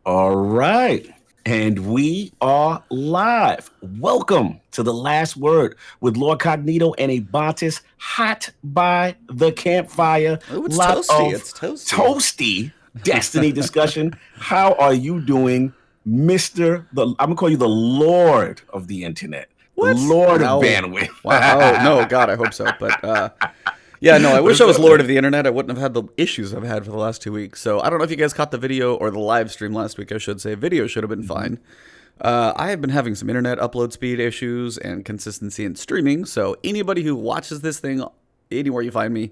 All right. And we are live. Welcome to the last word with Lord Cognito and Abontis, hot by the campfire. Oh, it's Lot toasty. of It's toasty. toasty destiny discussion. How are you doing, Mr. I'm gonna call you the Lord of the internet, the What? Lord of No. bandwidth. Wow. Oh, no. God, I hope so. But yeah, no, I wish I What's was up, Lord man? of the Internet. I wouldn't have had the issues I've had for the last 2 weeks. So I don't know if you guys caught the video or the live stream last week, I should say. Video should have been Mhm. fine. I have been having some internet upload speed issues and consistency in streaming. So anybody who watches this thing anywhere you find me,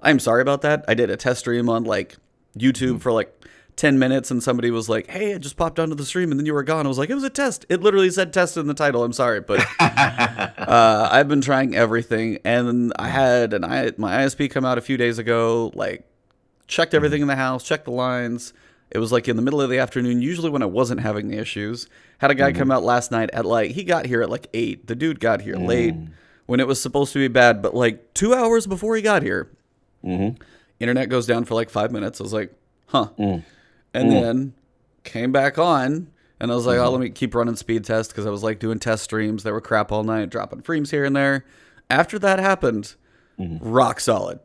I'm sorry about that. I did a test stream on like YouTube Mhm. for like 10 minutes and somebody was like, "Hey, I just popped onto the stream and then you were gone." I was like, "It was a test." It literally said test in the title. I'm sorry, but I've been trying everything, and I had my ISP come out a few days ago. Like, checked everything in the house, checked the lines. It was like in the middle of the afternoon, usually when I wasn't having the issues. Had a guy come Mhm. out last night at like he got here at like 8. The dude got here late Mhm. when it was supposed to be bad, but like 2 hours before he got here, Mhm. internet goes down for like 5 minutes. I was like, huh, Mhm. and Mhm. then came back on. And I was like, oh, Mhm. let me keep running speed tests because I was like doing test streams that were crap all night, dropping frames here and there. After that happened, Mhm. rock solid.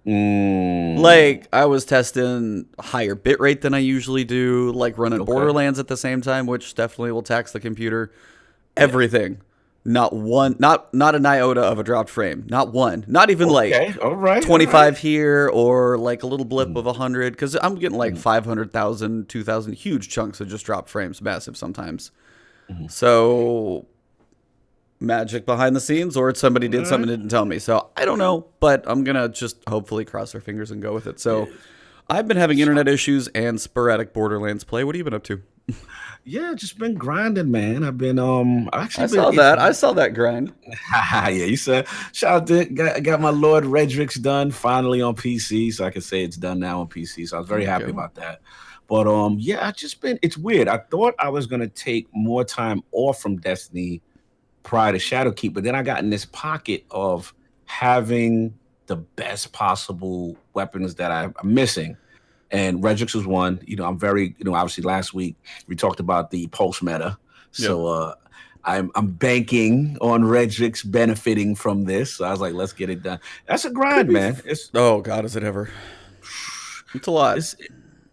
Mm. Like I was testing higher bit rate than I usually do, like running Okay. Borderlands at the same time, which definitely will tax the computer. Yeah. Everything. Not one, not an iota of a dropped frame. Not one. Not even like Okay. All right. All right. 25 here or like a little blip Mhm. of 100 because I'm getting like Mhm. 500,000, 2,000 huge chunks of just dropped frames, massive sometimes. Mhm. So magic behind the scenes, or somebody All did something right. and didn't tell me. So I don't know, but I'm gonna just hopefully cross our fingers and go with it. So Yeah. I've been having So, internet issues and sporadic Borderlands play. What have you been up to? yeah, just been grinding, man. I've been I've I actually been saw it's that. I saw that grind. yeah, you said shout out to got my Lord Redrix done finally on PC, so I can say it's done now on PC. So I was There very you happy go. about that. But yeah, I just been it's weird. I thought I was gonna take more time off from Destiny prior to Shadowkeep, but then I got in this pocket of having the best possible weapons that I'm missing. And Regix was one. I'm very, obviously last week we talked about the pulse meta. Yep. So I'm banking on Regix benefiting from this. So I was like, let's get it done. That's a Could grind, be. man. It's Oh God, is it ever? It's a lot. it's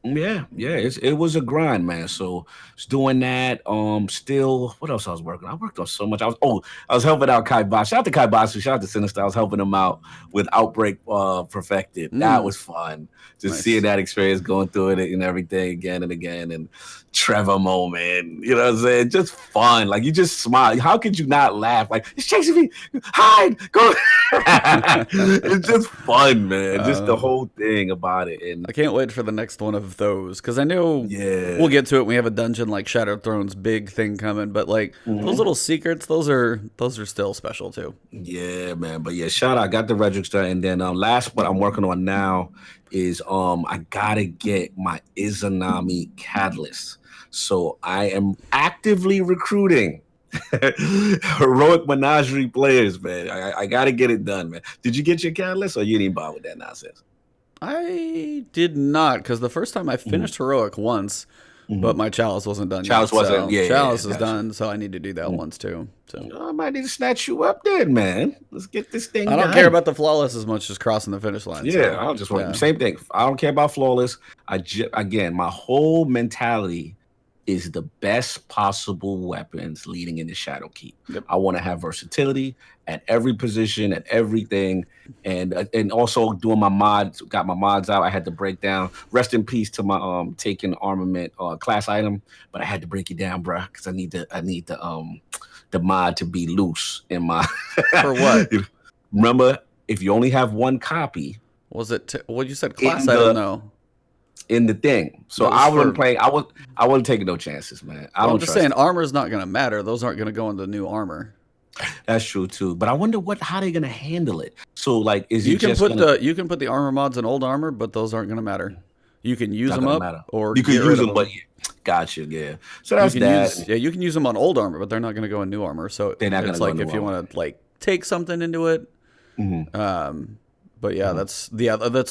yeah. It was a grind, man. So it's doing that. Still, what else I was working? I worked on so much. I was helping out Kai Boss. Shout out to Kai Boss. Shout out to Sinister. I was helping him out with Outbreak Perfected. That Mm, was fun. Just seeing nice. that experience, going through it and everything again and again, and Trevor moment. You know what I'm saying? Just fun. Like you just smile. How could you not laugh? Like it's chasing me. Hide. Go. It's just fun, man. Just the Uh, whole thing about it. And I can't wait for the next one of those because I know we'll yeah. get to it. We have a dungeon like Shadow Thrones big thing coming, but like those Mhm. little secrets, those are still special too. Yeah, man. But yeah, shout out. I got the register. And then last what I'm working on now is I gotta get my Izanami catalyst. So I am actively recruiting heroic menagerie players, man. I gotta get it done, man. Did you get your catalyst or you didn't bother with that nonsense? I did not because the first time I Hmm. finished heroic once, but Hmm. my chalice wasn't done Chalice yet. wasn't, So yeah, chalice is gotcha. done, so I need to do that Mm. once too. So I might need to snatch you up then, man. Let's get this I thing don't care done. about the flawless as much as crossing the finish line. Yeah, So I'll just want yeah. same thing. I don't care about flawless. Again, my whole mentality is the best possible weapons leading into Shadowkeep. Yep. I want to have versatility at every position, at everything, and also doing my mods. Got my mods out. I had to break down. Rest in peace to my taken armament class item, but I had to break it down, bro, because I need the mod to be loose in my. For what? Remember, if you only have one copy Was it? What you said? Class in item? the No, in the thing. So that was I wasn't for. playing. I wasn't taking no chances, man. I Well, I'm don't just trust saying it. armor is not going to matter. Those aren't going to go into new armor. That's true too. But I wonder how they're gonna handle it. So like, is it just gonna You can put the armor mods in old armor, but those aren't going to matter. You can use not them gonna up matter? or You could get use rid of them, but them. yeah, gotcha. Yeah. So You that's can that. use you can use them on old armor, but they're not going to go in new armor. So They're not gonna it's go like into if you armor. want to like take something into it. Hmm. But yeah, Hmm. that's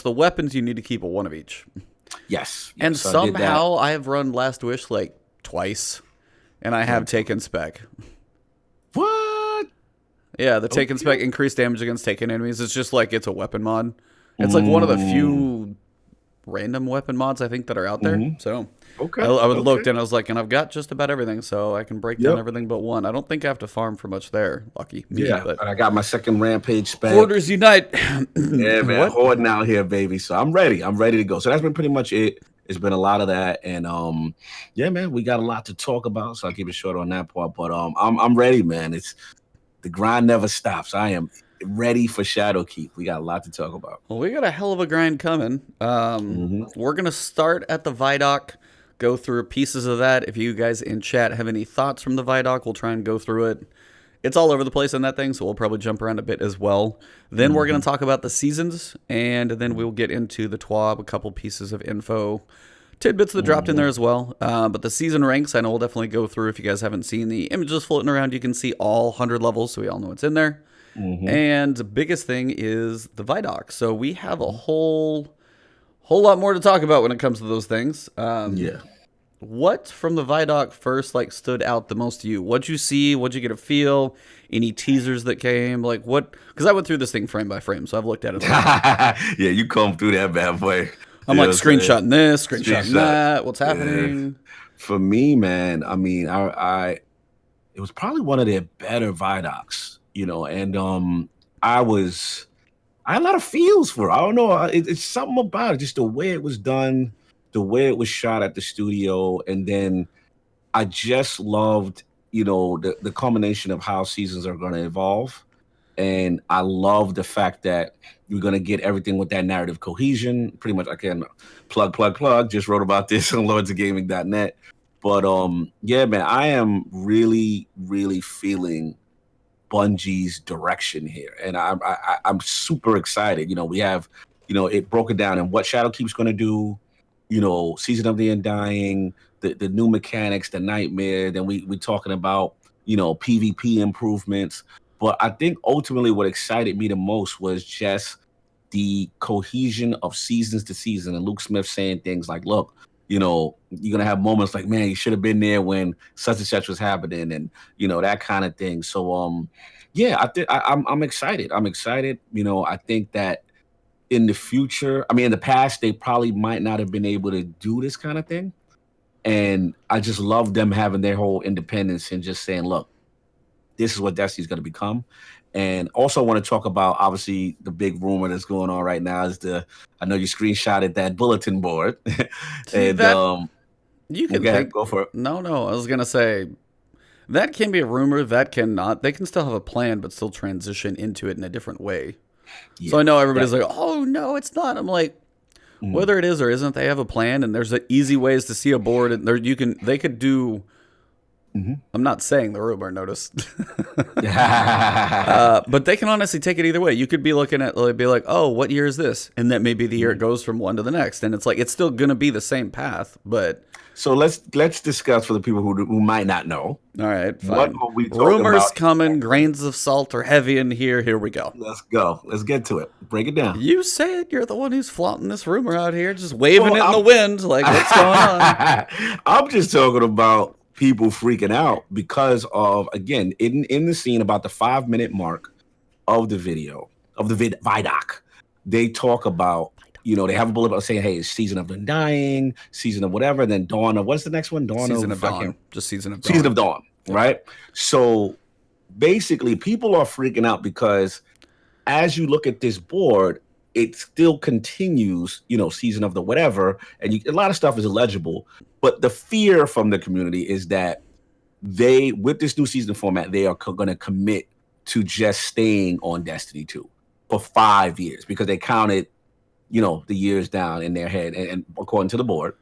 the weapons you need to keep a one of each. Yes, And yes. So I did that. somehow I have run Last Wish like twice, and I have taken spec. What? Yeah, the Taken spec Okay. increased damage against taken enemies. It's just like it's a weapon mod. It's like one of the Mm, few random weapon mods I think that are out there. hmm. So I, Okay. I would Okay. looked and I was like, and I've got just about everything, so I can break down Yep. everything but one. I don't think I have to farm for much there. Lucky me, Yeah. but And I got my second rampage spec. Hoarders Unite. Yeah, man. What? Hoarding out here, baby. So I'm ready. I'm ready to go. So that's been pretty much it. It's been a lot of that. And yeah, man, we got a lot to talk about. So I'll keep it short on that part. But I'm ready, man. It's the grind never stops. I am ready for Shadowkeep. We got a lot to talk about. Well, we got a hell of a grind coming. Hmm. We're gonna start at the ViDoc, go through pieces of that. If you guys in chat have any thoughts from the ViDoc, we'll try and go through it. It's all over the place in that thing, so we'll probably jump around a bit as well. Then we're going to talk about the seasons, and then we'll get into the TWAB, a couple pieces of info, tidbits that dropped in there as well. But the season ranks, I know we'll definitely go through. If you guys haven't seen the images floating around, you can see all 100 levels, so we all know what's in there. Hmm. And the biggest thing is the ViDoc. So we have a whole lot more to talk about when it comes to those things. Yeah. What from the Vidoc first like stood out the most to you? What'd you see? What'd you get a feel? Any teasers that came? Like what? Because I went through this thing frame by frame, so I've looked at it all. Yeah, you come through that bad boy. I'm You know like what I'm saying? screenshotting this, screenshotting Screenshot. that. What's Yeah. happening? For me, man, I mean, it was probably one of their better Vidocs, and I had a lot of feels for it. I don't know. It's something about it, just the way it was done, the way it was shot at the studio, and then I just loved, the combination of how seasons are going to evolve. And I love the fact that you're going to get everything with that narrative cohesion. Pretty much, I can plug. Just wrote about this on lordsofgaming.net. But yeah, man, I am really, really feeling Bungie's direction here, and I'm super excited. We have, it broken down and what Shadowkeep's going to do. Season of the Undying, the new mechanics, the nightmare. Then we talking about PvP improvements. But I think ultimately what excited me the most was just the cohesion of seasons to season, and Luke Smith saying things like, "Look, you're gonna have moments like, man, you should have been there when such and such was happening," and that kind of thing. So, yeah, I'm excited. I'm excited. I think that in the future, I mean, in the past, they probably might not have been able to do this kind of thing, and I just love them having their whole independence and just saying, "Look, this is what Destiny's going to become." And also want to talk about obviously the big rumor that's going on right now is I know you screenshotted that bulletin board. See And that you we'll can go ahead, think. go for it. No. I was gonna say that can be a rumor. That cannot. They can still have a plan, but still transition into it in a different way. So Yeah. I know everybody's That, like, "Oh no, it's not." I'm like, mm, whether it is or isn't, they have a plan, and there's easy ways to see a board, and they could do. mhm. I'm not saying the rumor notice, Mhm. but they can honestly take it either way. You could be looking at, like, be like, "Oh, what year is this?" And that may be the year it goes from one to the next, and it's like it's still gonna be the same path. But So let's discuss for the people who might not know all right, what fine. are we talking Rumors about coming, exactly. grains of salt are heavy in here. Here we go. Let's go. Let's get to it. Break it down. You say it. You're the one who's flaunting this rumor out here, just waving Well, it in the wind. Like, what's going on? I'm just talking about people freaking out because of, again, in the scene about the 5-minute mark of the video of the Vidoc, they talk about, they have a bullet about saying, hey, it's season of the dying, season of whatever, and then dawn of, what's the next one? Season of I Dawn. can't, Just Season of season Dawn. of dawn, right? So basically people are freaking out because as you look at this board, it still continues, season of the whatever, and a lot of stuff is illegible. But the fear from the community is that with this new season format, they are going to commit to just staying on Destiny 2 for 5 years because they counted, the years down in their head and according to the board.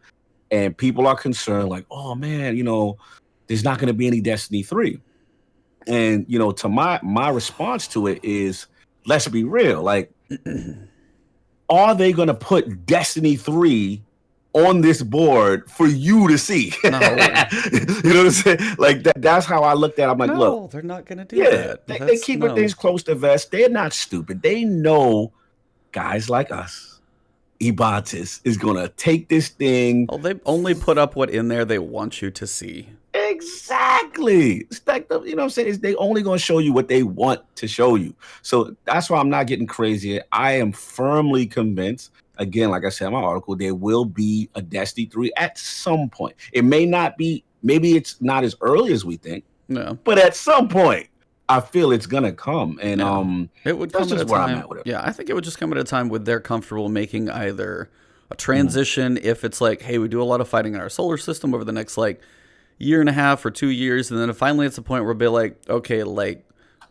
And people are concerned, like, oh man, there's not going to be any Destiny 3. And to my response to it is, let's be real. Like, are they going to put Destiny 3 on this board for you to see? No. You know what I'm saying? Like that's how I looked at it. I'm like, look, No, they're not going to do yeah, that. they That's keeping no. things close to vest. They're not stupid. They know guys like us Ibanez is gonna take this thing. Oh, they only put up what in there they want you to see. Exactly. It's like you know what I'm saying? They only gonna show you what they want to show you. So that's why I'm not getting crazy. I am firmly convinced. Again, like I said in my article, there will be a Destiny 3 at some point. It may not be, maybe it's not as early as we think. No. But at some point, I feel it's gonna come. And it would that's come just at a where time. I'm at with it. Yeah, I think it would just come at a time when they're comfortable making either a transition, if it's like, hey, we do a lot of fighting in our solar system over the next like year and a half or 2 years, and then finally it's a point where we'll be like, okay, like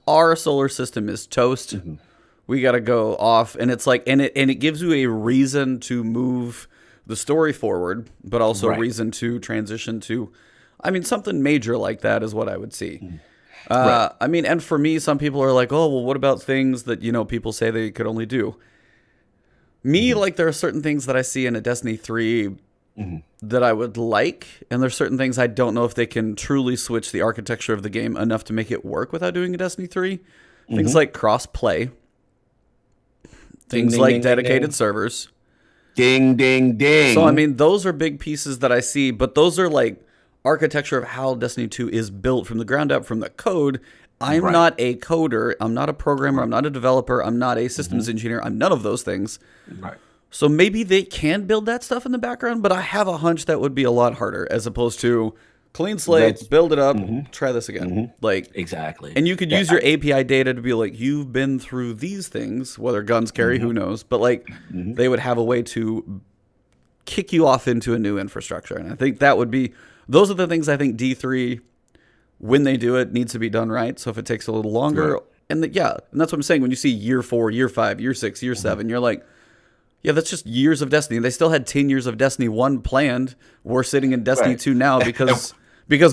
our solar system is toast. We got to go off, and it's like, and it gives you a reason to move the story forward, but also a reason to transition to, I mean, something major like that is what I would see. I mean, and for me, some people are like, oh, well, what about things that, you know, people say they could only do? Me, like, there are certain things that I see in a Destiny 3 that I would like, and there's certain things I don't know if they can truly switch the architecture of the game enough to make it work without doing a Destiny 3. Things like cross-play. Things like dedicated servers. Ding, ding, ding. So, I mean, those are big pieces that I see, but those are like architecture of how Destiny 2 is built from the ground up, from the code. I'm not a coder. I'm not a programmer. I'm not a developer. I'm not a systems engineer. I'm none of those things. So maybe they can build that stuff in the background, but I have a hunch that would be a lot harder as opposed to clean slate, build it up, try this again. Like exactly. And you could use your API data to be like, you've been through these things, whether guns carry, who knows, but like they would have a way to kick you off into a new infrastructure. And I think that would be, those are the things I think D3, when they do it, needs to be done right. So if it takes a little longer, and that's what I'm saying. When you see year 4, year 5, year 6, year 7, you're like, yeah, that's just years of Destiny. They still had 10 years of Destiny 1 planned. We're sitting in Destiny 2 now because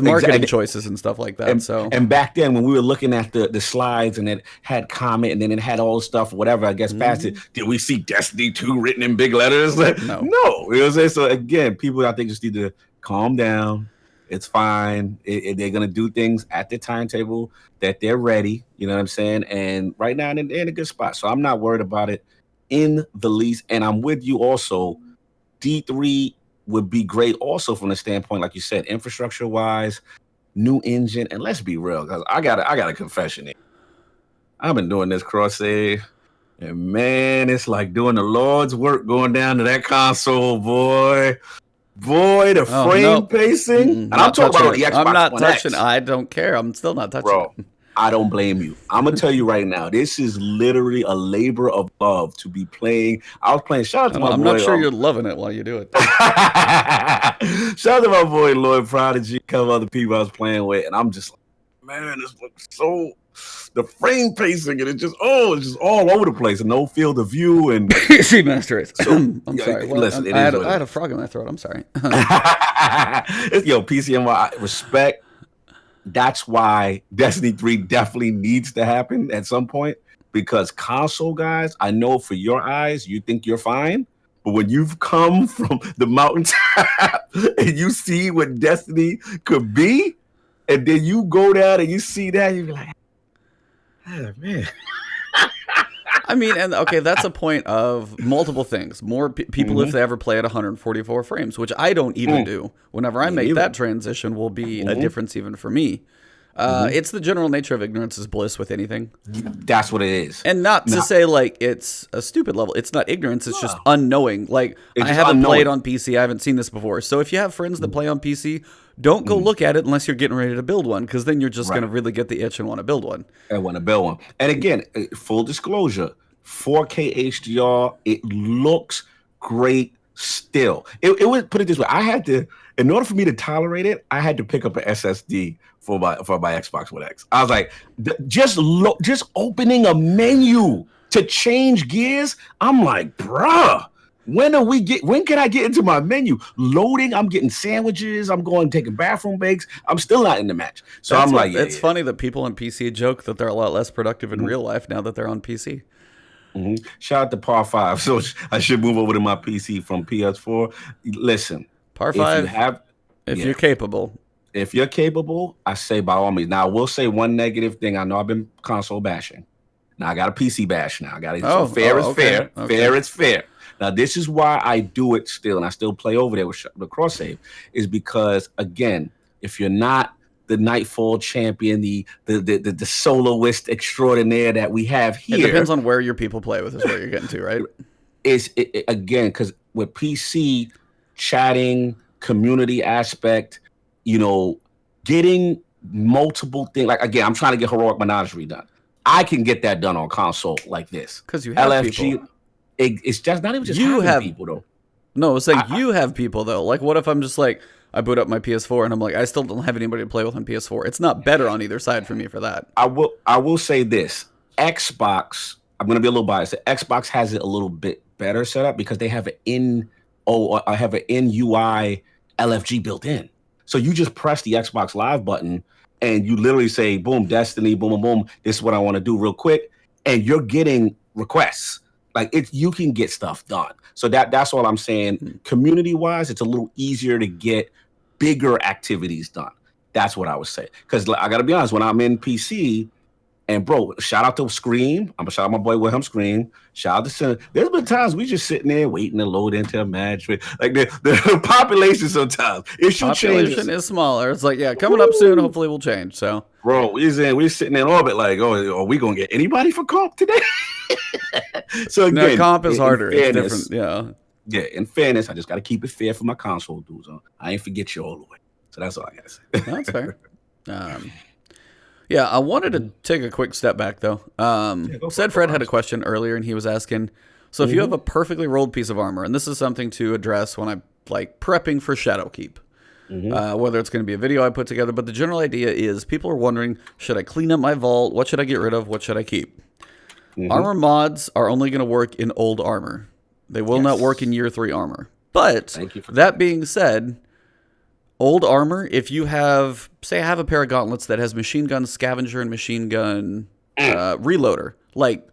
marketing choices and stuff like that. And back then, when we were looking at the slides and it had comment and then it had all the stuff, whatever, I guess past it, did we see Destiny 2 written in big letters? No. You know what I'm saying? So again, people I think just need to calm down. It's fine. They're going to do things at the timetable that they're ready. You know what I'm saying? And right now, they're in a good spot. So I'm not worried about it in the least. And I'm with you also. D3 would be great also from the standpoint, like you said, infrastructure wise, new engine. And let's be real, because I got a confession here. I've been doing this cross save, and man, it's like doing the Lord's work going down to that console, boy. The frame pacing. And I'm talking about the Xbox I'm not One touching. X. I don't care. I'm still not touching it. I don't blame you. I'm gonna tell you right now, this is literally a labor of love to be playing. I was playing. Shout out to my boy. I'm not sure you're loving it while you do it. Shout out to my boy Lloyd Prodigy, a couple other people I was playing with, and I'm just like, man, this looks so. The frame pacing and it's just all over the place, and no field of view. And see, Master Race. So, I'm sorry. Listen, I had a frog in my throat. I'm sorry. Yo, PCMY respect. That's why Destiny 3 definitely needs to happen at some point, because console guys, I know for your eyes, you think you're fine. But when you've come from the mountaintop and you see what Destiny could be, and then you go down and you see that, you're like, oh, man. I mean, and okay, that's a point of multiple things. More people, if they ever play at 144 frames, which I don't even do. Whenever I make that transition, will be a difference even for me. It's the general nature of ignorance is bliss with anything. That's what it is. And not to say like it's a stupid level. It's not ignorance. It's just unknowing. Like I haven't played on PC. I haven't seen this before. So if you have friends that play on PC, don't go look at it unless you're getting ready to build one, because then you're just going to really get the itch and want to build one. And again, full disclosure, 4K HDR, it looks great still. It would, put it this way, I had to, in order for me to tolerate it, I had to pick up an SSD for my Xbox One X. I was like, just opening a menu to change gears, I'm like, bruh. When can I get into my menu? Loading, I'm getting sandwiches, I'm going taking bathroom breaks. I'm still not in the match. So it's funny that people on PC joke that they're a lot less productive in real life now that they're on PC. Shout out to Par 5. So I should move over to my PC from PS4. Listen, Par 5, if you're capable. If you're capable, I say by all means. Now, I will say one negative thing. I know I've been console bashing. Now I got a PC bash now. I got it. Fair is fair. Okay. Fair is fair. Now, this is why I do it still, and I still play over there with the cross save, is because, again, if you're not the Nightfall champion, the soloist extraordinaire that we have here. It depends on where your people play with is where you're getting to, right? Again, because with PC, chatting, community aspect, getting multiple things. Like, again, I'm trying to get Heroic Menagerie done. I can get that done on console like this. Because you have LFG, people. It's just not even just having people, though. No, it's like you have people, though. Like, what if I'm just like, I boot up my PS4 and I'm like, I still don't have anybody to play with on PS4. It's not better on either side for me for that. I will say this. Xbox, I'm going to be a little biased. Xbox has it a little bit better set up because they have an in-UI LFG built in. So you just press the Xbox Live button and you literally say, boom, Destiny, boom, boom, boom. This is what I want to do real quick. And you're getting requests. Like, you can get stuff done. So that's all I'm saying. Community-wise, it's a little easier to get bigger activities done. That's what I would say. Because I got to be honest, when I'm in PC, and bro, shout out to Scream. I'm going to shout out my boy Wilhelm Scream. Shout out to Sin. There's been times we just sitting there waiting to load into a match. Like the population sometimes. It should change. Population is smaller. It's like, yeah, coming up soon. Hopefully we'll change. So, bro, we're sitting in orbit like, are we going to get anybody for comp today? So again, comp is harder. Fairness, it's different. Yeah, in fairness, I just got to keep it fair for my console dudes. I ain't forget you all the way. So that's all I got to say. That's fair. Yeah, I wanted to take a quick step back, though. Said Fred had a question earlier, and he was asking, so if you have a perfectly rolled piece of armor, and this is something to address when I'm like prepping for Shadowkeep, whether it's going to be a video I put together, but the general idea is people are wondering, should I clean up my vault? What should I get rid of? What should I keep? Armor mods are only going to work in old armor. They will not work in year 3 armor. But that being said, old armor, if you have, say I have a pair of gauntlets that has machine gun scavenger and machine gun reloader, like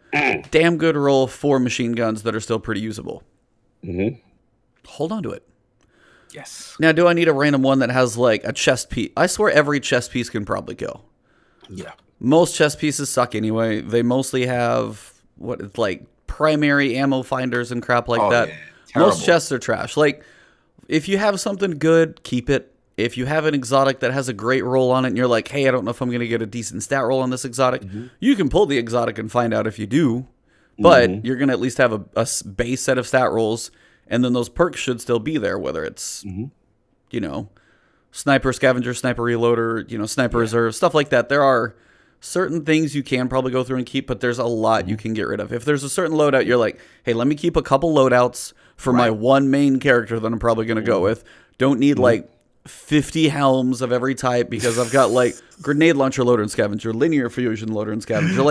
damn good roll 4 machine guns that are still pretty usable. Hold on to it. Yes. Now, do I need a random one that has like a chest piece? I swear every chest piece can probably kill. Yeah. Most chest pieces suck anyway. They mostly have primary ammo finders and crap like that. Yeah. Most chests are trash. Like, if you have something good, keep it. If you have an exotic that has a great roll on it and you're like, hey, I don't know if I'm going to get a decent stat roll on this exotic, you can pull the exotic and find out if you do. But you're going to at least have a base set of stat rolls, and then those perks should still be there, whether it's, sniper, scavenger, sniper reloader, sniper reserve, stuff like that. There are certain things you can probably go through and keep, but there's a lot you can get rid of. If there's a certain loadout, you're like, hey, let me keep a couple loadouts for my one main character that I'm probably going to go with. Don't need 50 helms of every type because I've got grenade launcher loader and scavenger, linear fusion loader and scavenger.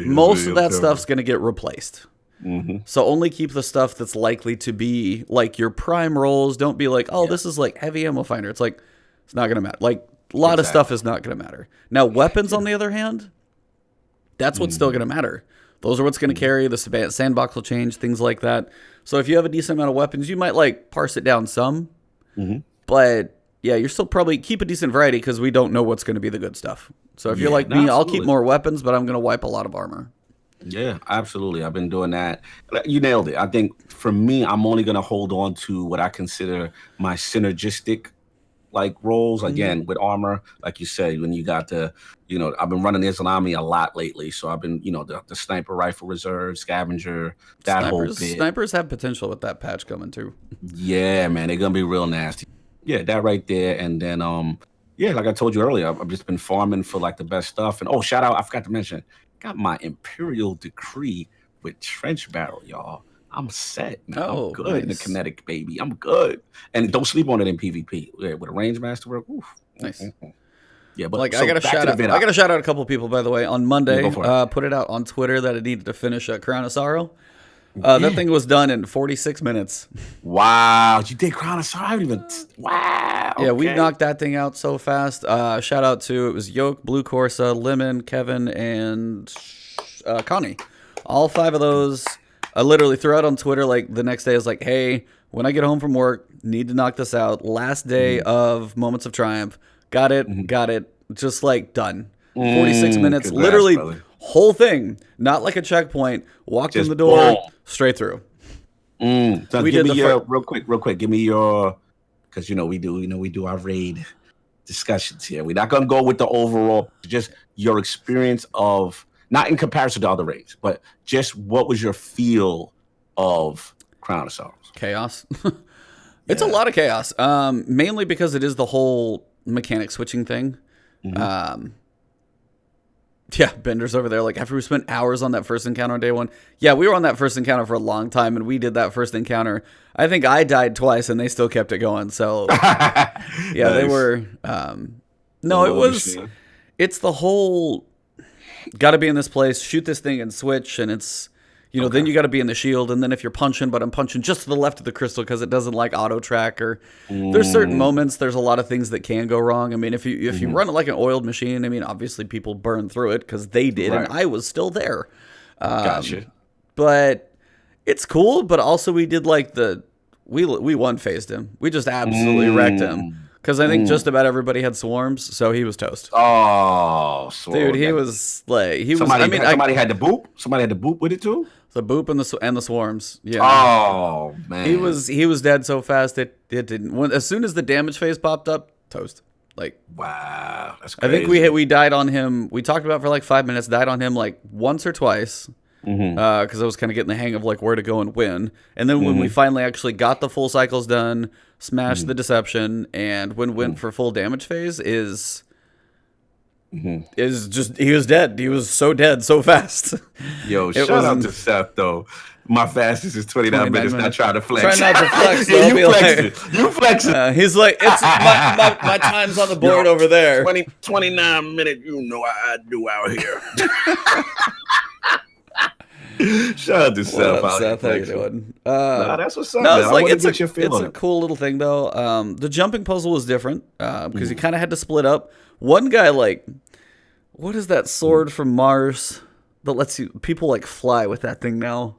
Most of that stuff's going to get replaced. So only keep the stuff that's likely to be your prime rolls. Don't be like, this is heavy ammo finder. It's it's not going to matter. A lot of stuff is not going to matter. Now, weapons, on the other hand, that's what's still going to matter. Those are what's going to carry. The sandbox will change, things like that. So if you have a decent amount of weapons, you might parse it down some. But yeah, you're still probably keep a decent variety because we don't know what's going to be the good stuff. So if you're like me, I'll keep more weapons, but I'm going to wipe a lot of armor. Yeah, absolutely. I've been doing that. You nailed it. I think for me, I'm only going to hold on to what I consider my synergistic roles again with armor. Like you said, when you got the, I've been running Islami a lot lately. So I've been, the sniper rifle reserve, scavenger, whole bit. Snipers have potential with that patch coming too. Yeah, man, they're gonna be real nasty. Yeah, that right there. And then like I told you earlier, I've just been farming for the best stuff. And shout out, I forgot to mention, got my Imperial Decree with trench barrel, y'all. I'm set. Man. I'm good in the kinetic, baby. I'm good. And don't sleep on it in PvP. Yeah, with a range master work. Oof. Nice. Yeah, but I got to shout out. I got to shout out a couple people, by the way. On Monday, put it out on Twitter that it needed to finish Crown of Sorrow. That thing was done in 46 minutes. Wow, you did Crown of Sorrow? I haven't even. Wow. Yeah, we knocked that thing out so fast. Shout out to it was Yoke, Blue Corsa, Lemon, Kevin, and Connie. All 5 of those. I literally threw out on Twitter the next day. I was like, hey, when I get home from work, need to knock this out. Last day of Moments of Triumph. Got it. Just done. 46 minutes. Literally, brother. Whole thing. Not like a checkpoint. Walked in the door, straight through. So We give did me the your real quick. Give me your, because we do our raid discussions here. We're not gonna go with the overall, just your experience of, not in comparison to other raids, but just what was your feel of Crown of Sorrows? chaos. It's a lot of chaos. Mainly because it is the whole mechanic switching thing. Yeah, Bender's over there. Like, after we spent hours on that first encounter on day one. Yeah, we were on that first encounter for a long time, and we did that first encounter. I think I died twice, and they still kept it going. So, yeah, nice. They were. No, it was. It's the whole. Got to be in this place, shoot this thing, and switch, and it's. Then you got to be in the shield, and then if you're punching, but I'm punching just to the left of the crystal because it doesn't like auto track, or there's certain moments, there's a lot of things that can go wrong. I mean, if you run it like an oiled machine, I mean, obviously people burn through it because they did, and I was still there. Gotcha. But it's cool, but also we did like we one-phased him. We just absolutely wrecked him. Because I think just about everybody had swarms, so he was toast. Oh, dude, he was like somebody had the boop. Somebody had the boop with it too. The boop and the swarms. Yeah. Oh man, he was dead so fast it didn't. As soon as the damage phase popped up, toast. Like, wow, that's crazy. I think we died on him. We talked about it for like 5 minutes. Died on him like once or twice. Because I was kind of getting the hang of like where to go and win. And then when we finally actually got the full cycles done, smashed the deception, and went for full damage phase is just, he was dead. He was so dead so fast. Yo, shout out to Seth though. My fastest is 29 minutes. Not trying to flex. Try not to flex. Yeah, you flexing. He's like, it's my time's on the board over there. 29 minutes. You know I do out here. Shout out to Seth. Seth, how you doing? That's what's up. No, it's like it's a cool little thing though. The jumping puzzle was different because you kind of had to split up. One guy, like, what is that sword from Mars that lets people like fly with that thing now?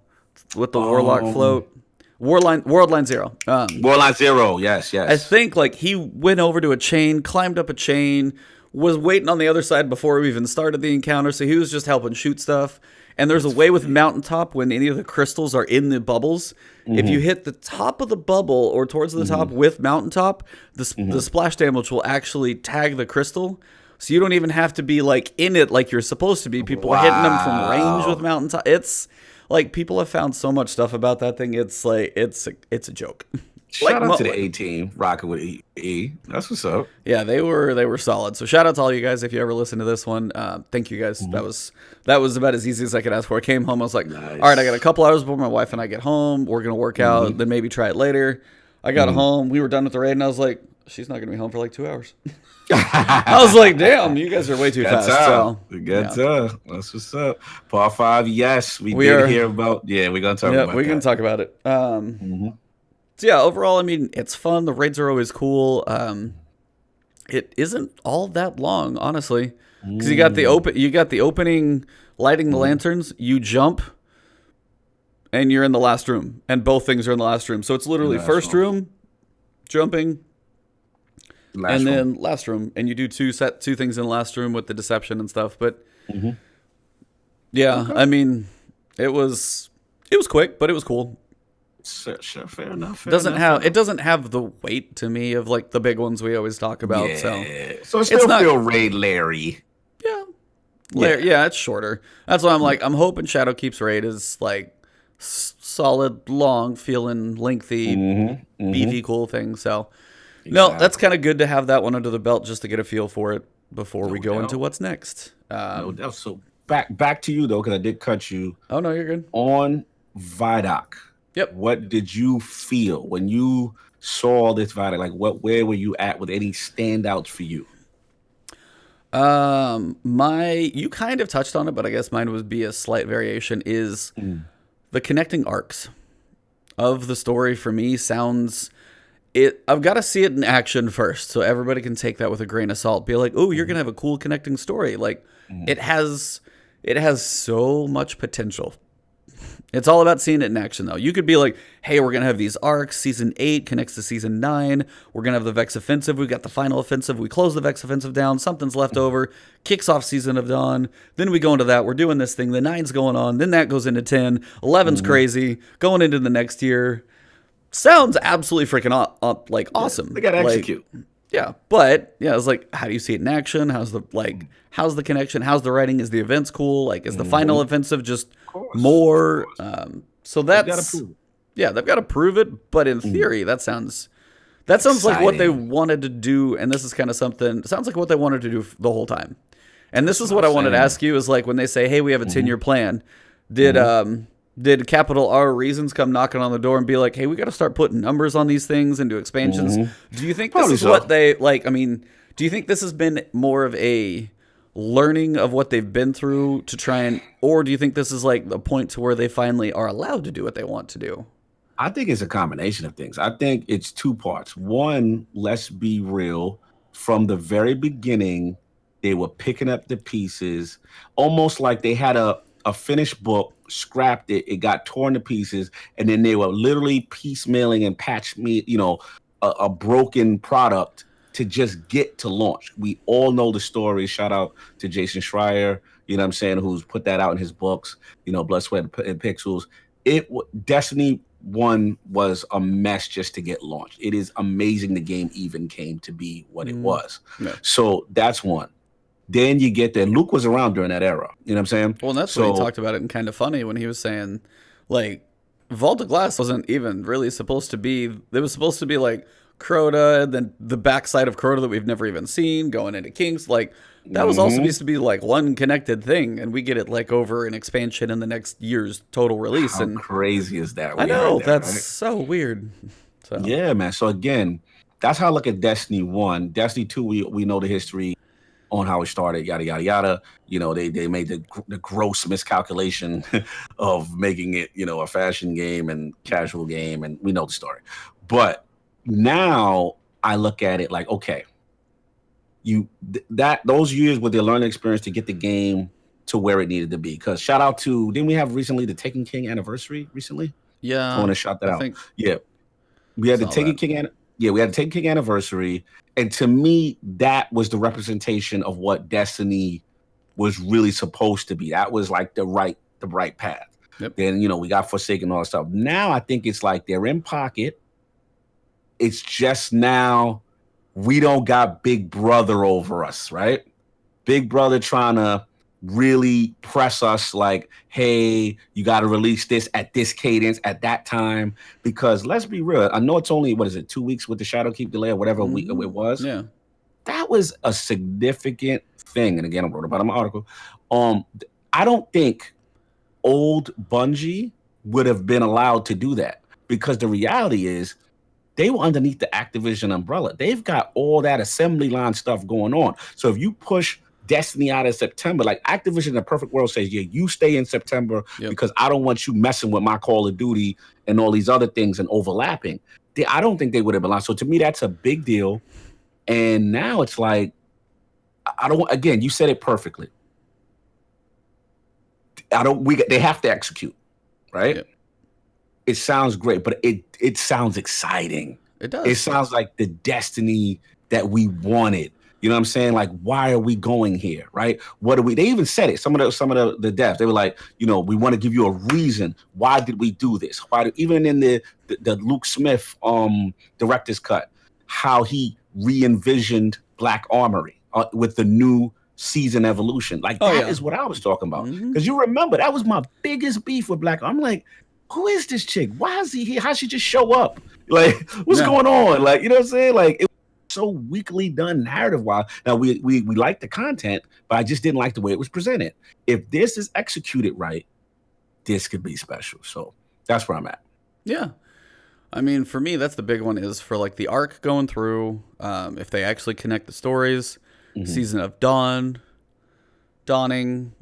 With the Warlock float. Worldline Zero. Worldline Zero, yes. I think like he went over to a chain, climbed up a chain, was waiting on the other side before we even started the encounter, so he was just helping shoot stuff. And there's a way with Mountaintop when any of the crystals are in the bubbles. If you hit the top of the bubble or towards the top with Mountaintop, the splash damage will actually tag the crystal. So you don't even have to be like in it like you're supposed to be. People are hitting them from range with Mountaintop. It's like people have found so much stuff about that thing. It's like it's a joke. Shout out to the A team rocking with E. That's what's up. Yeah, they were solid. So shout out to all you guys if you ever listen to this one. Thank you guys. That was about as easy as I could ask for. I came home. I was like, nice. All right, I got a couple hours before my wife and I get home. We're gonna work out, then maybe try it later. I got home. We were done with the raid, and I was like, she's not gonna be home for like 2 hours. I was like, damn, you guys are way too fast. So, that's what's up. Part 5, yes, we did hear about. Yeah, we're gonna talk about. Yeah, we're gonna talk about it. So yeah, overall, I mean, it's fun. The raids are always cool. It isn't all that long, honestly, because you got the opening, lighting the lanterns. You jump, and you're in the last room, and both things are in the last room. So it's literally first room, jumping, then last room, and you do two things in the last room with the deception and stuff. But yeah, I mean, it was quick, but it was cool. Sure, fair enough. It doesn't have the weight to me of like the big ones we always talk about. Yeah. So it still feel raid Larry. Yeah, it's shorter. That's why I'm like, I'm hoping Shadowkeep's raid is like solid, long, feeling lengthy, beefy, cool thing. So no, that's kind of good to have that one under the belt just to get a feel for it before we go into what's next. No doubt. So back to you though, because I did cut you. Oh no, you're good. On ViDoc. Yep. What did you feel when you saw this ViDoc? Like, where were you at with any standouts for you? You kind of touched on it, but I guess mine would be a slight variation. Is the connecting arcs of the story for me sounds. I've got to see it in action first, so everybody can take that with a grain of salt. Be like, oh, you're gonna have a cool connecting story. Like, it has so much potential. It's all about seeing it in action, though. You could be like, hey, we're going to have these arcs. Season 8 connects to Season 9. We're going to have the Vex Offensive. We got the final offensive. We close the Vex Offensive down. Something's left over. Kicks off Season of Dawn. Then we go into that. We're doing this thing. The 9's going on. Then that goes into 10. 11's crazy. Going into the next year. Sounds absolutely freaking awesome. They got to execute. Yeah, but yeah, it's like, how do you see it in action? How's the connection? How's the writing? Is the events cool? Like, is the final offensive just more? So that's they've got to prove it. But in theory, that sounds like what they wanted to do, and this is kind of something. It sounds like what they wanted to do the whole time. And this is what I wanted to ask you: is like when they say, "Hey, we have a 10-year plan." Did Capital R Reasons come knocking on the door and be like, hey, we got to start putting numbers on these things and do expansions? Do you think this is what they like? I mean, do you think this has been more of a learning of what they've been through to try and, or do you think this is like the point to where they finally are allowed to do what they want to do? I think it's a combination of things. I think it's two parts. One, let's be real. From the very beginning, they were picking up the pieces, almost like they had a finished book, scrapped it, it got torn to pieces, and then they were literally piecemealing and a broken product to just get to launch. We all know the story. Shout out to Jason Schreier, you know what I'm saying, who's put that out in his books, Blood, Sweat, and Pixels. Destiny 1 was a mess just to get launched. It is amazing the game even came to be what it was. Yeah. So that's one. Then you get there. Luke was around during that era. You know what I'm saying? Well, and that's when he talked about it in Kind of Funny when he was saying, like, Vault of Glass wasn't even really supposed to be. It was supposed to be like Crota, and then the backside of Crota that we've never even seen going into Kings. Like, that was all supposed to be like one connected thing, and we get it like over an expansion in the next year's total release. How crazy is that? I know, that's so weird. So. Yeah, man. So again, that's how I look at Destiny 1. Destiny 2, we know the history on how it started, yada yada yada. They made the gross miscalculation of making it, a fashion game and casual game, and we know the story. But now I look at it like, okay, those years with their learning experience to get the game to where it needed to be. Because shout out to, didn't we have recently the Taken King anniversary recently? Yeah, I want to shout that out. Yeah, we had the Taken King. Yeah, we had the Taken King anniversary. And to me, that was the representation of what Destiny was really supposed to be. That was like the right path. Yep. Then, we got Forsaken and all that stuff. Now I think it's like they're in pocket. It's just now we don't got Big Brother over us, right? Big Brother trying to really press us like, hey, you got to release this at this cadence at that time, because let's be real, I know it's only 2 weeks with the Shadowkeep delay or whatever week it was. Yeah, that was a significant thing. And again, I wrote about it in my article. I don't think old Bungie would have been allowed to do that, because the reality is they were underneath the Activision umbrella. They've got all that assembly line stuff going on. So if you push Destiny out of September, like Activision in the perfect world says, yeah, you stay in September because I don't want you messing with my Call of Duty and all these other things and overlapping. I don't think they would have been allowed. So to me, that's a big deal. And now it's like, again, you said it perfectly. They have to execute, right? Yep. It sounds great, but it sounds exciting. It does. It sounds like the Destiny that we wanted. You know what I'm saying? Like, why are we going here, right? They even said it. Some of the devs, they were like, we want to give you a reason. Why did we do this? Even in the Luke Smith director's cut, how he re-envisioned Black Armory with the new season evolution. Like, that is what I was talking about. Because you remember, that was my biggest beef with Black Armory. I'm like, who is this chick? Why is he here? How'd she just show up? Like, what's going on? Like, you know what I'm saying? Like, it so weakly done narrative-wise. Now, we like the content, but I just didn't like the way it was presented. If this is executed right, this could be special. So that's where I'm at. Yeah. I mean, for me, that's the big one, is for like the arc going through, if they actually connect the stories. Season of Dawning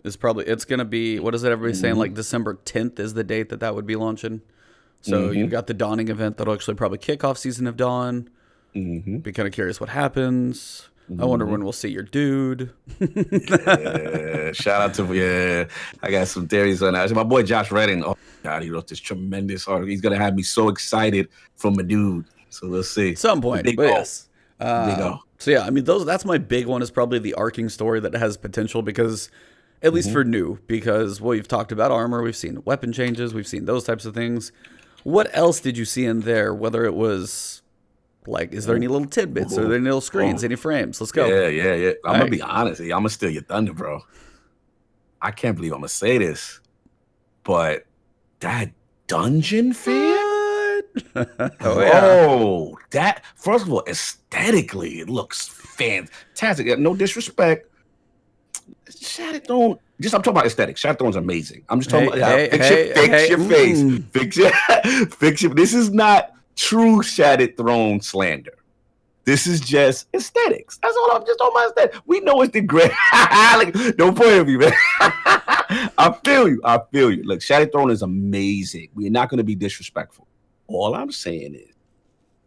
is probably, it's going to be, what is it everybody's saying, like December 10th is the date that would be launching. So you've got the Dawning event that'll actually probably kick off Season of Dawn. Be kind of curious what happens. I wonder when we'll see your dude. Yeah, shout out to I got some theories on that. My boy Josh Redding. Oh God, he wrote this tremendous article. He's gonna have me so excited from a dude. So we'll see. Some point, Big but O. yes. Big O. So yeah, I mean, that's my big one. Is probably the arcing story that has potential because, at least for new, because we've talked about armor, we've seen weapon changes, we've seen those types of things. What else did you see in there? Whether it was like, is there any little tidbits? Are there any little screens? Any frames? Let's go. Yeah. I'm gonna be honest. I'm gonna steal your thunder, bro. I can't believe I'm gonna say this, but that dungeon fan. That first of all, aesthetically, it looks fantastic. No disrespect, Shadowthrone. I'm talking about aesthetics. Shadowthrone's amazing. I'm just talking about fix your face, fix your. This is not true Shadowthrone slander. This is just aesthetics. That's all I'm just talking about. Aesthetics. We know it's the great. Like, don't point at me, man. I feel you. Look, Shadowthrone is amazing. We're not going to be disrespectful. All I'm saying is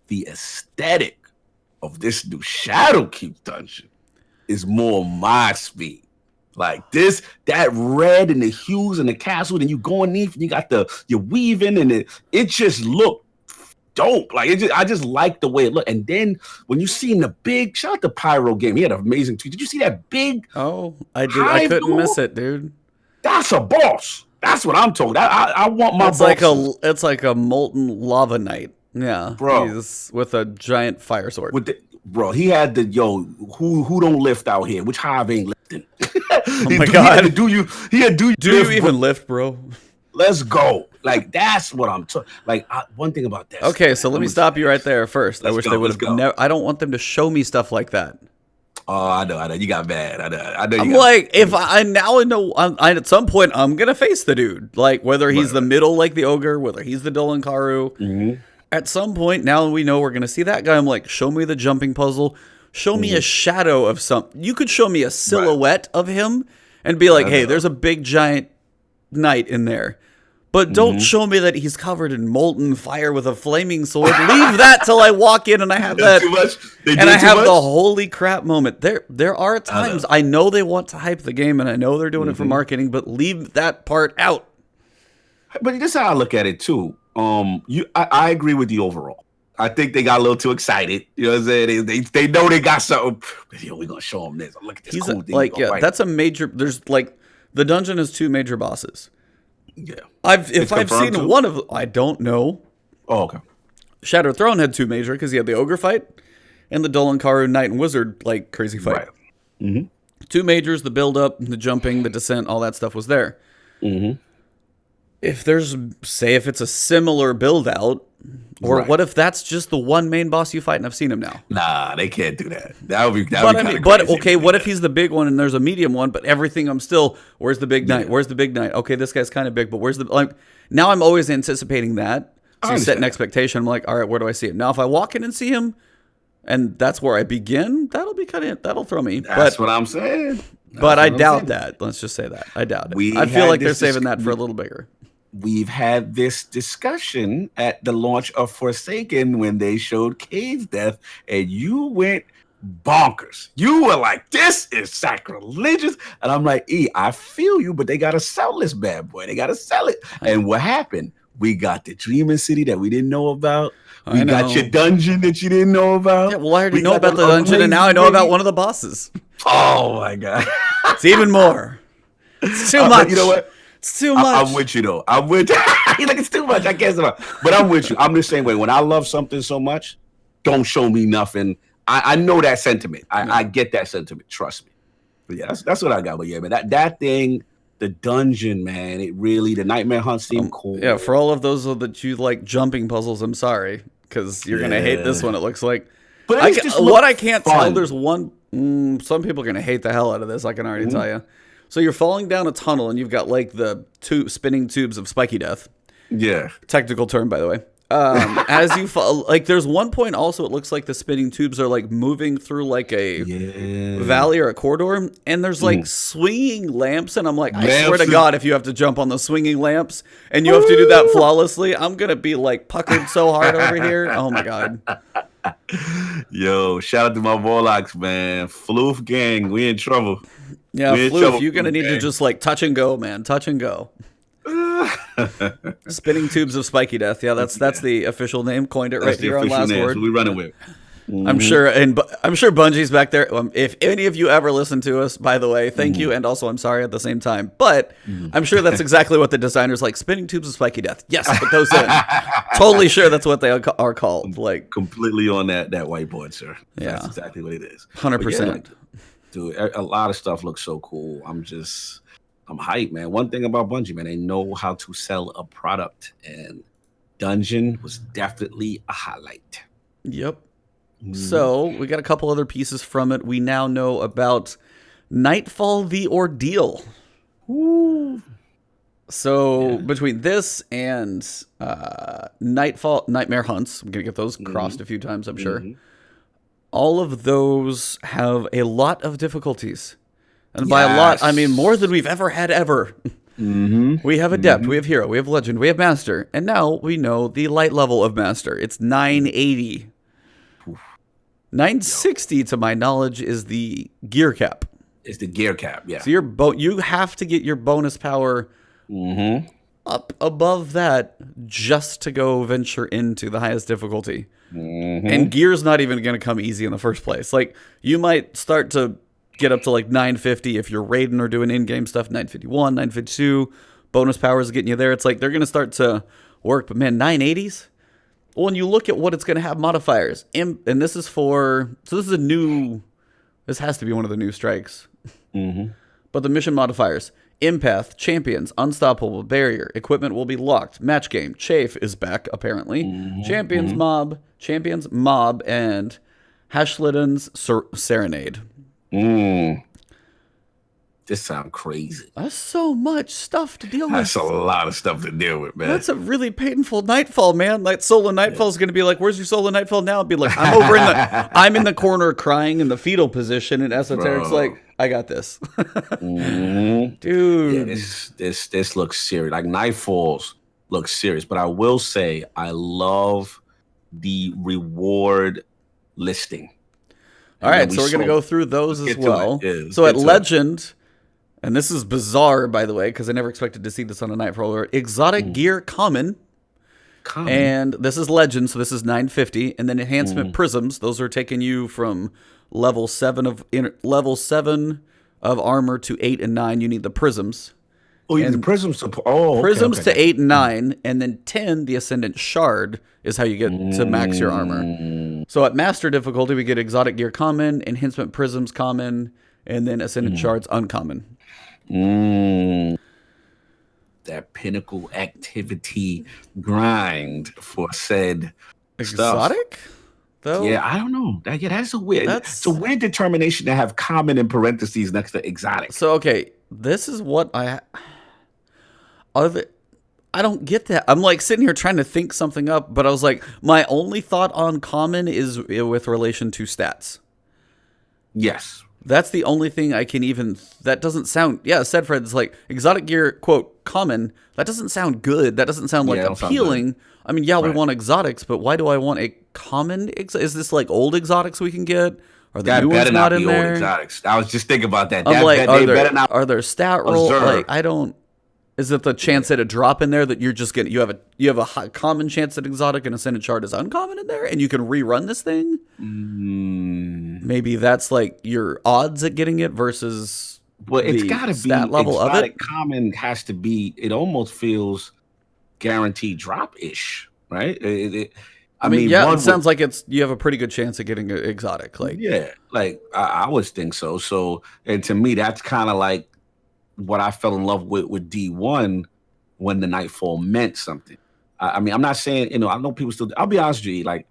the aesthetic of this new Shadowkeep dungeon is more my speed. Like this, that red and the hues and the castle, and you go underneath and you got you're weaving and it just looked dope. Like I just like the way it looked. And then when you seen the big, shout out to Pyro Game, he had an amazing tweet. Did you see that big? Oh, I did. I couldn't miss it, dude. That's a boss. That's what I'm told. I want my. It's like a molten lava knight. Yeah, bro. He's with a giant fire sword. Bro, he had who don't lift out here? Which hive ain't lifting? Oh my God! Do you even lift, bro? Let's go. Like that's what I'm talking. Like one thing about that. Okay, so let me stop you right there first. I wish they would have never. I don't want them to show me stuff like that. Oh, I know. You got bad. I know. I'm like, if I know, at some point I'm gonna face the dude. Like whether he's the middle, like the ogre, whether he's the Dolankaru. Mm-hmm. At some point, now we know we're gonna see that guy. I'm like, show me the jumping puzzle. Show me a shadow of something. You could show me a silhouette of him and be like, hey, there's a big giant knight in there. But don't show me that he's covered in molten fire with a flaming sword. Leave that till I walk in and I have that. And I have the holy crap moment. There are times I know they want to hype the game and I know they're doing it for marketing, but leave that part out. But this is how I look at it too. I agree with you overall. I think they got a little too excited. You know what I'm saying? They know they got something. Yo, we're gonna show them this. Look at this cool thing. Like, yeah, that's a major. There's like the dungeon has 2 major bosses. Yeah. If I've seen one of them, I don't know. Oh, okay. Shadow Throne had 2 major because he had the ogre fight and the Dolankaru Knight and Wizard like crazy fight. Right. Mm-hmm. 2 majors, the build up, the jumping, the descent, all that stuff was there. Mm-hmm. If it's a similar build out, or what if that's just the one main boss you fight and I've seen him now? Nah, they can't do that. That would be crazy. Okay, what if he's the big one and there's a medium one, but everything where's the big knight? Where's the big knight? Okay, this guy's kind of big, but where's now I'm always anticipating that. So you set an expectation. I'm like, all right, where do I see him? Now if I walk in and see him and that's where I begin, that'll throw me. That's what I'm saying. But I doubt that. Let's just say that. I doubt it. I feel like they're saving that for a little bigger. We've had this discussion at the launch of Forsaken when they showed Cade's death, and you went bonkers. You were like, this is sacrilegious. And I'm like, I feel you, but they got to sell this bad boy. They got to sell it. And what happened? We got the Dreaming City that we didn't know about. We got your dungeon that you didn't know about. Yeah, well, I already know about the dungeon, and now I know about one of the bosses. Oh, my God. It's even more. It's too much. You know what? It's too much. I'm with you, though. I'm with you. Like, it's too much. I can't say. But I'm with you. I'm the same way. When I love something so much, don't show me nothing. I know that sentiment. I get that sentiment. Trust me. But yeah, that's what I got. But yeah, man, that thing, the dungeon, man, the Nightmare Hunt seemed cool. Yeah, for all of those that you like jumping puzzles, I'm sorry, because you're gonna hate this one. It looks like. But I can't tell, there's one. Some people are gonna hate the hell out of this. I can already tell you. So you're falling down a tunnel, and you've got like the 2 spinning tubes of spiky death. Yeah. Technical term, by the way. As you fall, like there's one point also, it looks like the spinning tubes are like moving through like a valley or a corridor, and there's like swinging lamps, and I'm like, I swear to God, if you have to jump on the swinging lamps and you have to do that flawlessly, I'm gonna be like puckered so hard over here. Oh my God. Yo, shout out to my Warlocks, man. Floof gang, we in trouble. Yeah, We in Floof, trouble, you're gonna Floof need to gang. just like touch and go, man. Touch and go. Spinning tubes of spiky death. Yeah, that's the official name. Coined it right here on Last name. Word. So we running with. I'm sure, and I'm sure Bungie's back there. If any of you ever listen to us, by the way, thank you, and also I'm sorry at the same time. But I'm sure that's exactly what the designers like. Spinning tubes of spiky death. Yes, put those in. Totally sure that's what they are called. Like completely on that whiteboard, sir. Yeah. That's exactly what it is. 100%. Dude, a lot of stuff looks so cool. I'm hyped, man. One thing about Bungie, man, they know how to sell a product, and Dungeon was definitely a highlight. Yep. So we got a couple other pieces from it. We now know about Nightfall: The Ordeal. Ooh. So between this and Nightmare Hunts, I'm gonna get those crossed a few times, I'm sure. All of those have a lot of difficulties, and by a lot, I mean more than we've ever had ever. We have Adept, we have Hero, we have Legend, we have Master, and now we know the light level of Master. It's 980. 960, to my knowledge, is the gear cap. It's the gear cap, yeah. So you have to get your bonus power up above that just to go venture into the highest difficulty. And gear's not even going to come easy in the first place. Like, you might start to get up to like 950 if you're raiding or doing in-game stuff. 951, 952, bonus power is getting you there. It's like they're going to start to work. But man, 980s? Well, when you look at what it's going to have modifiers, and this is this has to be one of the new strikes. But the mission modifiers: Empath, Champions, Unstoppable, Barrier, Equipment will be locked, Match Game, Chafe is back apparently, Champions Mob, and Hashliden's Serenade. This sounds crazy. That's so much stuff to deal with. That's a lot of stuff to deal with, man. That's a really painful Nightfall, man. Like solo Nightfall is going to be like, "Where's your solo Nightfall now?" I'd be like, I'm in the corner crying in the fetal position, and Esoteric's like, "I got this." Dude. Yeah, this looks serious. Like Nightfalls look serious, but I will say I love the reward listing. All right, so we're going to go through those as well. Yeah, so at Legend, and this is bizarre, by the way, because I never expected to see this on a Nightfall alert. Exotic gear common. And this is Legend, so this is 950. And then enhancement prisms. Those are taking you from level 7 of armor to 8 and 9. You need the prisms. Oh, you need the prisms to prisms to 8 and 9, and then 10, the Ascendant Shard, is how you get to max your armor. So at Master difficulty, we get Exotic Gear common, Enhancement Prisms common, and then Ascendant Shards uncommon. That pinnacle activity grind for said exotic stuff. Though? Yeah, I don't know. That's a weird. It's a weird determination to have common in parentheses next to exotic. So okay, this is what I don't get that. I'm like sitting here trying to think something up, but I was like, my only thought on common is with relation to stats. Yes. That's the only thing I can even. That doesn't sound. Yeah, said Fred. It's like exotic gear, quote, common. That doesn't sound good. That doesn't sound like appealing. I mean, yeah, we want exotics, but why do I want a common? Is this like old exotics we can get? Are the new ones not in there? Exotics. I was just thinking about that. I'm like, are there stat roll? Like, I don't. Is it the chance at a drop in there that you're just getting? You have a high, common chance that exotic and Ascendant Shard is uncommon in there, and you can rerun this thing. Maybe that's like your odds at getting it versus. Well, it's got to be stat level of it. Common has to be. It almost feels guaranteed drop ish, right? I mean, yeah, it sounds like you have a pretty good chance of getting an exotic. Like, yeah, like I would think so. So, and to me, that's kind of like what I fell in love with D1 when the Nightfall meant something. I mean, I'm not saying, I know people still, I'll be honest with you, like,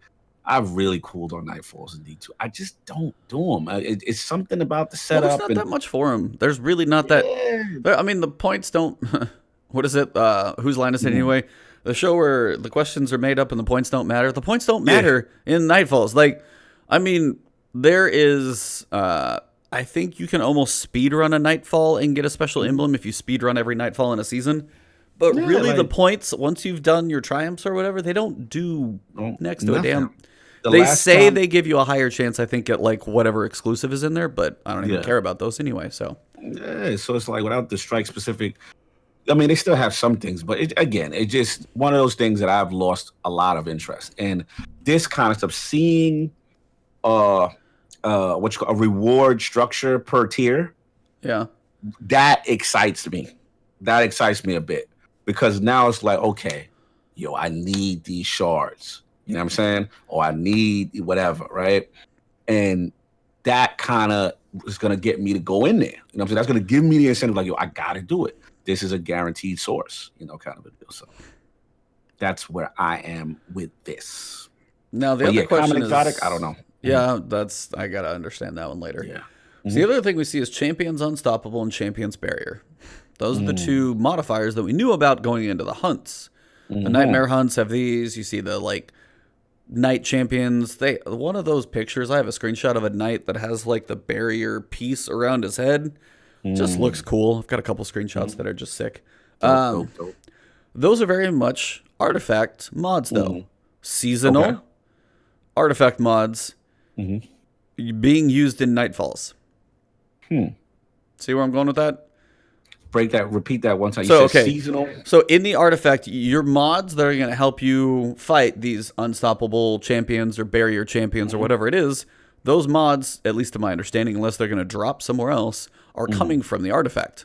I've really cooled on Nightfalls in D2. I just don't do them. It's something about the setup. Well, there's not that much for them. There's really not that. I mean, the points don't. What is it? Whose line is it anyway? The show where the questions are made up and the points don't matter. The points don't matter in Nightfalls. Like, I mean, there is. I think you can almost speedrun a Nightfall and get a special emblem if you speedrun every Nightfall in a season. But really, the points, once you've done your triumphs or whatever, they don't do next to a damn. The They last say time, they give you a higher chance, I think, at like whatever exclusive is in there, but I don't even yeah. care about those anyway. So Yeah, so it's like without the strike specific. I mean, they still have some things, but it's just one of those things that I've lost a lot of interest. And this kind of stuff, seeing what you call a reward structure per tier, yeah. that excites me. That excites me a bit because now it's like, okay, yo, I need these shards. You know what I'm saying? Or I need whatever, right? And that kind of is going to get me to go in there. You know what I'm saying? That's going to give me the incentive, like, yo, I got to do it. This is a guaranteed source, kind of a deal. So that's where I am with this. Now the But other yeah, question common is, exotic, I don't know. yeah, I gotta understand that one later. Yeah. So the other thing we see is Champions Unstoppable and Champions Barrier. Those are the two modifiers that we knew about going into the hunts. The Nightmare hunts have these. You see the like Knight Champions. One of those pictures, I have a screenshot of a knight that has like the barrier piece around his head. Just looks cool. I've got a couple screenshots that are just sick. Dope. Those are very much artifact mods, though. Seasonal artifact mods being used in Nightfalls. See where I'm going with that? Repeat that one time. You So, said okay. seasonal. So in the artifact, your mods that are going to help you fight these unstoppable champions or barrier champions or whatever it is, those mods, at least to my understanding, unless they're going to drop somewhere else, are coming from the artifact.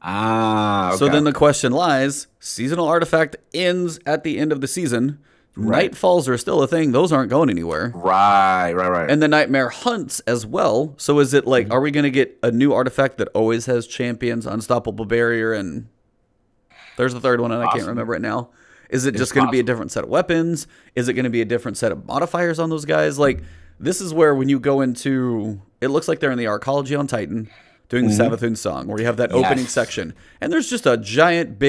Okay. So then the question lies, seasonal artifact ends at the end of the season. Right. Nightfalls are still a thing. Those aren't going anywhere. Right. And the Nightmare hunts as well. So is it like, are we going to get a new artifact that always has champions, unstoppable barrier, and there's the third one, and I can't remember it now. Is it just going to be a different set of weapons? Is it going to be a different set of modifiers on those guys? Like, this is where when you go into, it looks like they're in the Arcology on Titan doing the Savathun song, where you have that opening section, and there's just a giant,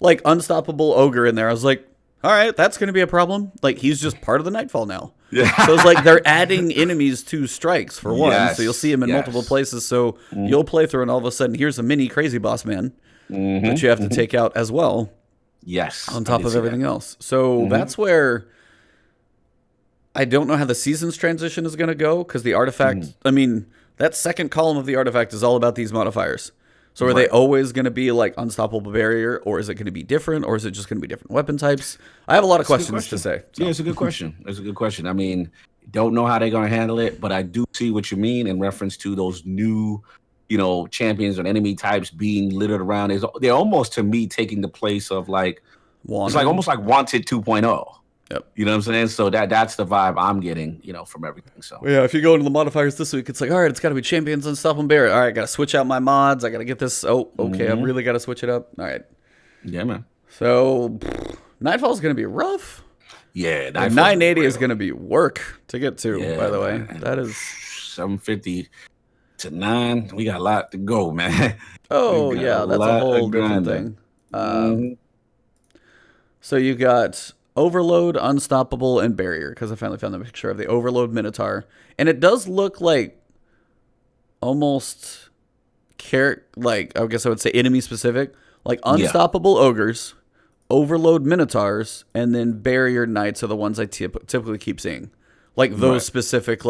like unstoppable ogre in there. I was like, all right, that's going to be a problem. Like, he's just part of the Nightfall now. So it's like they're adding enemies to strikes for one, so you'll see him in multiple places. So you'll play through, and all of a sudden, here's a mini crazy boss man that you have to take out as well. Yes. On top of everything else. So that's where I don't know how the seasons transition is going to go, because the artifact, I mean, that second column of the artifact is all about these modifiers. So are they always going to be like unstoppable barrier, or is it going to be different, or is it just going to be different weapon types? I have a lot of questions to say. So. Yeah, it's a good question. It's a good question. I mean, don't know how they're going to handle it, but I do see what you mean in reference to those new, champions and enemy types being littered around. They're almost, to me, taking the place of like, it's like almost like Wanted 2.0. Yep. You know what I'm saying? So that's the vibe I'm getting, from everything. So yeah, if you go into the modifiers this week, it's like, all right, it's got to be champions and stuff and barrier. All right, got to switch out my mods. I got to get this. Oh, okay, I really got to switch it up. All right. Yeah, man. So Nightfall is going to be rough. Yeah, 980 is going to be work to get to. By the way, that is 750 to 9. We got a lot to go, man. Oh yeah, that's a whole different thing. So you got Overload, Unstoppable, and Barrier, because I finally found the picture of the Overload Minotaur. And it does look like almost, I guess I would say enemy specific. Like Unstoppable Ogres, Overload Minotaurs, and then Barrier Knights are the ones I typically keep seeing. Like those specific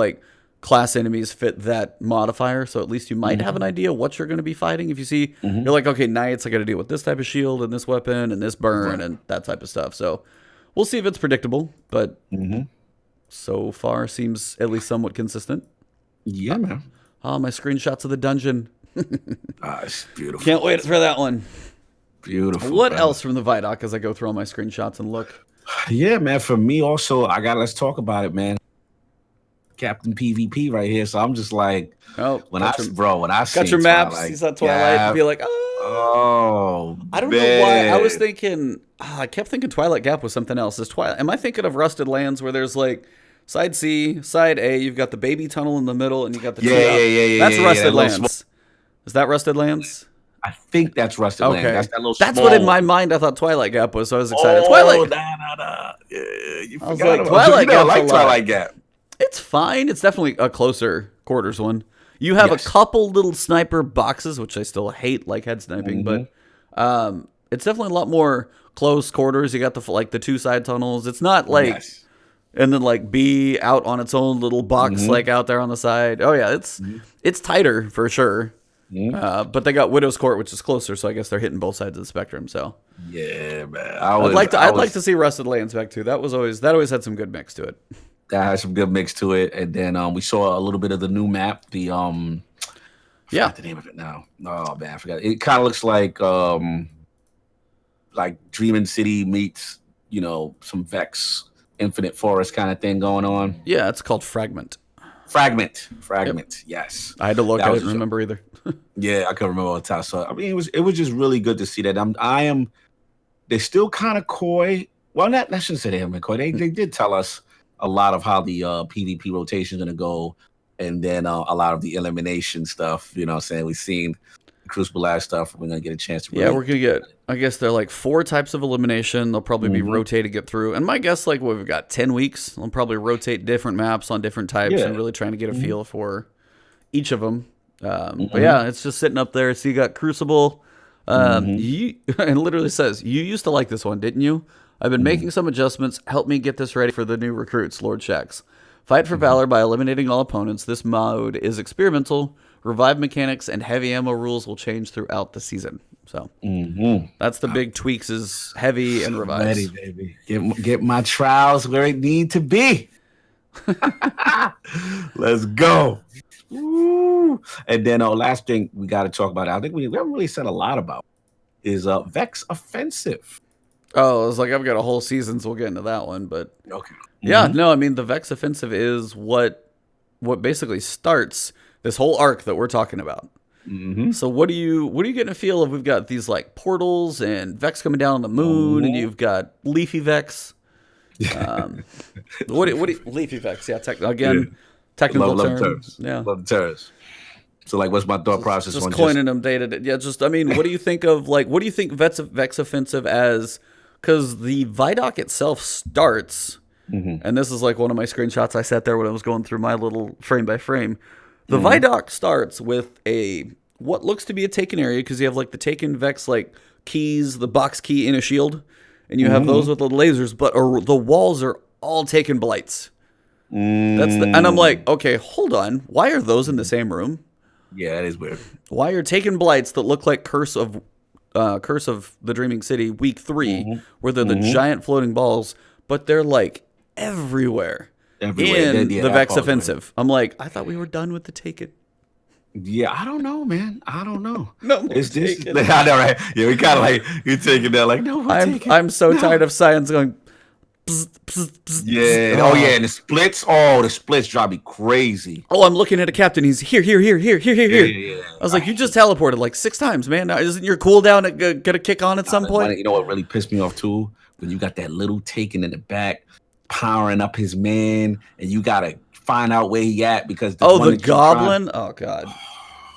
class enemies fit that modifier, so at least you might have an idea what you're going to be fighting. If you see, you're like, okay, Knights, I got to deal with this type of shield and this weapon and this burn and that type of stuff. So we'll see if it's predictable, but so far seems at least somewhat consistent. Yeah, man. Oh, my screenshots of the dungeon. It's beautiful. Can't wait for that one. Beautiful. What else from the ViDoc as I go through all my screenshots and look? Yeah, man. For me also, let's talk about it, man. Captain PvP right here. So I'm just like, when I see got your maps, you saw Twilight, and be like, I don't know why. I was thinking, I kept thinking Twilight Gap was something else. Is Twilight? Am I thinking of Rusted Lands where there's like side C, side A, you've got the baby tunnel in the middle, and you got the That's Rusted Lands. Is that Rusted Lands? I think that's Rusted Lands. That's what in my mind I thought Twilight Gap was, so I was excited. Twilight. Yeah, you I was like, Twilight Gap. Twilight Gap. It's fine. It's definitely a closer quarters one. You have a couple little sniper boxes, which I still hate, like head sniping, but it's definitely a lot more close quarters. You got the two side tunnels. It's not like and then like B out on its own little box, like out there on the side. Oh yeah, it's tighter for sure. But they got Widow's Court, which is closer, so I guess they're hitting both sides of the spectrum. So yeah, man. I'd like to see Rusted Lands back too. That always had some good mix to it. That has some good mix to it. And then we saw a little bit of the new map. The I forgot the name of it now. Oh man, I forgot. It kind of looks like Dreaming City meets, some Vex Infinite Forest kind of thing going on. Yeah, it's called Fragment. Fragment. Yep. Yes. I had to look. I didn't remember either. Yeah, I couldn't remember all the time. So I mean, it was just really good to see that. They're still kind of coy. Well, I shouldn't say they're coy. They did tell us a lot of how the PvP rotation is going to go, and then a lot of the elimination stuff. You know what I'm saying? We've seen the Crucible Lab stuff. We're going to get a chance to we're going to get, I guess they're like 4 types of elimination. They'll probably be rotating it through. And my guess, like, we've got 10 weeks. They'll probably rotate different maps on different types and really trying to get a feel for each of them. But yeah, it's just sitting up there. So you got Crucible. And it literally says, you used to like this one, didn't you? I've been making some adjustments. Help me get this ready for the new recruits, Lord Shax. Fight for valor by eliminating all opponents. This mode is experimental. Revive mechanics and heavy ammo rules will change throughout the season. So that's the big tweaks is heavy and revives. Ready, baby. Get my trials where it need to be. Let's go. Woo. And then last thing we got to talk about, I think we haven't really said a lot about, is Vex Offensive. Oh, it's like I've got a whole season, so we'll get into that one. But okay. Yeah, no, I mean the Vex Offensive is what basically starts this whole arc that we're talking about. So what are you getting a feel of? We've got these like portals and Vex coming down on the moon, and you've got Leafy Vex. What Leafy Vex? Yeah, technical terms. Yeah, love the terms. So like, what's my thought process? Just coining them data. Yeah, I mean, what do you think of like? What do you think Vex Offensive as? Because the ViDoc itself starts, and this is like one of my screenshots I sat there when I was going through my little frame by frame. The ViDoc starts with what looks to be a taken area, because you have like the taken Vex like keys, the box key in a shield, and you have those with the lasers, but the walls are all taken blights. And I'm like, okay, hold on, why are those in the same room? Yeah, that is weird. Why are taken blights that look like Curse of the Dreaming City week 3, where they're the giant floating balls, but they're like everywhere. In the Vex Offensive. I'm like, I thought we were done with the Taken. Yeah, I don't know, man. I don't know. No more Taken. I know, right? Yeah, we kind of like, you're taking that like, no more Taken. I'm so tired of science going, pss, pss, pss, yeah. Oh, yeah, and the splits drive me crazy. Oh, I'm looking at a captain. He's here. Yeah. I was like, you just teleported like 6 times, man. Now, isn't your cooldown gonna kick on at some point? You know what really pissed me off, too? When you got that little Taken in the back, powering up his man, and you gotta find out where he at, because the goblin. Oh god,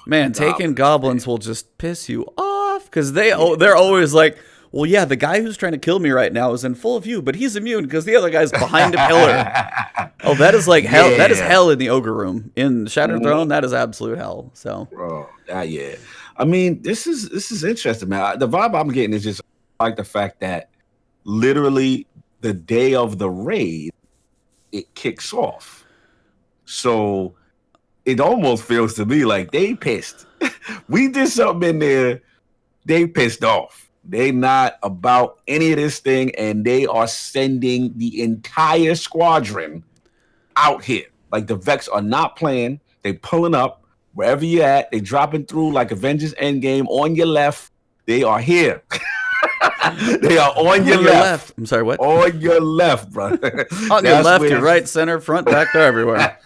man, taking goblins will just piss you off, because they're always like, well, yeah, the guy who's trying to kill me right now is in full view, but he's immune because the other guy's behind a pillar. Oh, that is like hell. That is hell in the ogre room in Shattered Throne. That is absolute hell. So, yeah. I mean, this is interesting, man. The vibe I'm getting is just like the fact that literally the day of the raid, it kicks off. So it almost feels to me like they pissed. We did something in there. They pissed off. They not about any of this thing, and they are sending the entire squadron out here. Like, the Vex are not playing. They pulling up wherever you're at. They dropping through like Avengers Endgame on your left. They are here. They are on your left. I'm sorry, what? On your left, bro. On your left, your right, center, front, back, they're everywhere.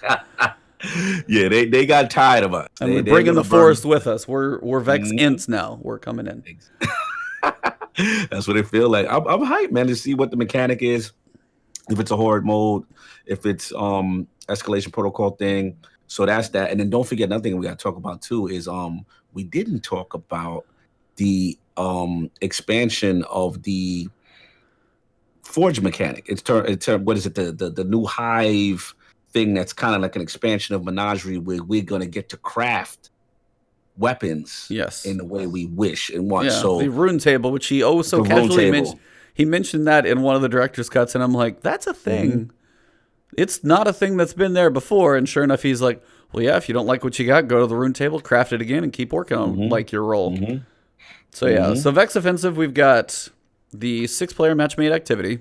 Yeah, they got tired of us. And we're bringing the forest with us. We're Vex Ints now. We're coming in. That's what it feel like. I'm hyped, man, to see what the mechanic is. If it's a horde mode, if it's escalation protocol thing. So that's that. And then don't forget, another thing we got to talk about too is we didn't talk about the expansion of the forge mechanic. It's what is it? The new hive thing that's kind of like an expansion of Menagerie, where we're gonna get to craft weapons, in the way we wish and want. Yeah, so the rune table, which he so casually mentioned, he mentioned that in one of the director's cuts, and I'm like, that's a thing. It's not a thing that's been there before. And sure enough, he's like, well, yeah, if you don't like what you got, go to the rune table, craft it again, and keep working on like your role. So yeah, so Vex Offensive, we've got the 6-player match-made activity,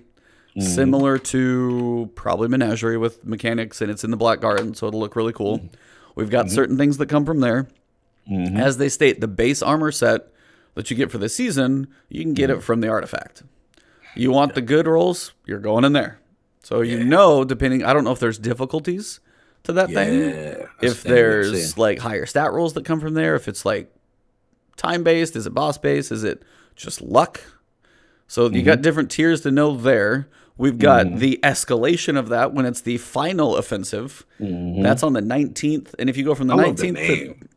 similar to probably Menagerie with mechanics, and it's in the Black Garden, so it'll look really cool. We've got certain things that come from there. As they state, the base armor set that you get for this season, you can get it from the artifact. You want the good rolls, you're going in there. So you know, depending, I don't know if there's difficulties to that thing. If there's like higher stat rolls that come from there, if it's like time-based, is it boss-based, is it just luck? So you got different tiers to know there. We've got the escalation of that when it's the final offensive. That's on the 19th. And if you go from the 19th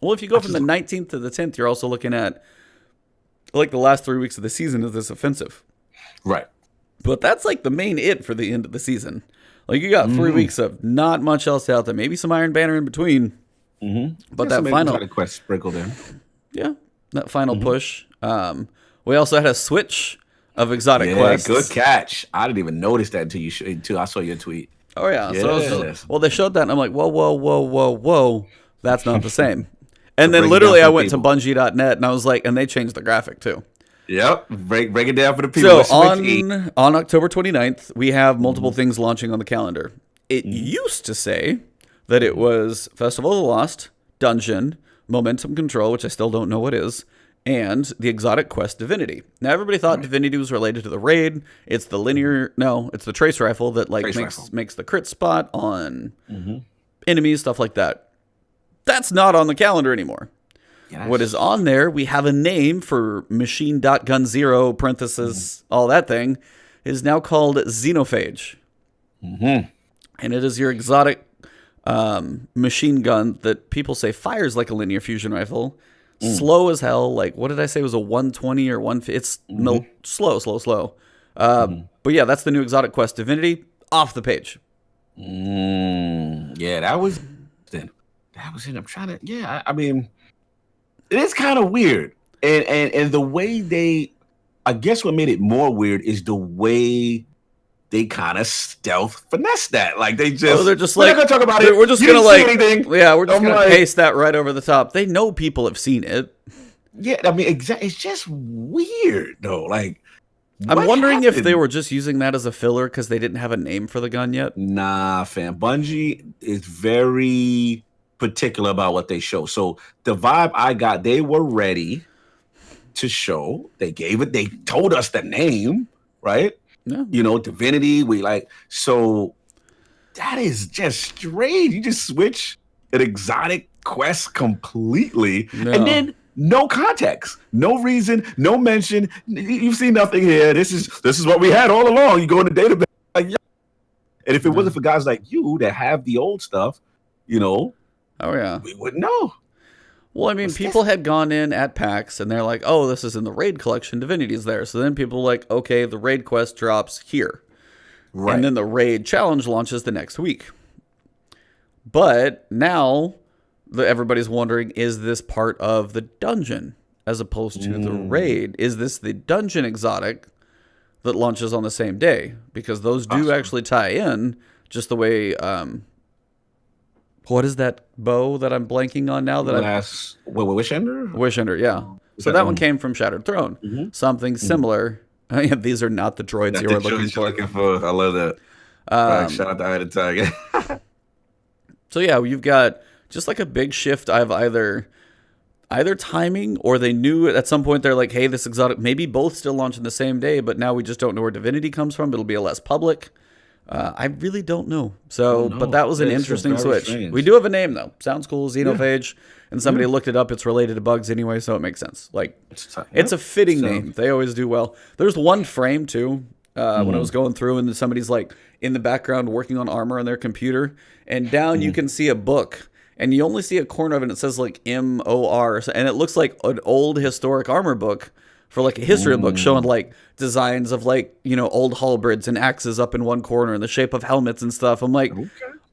if you go from the 19th to the 10th, you're also looking at like the last 3 weeks of the season of this offensive. Right. But that's like the main it for the end of the season. Like you got 3 weeks of not much else out there. Maybe some Iron Banner in between. But that final quest sprinkled in. Yeah, that final push. We also had a switch of exotic quests. Good catch. I didn't even notice that until I saw your tweet. Oh yeah. So they showed that, and I'm like, whoa. That's not the same. And then literally I went to Bungie.net, and I was like, and they changed the graphic too. Yep. Break it down for the people. So on October 29th, we have multiple things launching on the calendar. It used to say that it was Festival of the Lost, Dungeon, Momentum Control, which I still don't know what is, and the exotic quest Divinity. Now everybody thought Divinity was related to the raid. It's the it's the trace rifle that like makes the crit spot on enemies, stuff like that. That's not on the calendar anymore. Yes. What is on there, we have a name for machine.gun0, parenthesis, all that thing, is now called Xenophage. And it is your exotic machine gun that people say fires like a linear fusion rifle. Slow as hell. Like, what did I say? It was a 120 or 150? It's slow. But yeah, that's the new exotic quest Divinity off the page. Yeah, that was it. I'm trying to, I mean, it is kind of weird. And the way I guess what made it more weird is the way they kind of stealth finesse that. Like they just, they're just we're like, not gonna talk about it. We're just going gonna to anything. Yeah, we're just gonna paste that right over the top. They know people have seen it. Yeah, I mean, exactly. It's just weird though. Like, I'm wondering if they were just using that as a filler because they didn't have a name for the gun yet. Nah, fam. Bungie is very particular about what they show. So the vibe I got, they were ready to show. They gave it. They told us the name, right? Yeah. You know, Divinity. So that is just strange. You just switch an exotic quest completely, and then no context, no reason, no mention. You've seen nothing here. This is what we had all along. You go in the database, like, yeah. And if it wasn't for guys like you that have the old stuff, you know, we wouldn't know. Well, I mean, people had gone in at PAX and they're like, oh, this is in the raid collection. Divinity's there. So then people were like, okay, the raid quest drops here. Right. And then the raid challenge launches the next week. But now everybody's wondering, is this part of the dungeon as opposed to the raid? Is this the dungeon exotic that launches on the same day? Because those do actually tie in just the way... what is that bow that I'm blanking on now? Wishender? Wishender, yeah. So that one came from Shattered Throne. Something similar. These are not the droids you were looking for. I love that. Shout out to Eye of the Tiger. So yeah, you've got just like a big shift of either timing, or they knew at some point they're like, hey, this exotic, maybe both still launch in the same day, but now we just don't know where Divinity comes from. It'll be a less public. I really don't know. So, but that was an interesting switch. Strange. We do have a name though. Sounds cool, Xenophage. And somebody looked it up. It's related to bugs anyway, so it makes sense. Like, it's a fitting name. They always do well. There's one frame too. When I was going through, and somebody's like in the background working on armor on their computer, and down you can see a book, and you only see a corner of it, and it says like MOR, and it looks like an old historic armor book for like a history book showing like designs of like, you know, old halberds and axes up in one corner in the shape of helmets and stuff. I'm like,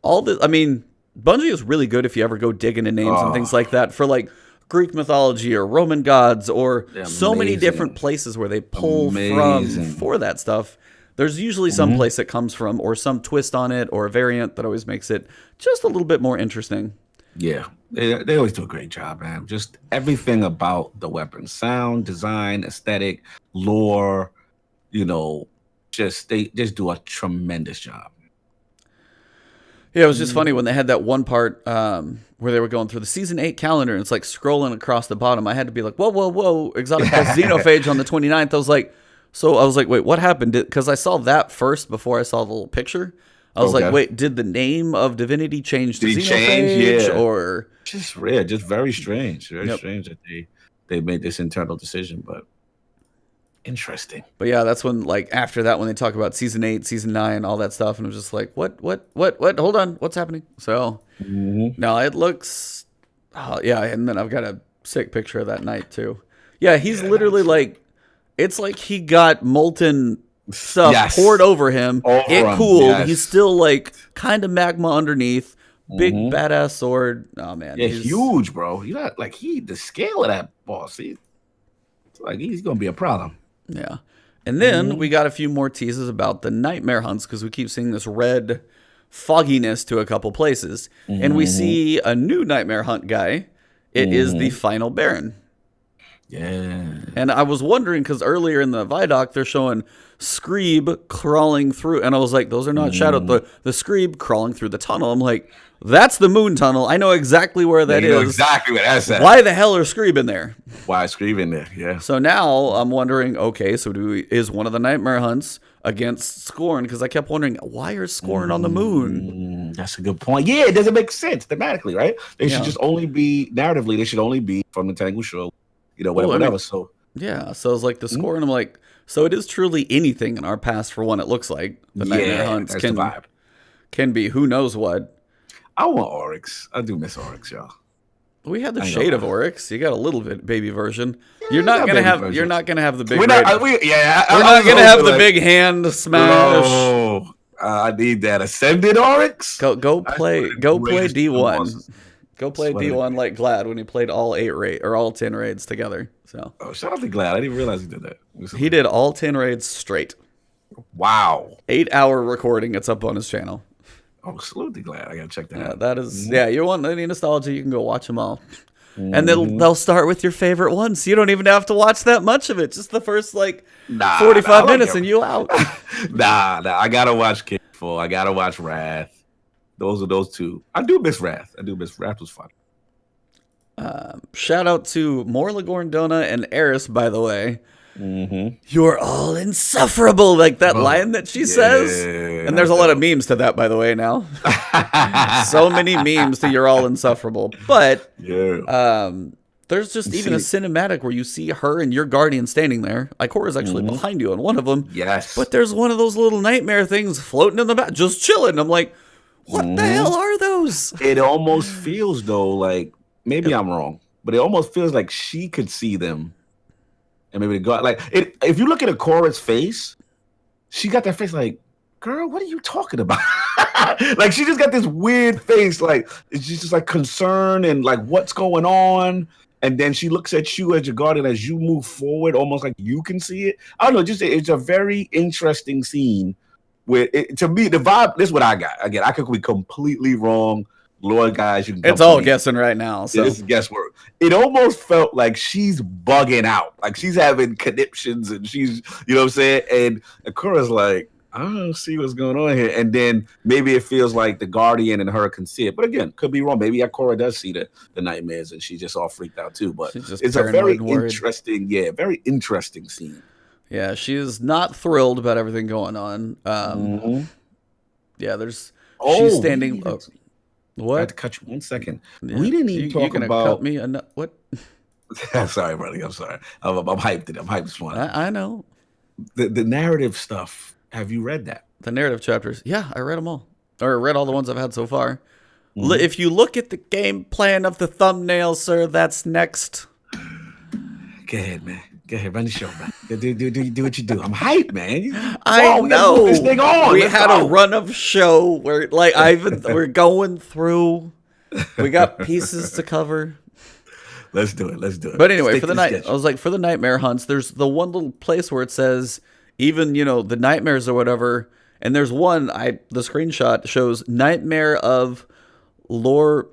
all this, I mean, Bungie is really good if you ever go dig into names and things like that for like Greek mythology or Roman gods or so many different places where they pull from for that stuff. There's usually some place it comes from, or some twist on it, or a variant that always makes it just a little bit more interesting. Yeah, they always do a great job, man. Just everything about the weapon, sound, design, aesthetic, lore, they just do a tremendous job. Yeah, it was just funny when they had that one part where they were going through the season 8 calendar, and it's like scrolling across the bottom. I had to be like, whoa, Exotic Quest Xenophage on the 29th. I was like, wait, what happened? Because I saw that first before I saw the little picture. I was like, wait, did the name of Divinity change to Xenophage? Yeah. Or just weird, just very strange. Very strange that they made this internal decision, but interesting. But yeah, that's when, like, after that, when they talk about season 8, season 9, all that stuff, and it was just like, what, hold on, what's happening? So no, it looks, and then I've got a sick picture of that night too. Yeah, he's literally like, it's like he got molten stuff poured over him. It cooled. Yes. He's still like kind of magma underneath. Big badass sword. Oh man, yeah, he's huge, bro. You know, like the scale of that boss. It's like he's gonna be a problem. Yeah, and then we got a few more teases about the nightmare hunts because we keep seeing this red fogginess to a couple places, and we see a new nightmare hunt guy. It is the final Baron. Yeah. And I was wondering, because earlier in the ViDoc, they're showing Screeb crawling through. And I was like, those are not Shadow. The Screeb crawling through the tunnel. I'm like, that's the moon tunnel. I know exactly where that is. You know exactly where that's at. Why the hell are Screeb in there? Why is Screeb in there? Yeah. So now I'm wondering, okay, so is one of the nightmare hunts against Scorn? Because I kept wondering, why are Scorn on the moon? That's a good point. Yeah, it doesn't make sense thematically, right? They should just only be, narratively, they should only be from the Tangle Show. Whatever. So yeah, so I was like the score, and I'm like, so it is truly anything in our past for one. It looks like the nightmare hunts can be who knows what. I want Oryx. I do miss Oryx, y'all. We had the shade of Oryx. You got a little bit baby version. You're not gonna have. You're not gonna have the big. We're not gonna have the big hand smash. Oh, I need that ascended Oryx. Go play D1. Go play D1 like Glad when he played all 8 raid or all 10 raids together. So shout out to Glad. I didn't realize he did that. He did all 10 raids straight. Wow. 8-hour recording. It's up on his channel. Oh, salute to Glad. I gotta check that out. That is you want any nostalgia, you can go watch them all. And they'll start with your favorite ones. You don't even have to watch that much of it. Just the first 45 minutes and you out. Nah. I gotta watch Kingful. I gotta watch Wrath. Those are those two. I do miss Wrath. Wrath was fun. Shout out to Morla Gorndona and Eris, by the way. You're all insufferable, like that line that she says. And there's a lot of memes to that, by the way, now. So many memes to "You're all insufferable." But there's just even a cinematic where you see her and your guardian standing there. Ikora's actually behind you on one of them. Yes. But there's one of those little nightmare things floating in the back, just chilling. I'm like, what the hell are those? It almost feels, though, like, maybe I'm wrong, but it almost feels like she could see them. And maybe God, if you look at Ikora's face, she got that face like, girl, what are you talking about? Like, she just got this weird face, like, she's just like concerned and like, what's going on? And then she looks at you as your guardian as you move forward, almost like you can see it. I don't know, it's a very interesting scene. To me, the vibe, this is what I got. Again, I could be completely wrong. Lord, guys, it's all guessing right now. So this is guesswork. It almost felt like she's bugging out. Like she's having conniptions and she's, you know what I'm saying? And Akura's like, I don't see what's going on here. And then maybe it feels like the Guardian and her can see it. But again, could be wrong. Maybe Akura does see the nightmares and she's just all freaked out too. But it's a very interesting, very interesting scene. Yeah, she is not thrilled about everything going on. Yeah, she's standing. What? I had to cut you 1 second. Yeah. We didn't even talk about. Cut me what? I'm sorry, buddy. I'm sorry. I'm hyped. I'm hyped this morning. I know. The narrative stuff. Have you read that? The narrative chapters. Yeah, I read them all. Or I read all the ones I've had so far. If you look at the game plan of the thumbnail, sir, that's next. Go ahead, man. Go ahead, run the show, man. Do what you do. I'm hyped, man. I know. Move this thing on. We had a run of show where, we're going through. We got pieces to cover. Let's do it. But anyway, for the night, I was like, for the nightmare hunts, there's the one little place where it says even the nightmares or whatever. And there's one the screenshot shows Nightmare of Lorenvis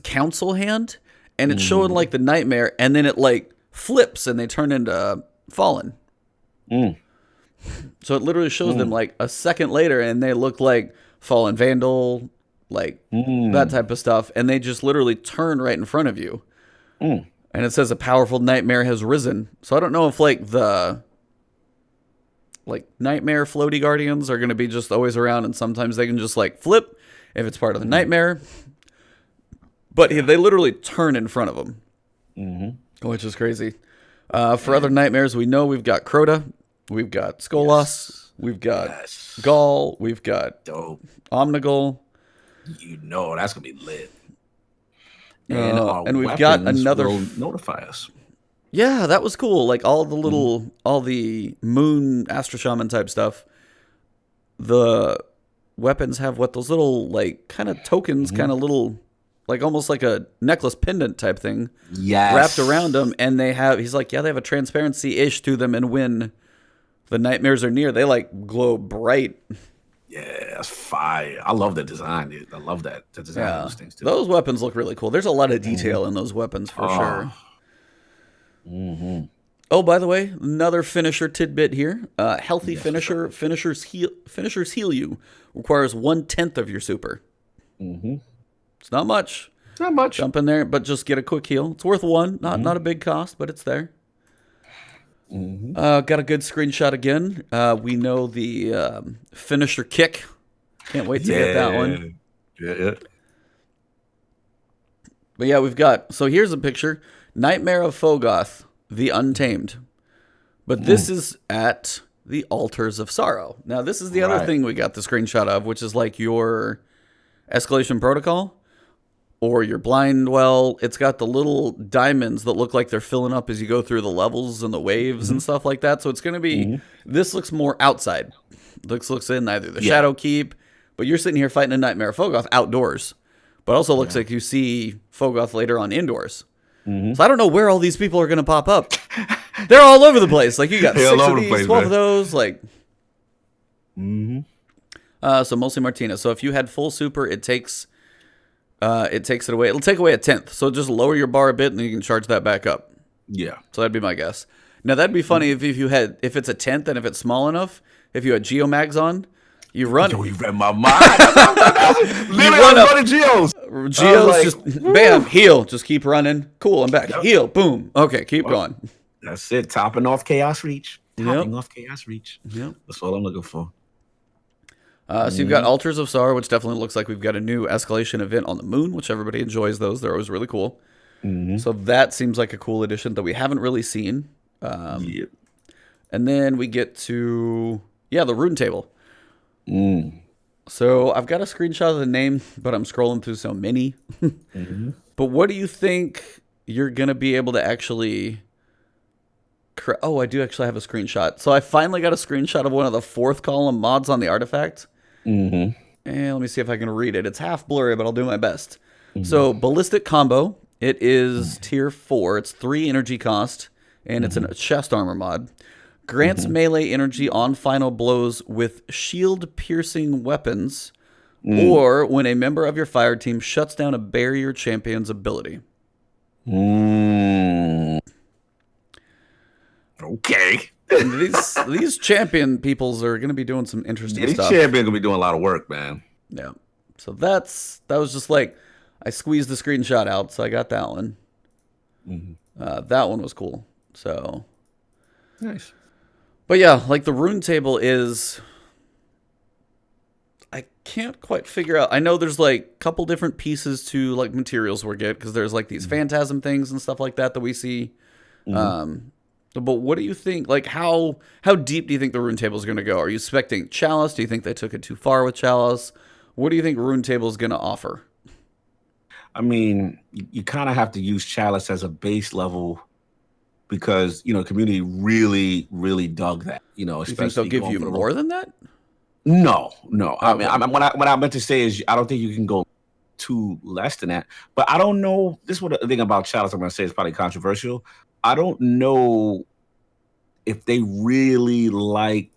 Council Hand, and it's showing like the nightmare, and then it like flips and they turn into Fallen. So it literally shows them like a second later, and they look like Fallen Vandal, like that type of stuff, and they just literally turn right in front of you. And it says a powerful nightmare has risen. So I don't know if like the nightmare floaty guardians are going to be just always around, and sometimes they can just like flip if it's part of the nightmare. But they literally turn in front of them, which is crazy. For other nightmares, we know we've got Crota, we've got Skolas, we've got Gaul, we've got Omnigul. That's going to be lit. And we've got another notify us. Yeah, that was cool. Like all the little, all the moon Astro Shaman type stuff. The weapons have those little like kind of tokens, kind of little, like almost like a necklace pendant type thing, wrapped around them. And he's like, they have a transparency-ish to them, and when the nightmares are near, they like glow bright. Yeah, that's fire. I love the design, dude. I love that. The design of those things too. Those weapons look really cool. There's a lot of detail in those weapons for sure. Oh, by the way, another finisher tidbit here. Healthy finisher. Finishers heal you. Requires 1/10 of your super. It's not much. Not much. Jump in there, but just get a quick heal. It's worth 1. Not a big cost, but it's there. Got a good screenshot again. We know the finisher kick. Can't wait to get that one. Yeah. But yeah, we've got. So here's a picture. Nightmare of Fogoth, the Untamed. But this is at the Altars of Sorrow. Now, this is the other thing we got the screenshot of, which is like your escalation protocol or your blind well. It's got the little diamonds that look like they're filling up as you go through the levels and the waves and stuff like that. So it's going to be, this looks more outside. Looks in either the Shadowkeep, but you're sitting here fighting a Nightmare of Fogoth outdoors. But also looks like you see Fogoth later on indoors. So I don't know where all these people are going to pop up. They're all over the place. Like you got 6 of these, 12 of those. Like, so mostly Martina. So if you had full super, it takes it away. It'll take away 1/10. So just lower your bar a bit, and then you can charge that back up. Yeah. So that'd be my guess. Now that'd be funny if if it's 1/10 and if it's small enough, if you had Geomags on. You run. You read my mind. Literally, I was running Geos. Geos, just bam, heal. Just keep running. Cool, I'm back. Heal, boom. Okay, keep going. That's it. Topping off Chaos Reach. Yep. That's all I'm looking for. So you've got Altars of Sorrow, which definitely looks like we've got a new escalation event on the moon, which everybody enjoys those. They're always really cool. So that seems like a cool addition that we haven't really seen. And then we get to, the rune table. So I've got a screenshot of the name, but I'm scrolling through so many. But what do you think you're going to be able to actually... Oh, I do actually have a screenshot. So I finally got a screenshot of one of the 4th column mods on the artifact. And let me see if I can read it. It's half blurry, but I'll do my best. So Ballistic Combo. It is tier 4. It's 3 energy cost, and it's a chest armor mod. Grants melee energy on final blows with shield-piercing weapons, or when a member of your fire team shuts down a barrier champion's ability. Okay. These champion peoples are going to be doing some interesting stuff. These champions going to be doing a lot of work, man. Yeah. So that was just like, I squeezed the screenshot out, so I got that one. That one was cool. So nice. But yeah, like the rune table is, I can't quite figure out. I know there's like a couple different pieces to like materials we get, because there's like these phantasm things and stuff like that we see. But what do you think? Like how deep do you think the rune table is going to go? Are you expecting Chalice? Do you think they took it too far with Chalice? What do you think rune table is going to offer? I mean, you kind of have to use Chalice as a base level, because community really, really dug that. You think they'll give you more than that? No. I mean, what I meant to say is, I don't think you can go too less than that. But I don't know. This is what the thing about Chalice I'm going to say is probably controversial. I don't know if they really like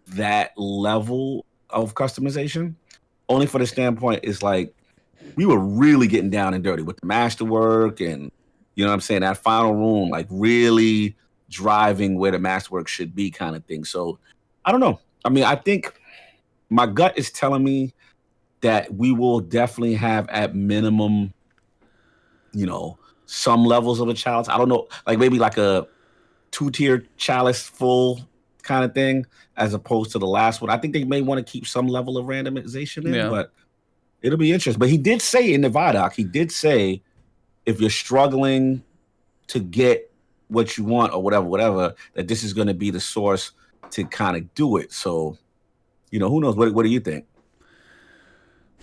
that level of customization, only for the standpoint is like we were really getting down and dirty with the masterwork and you know what I'm saying, that final room, like really driving where the masterwork should be kind of thing. So I don't know. I mean, I think my gut is telling me that we will definitely have at minimum, you know, some levels of a chalice. I don't know, like maybe like a 2-tier chalice full kind of thing, as opposed to the last one. I think they may want to keep some level of randomization in, but it'll be interesting. But he did say in the ViDoc, he did say if you're struggling to get what you want or whatever, that this is going to be the source to kind of do it. So, you know, who knows? What do you think?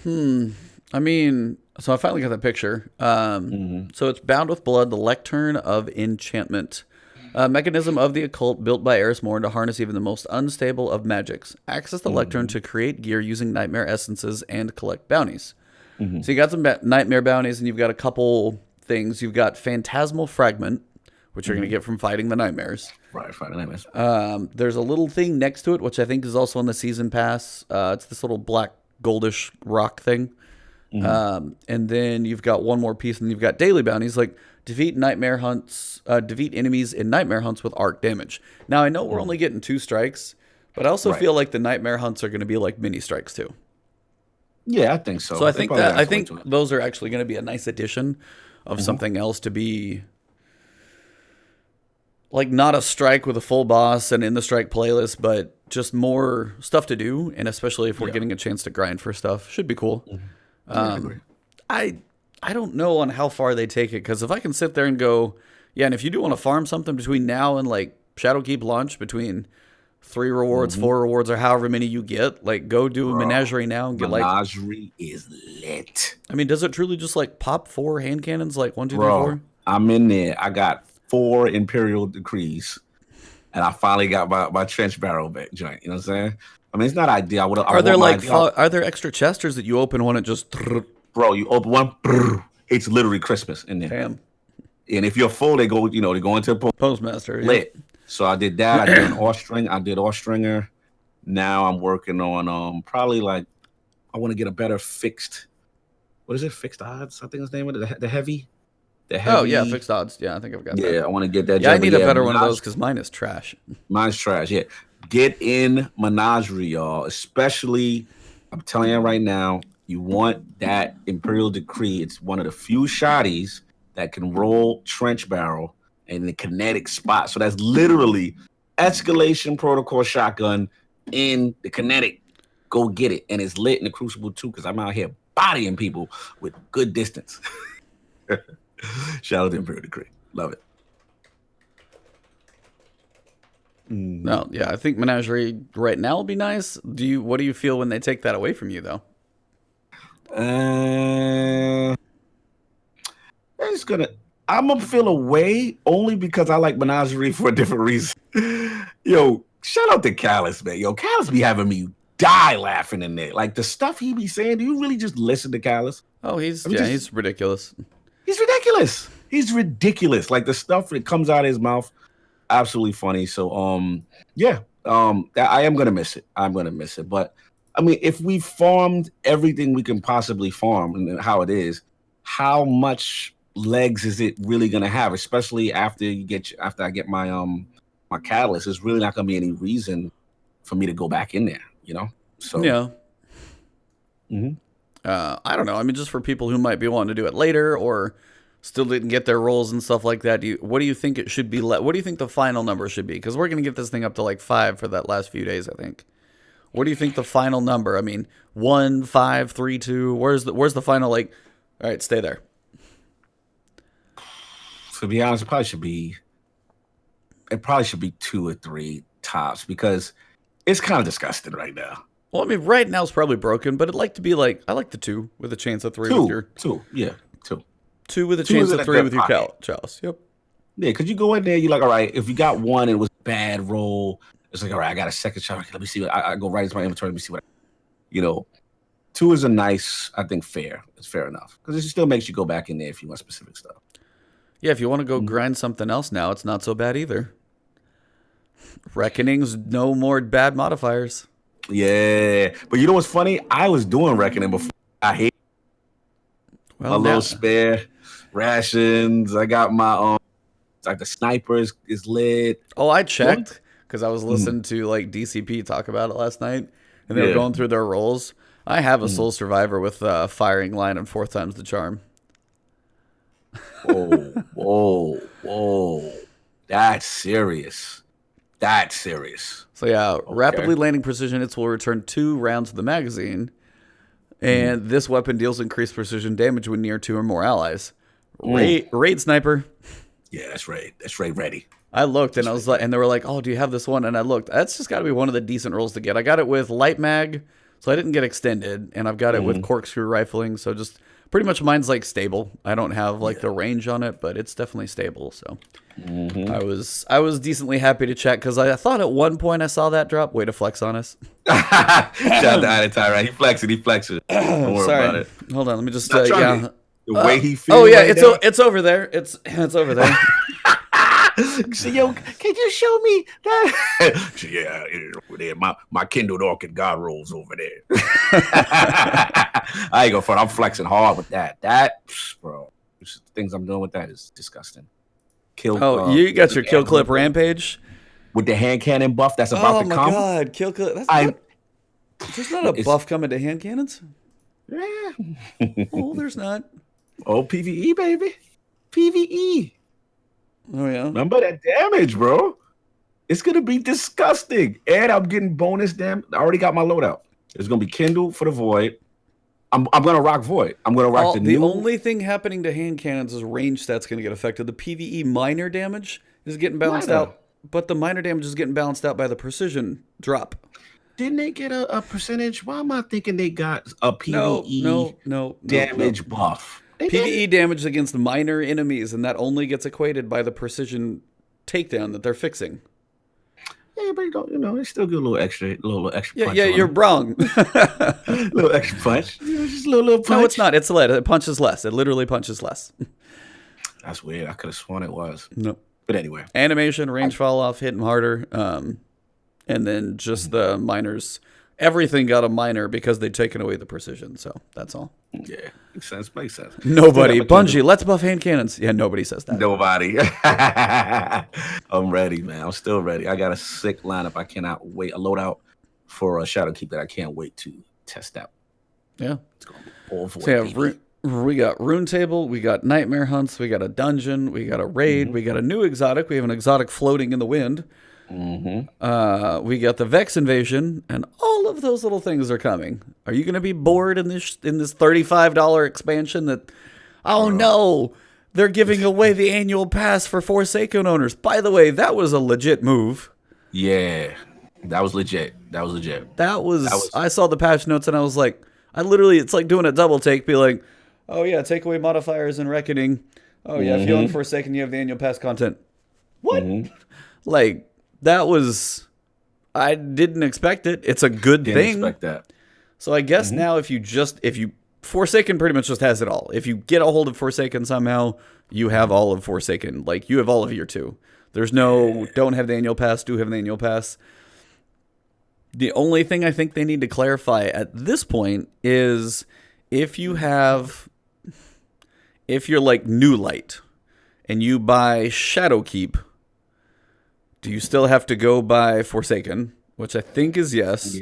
I mean, so I finally got that picture. So it's Bound with Blood, the Lectern of Enchantment. A mechanism of the occult built by Eris Morn to harness even the most unstable of magics. Access the Lectern to create gear using nightmare essences and collect bounties. So you got some nightmare bounties, and you've got a couple things. You've got Phantasmal Fragment, which you're going to get from fighting the nightmares. Right, fighting nightmares. There's a little thing next to it, which I think is also in the season pass. It's this little black goldish rock thing. And then you've got one more piece, and you've got daily bounties like defeat enemies in nightmare hunts with arc damage. Now I know we're only getting 2 strikes, but I also feel like the nightmare hunts are going to be like mini strikes too. Yeah, I think so. So I think those are actually going to be a nice addition of something else to be like not a strike with a full boss and in the strike playlist, but just more stuff to do, and especially if we're getting a chance to grind for stuff, should be cool. I don't know on how far they take it, because if I can sit there and go, yeah, and if you do want to farm something between now and like Shadowkeep launch, between 3 rewards, 4 rewards, or however many you get, like go do a menagerie now and get like menagerie is lit. I mean, does it truly just like pop 4 hand cannons, like 1, 2, 3, 4? I'm in there. I got 4 Imperial Decrees, and I finally got my trench barrel back joint. You know what I'm saying? I mean, it's not ideal. Are there extra chesters that you open one and just? Bro, you open one, it's literally Christmas in there. Damn. And if you're full, they go into Postmaster. Lit. So I did that. I did an All-String. I did All-Stringer. Now I'm working on probably like I want to get a better fixed. What is it? Fixed odds? I think it's the name of it. The heavy. Oh yeah, fixed odds. Yeah, I think I've got that. Yeah, I want to get that. Yeah, I need a better one of those because mine is trash. Mine's trash. Yeah, get in Menagerie, y'all. Especially, I'm telling you right now, you want that Imperial Decree. It's one of the few shotties that can roll trench barrel in the kinetic spot. So that's literally escalation protocol shotgun in the kinetic. Go get it, and it's lit in the Crucible too, because I'm out here bodying people with good distance. Shout out to Imperial Decree. Love it. No, yeah, I think Menagerie right now will be nice. What do you feel when they take that away from you, though? I'm gonna feel away only because I like Menagerie for a different reason. Yo, shout out to Callus, man. Yo, Callus be having me die laughing in there. Like the stuff he be saying, do you really just listen to Callus? Oh, he's ridiculous. He's ridiculous. He's ridiculous. Like the stuff that comes out of his mouth, absolutely funny. So I am gonna miss it. I'm gonna miss it. But I mean, if we farmed everything we can possibly farm and how it is, how much legs is it really gonna have? Especially after I get my my catalyst, there's really not gonna be any reason for me to go back in there, you know? So yeah. I don't know. I mean, just for people who might be wanting to do it later or still didn't get their rolls and stuff like that, what do you think it should be? What do you think the final number should be? Because we're going to get this thing up to like 5 for that last few days, I think. What do you think the final number? I mean, 1, 5, 3, 2. Where's the final? Like, all right, stay there. To be honest, it probably should be 2 or 3 tops, because it's kind of disgusting right now. Well, I mean, right now it's probably broken, but I'd like to be like, I like the 2 with a chance of 3 with your 2. Yeah, 2. 2 with a chance of 3 with your chalice. Yep. Yeah, because you go in there, you're like, all right, if you got 1 and it was a bad roll, it's like, all right, I got a second shot. Okay, let me see what I go right into my inventory. Let me see what 2 is a nice, I think, fair. It's fair enough, because it still makes you go back in there if you want specific stuff. Yeah, if you want to go grind something else now, it's not so bad either. Reckoning's no more bad modifiers. Yeah, but you know what's funny? I was doing Reckoning before. I hate my little spare rations. I got my like the snipers is lit. Oh, I checked because I was listening to like DCP talk about it last night, and they were going through their roles. I have a Soul Survivor with firing line and 4 times the charm. Whoa. That's serious. That's serious. So yeah, rapidly landing precision hits will return 2 rounds of the magazine, and this weapon deals increased precision damage when near 2 or more allies. Raid sniper. Yeah, that's raid. That's raid ready. I looked and I was like, and they were like, "Oh, do you have this one?" And I looked. That's just got to be one of the decent rolls to get. I got it with light mag, so I didn't get extended, and I've got it with corkscrew rifling, so just pretty much mine's like stable. I don't have like the range on it, but it's definitely stable. So I was decently happy to check because I thought at one point I saw that drop. Way to flex on us. Shout out to Aditya, right? He flexing. Don't worry about it. Hold on, let me just The way he feels. Oh yeah, it's over there. It's over there. So, yo, can you show me that? Yeah, over there. My Kindled Orchid God rolls over there. I ain't gonna front. I'm flexing hard with that. That, bro, the things I'm doing with that is disgusting. You got your kill clip rampage with the hand cannon buff that's about to come. Oh my god, kill clip! There's not a buff coming to hand cannons. Yeah. Oh, there's not. Oh, PVE, baby. PVE. Oh, yeah. Remember that damage, bro. It's going to be disgusting. And I'm getting bonus damage. I already got my loadout. It's going to be Kindle for the Void. I'm going to rock Void. I'm going to rock the only thing happening to hand cannons is range stats going to get affected. The PVE minor damage is getting balanced out. But the minor damage is getting balanced out by the precision drop. Didn't they get a percentage? Why am I thinking they got a PVE damage buff? PVE damage against minor enemies, and that only gets equated by the precision takedown that they're fixing. Yeah, but they still get a little extra punch. Yeah, you're wrong. A little extra punch. Just a little punch. No, it's not. It's less. It punches less. It literally punches less. That's weird. I could have sworn it was. No. But anyway. Animation, range fall off, hit them harder. And then just the minors. Everything got a minor because they'd taken away the precision. So that's all. Yeah, makes sense. Nobody. Bungie, let's buff hand cannons. Yeah, nobody says that. Nobody. I'm ready, man. I'm still ready. I got a sick lineup. I cannot wait. A loadout for a Shadowkeep that I can't wait to test out. Yeah. It's going to be all Void. We got rune table, we got nightmare hunts, we got a dungeon, we got a raid, we got a new exotic. We have an exotic floating in the wind. We got the Vex invasion, and all of those little things are coming. Are you going to be bored in this $35 expansion that? Oh no, they're giving away the annual pass for Forsaken owners. By the way, that was a legit move. Yeah, that was legit. I saw the patch notes and I was like, it's like doing a double take. Be like, oh yeah, take away modifiers and reckoning. Oh yeah, if you own Forsaken, you have the annual pass content. What? Like. That was, I didn't expect it. It's a good thing. Didn't expect that. So I guess now if you Forsaken pretty much just has it all. If you get a hold of Forsaken somehow, you have all of Forsaken. Like you have all of year 2. There's no, don't have the annual pass, do have the annual pass. The only thing I think they need to clarify at this point is if you're like New Light and you buy Shadowkeep, do you still have to go by Forsaken? Which I think is yes.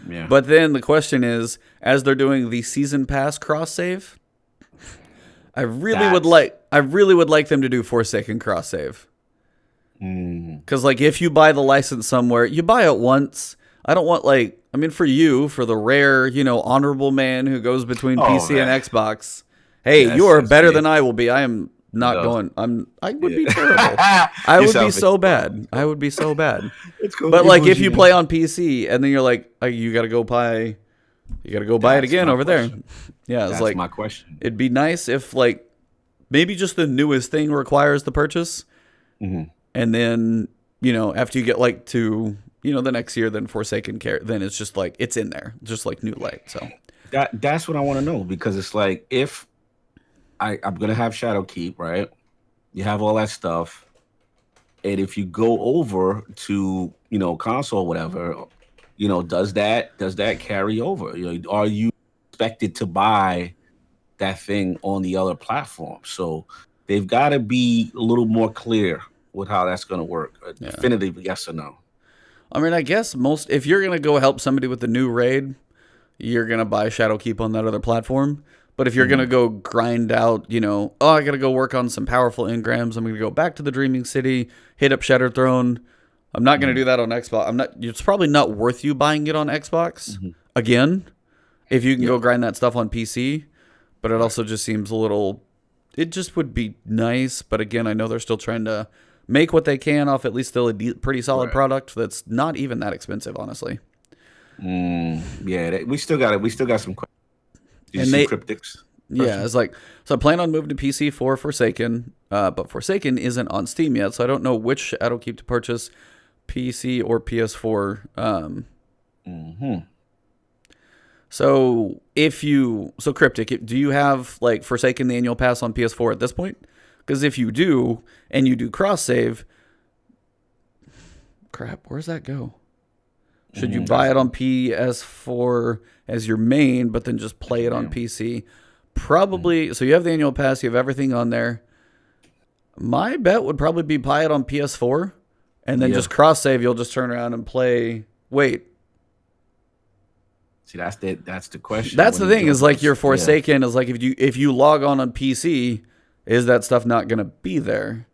Yeah. But then the question is, as they're doing the season pass cross save, I really would like them to do Forsaken cross save. Because like if you buy the license somewhere, you buy it once. I don't want for the rare, honorable man who goes between PC and Xbox. Hey, you are better than I will be. I am. Not going. I would be terrible. I would be so bad. It's cool. But like, if you play on PC and then you're like, you got to go buy it again over there. Yeah, it's like my question. It'd be nice if like maybe just the newest thing requires the purchase, and then after you get like to the next year, then Forsaken then it's just like it's in there, just like New Light. So that's what I want to know because it's like if. I'm gonna have Shadowkeep, right? You have all that stuff. And if you go over to, console or whatever, does that carry over? Are you expected to buy that thing on the other platform? So they've got to be a little more clear with how that's going to work. Definitive yes or no. I mean, I guess if you're going to go help somebody with the new raid, you're going to buy Shadowkeep on that other platform. But if you're going to go grind out, I got to go work on some powerful engrams, I'm going to go back to the Dreaming City, hit up Shattered Throne. I'm not going to do that on Xbox. It's probably not worth you buying it on Xbox again, if you can go grind that stuff on PC. But it also just seems a little, it just would be nice. But again, I know they're still trying to make what they can off at least still a pretty solid product that's not even that expensive, honestly. Yeah, we still got some questions. Did you see Cryptics? Yeah, it's like, so I plan on moving to PC for Forsaken, but Forsaken isn't on Steam yet, so I don't know which Shadowkeep to purchase, PC or PS4. So Cryptic, do you have like Forsaken the annual pass on PS4 at this point? Because if you do, and you do cross save, crap, where's that go? Should you buy it on PS4 as your main, but then just play it on PC? Probably. So you have the annual pass, you have everything on there. My bet would probably be buy it on PS4, and then just cross save. You'll just turn around and play. Wait. See, that's the question. That's the thing. Is like your Forsaken is like if you log on PC, is that stuff not going to be there?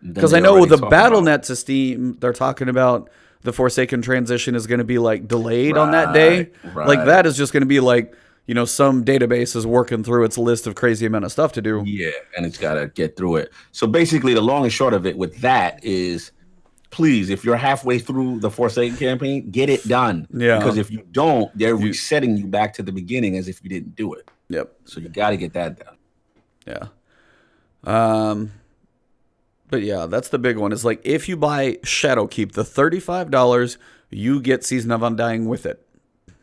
Because I know with the BattleNet to Steam, they're talking about the Forsaken transition is going to be like delayed on that day. Like that is just going to be like, some database is working through its list of crazy amount of stuff to do. Yeah, and it's got to get through it. So basically the long and short of it with that is, please, if you're halfway through the Forsaken campaign, get it done. Yeah. Because if you don't, they're resetting you back to the beginning as if you didn't do it. Yep. So you got to get that done. Yeah. But yeah, that's the big one. Is like if you buy Shadowkeep, the $35, you get Season of Undying with it.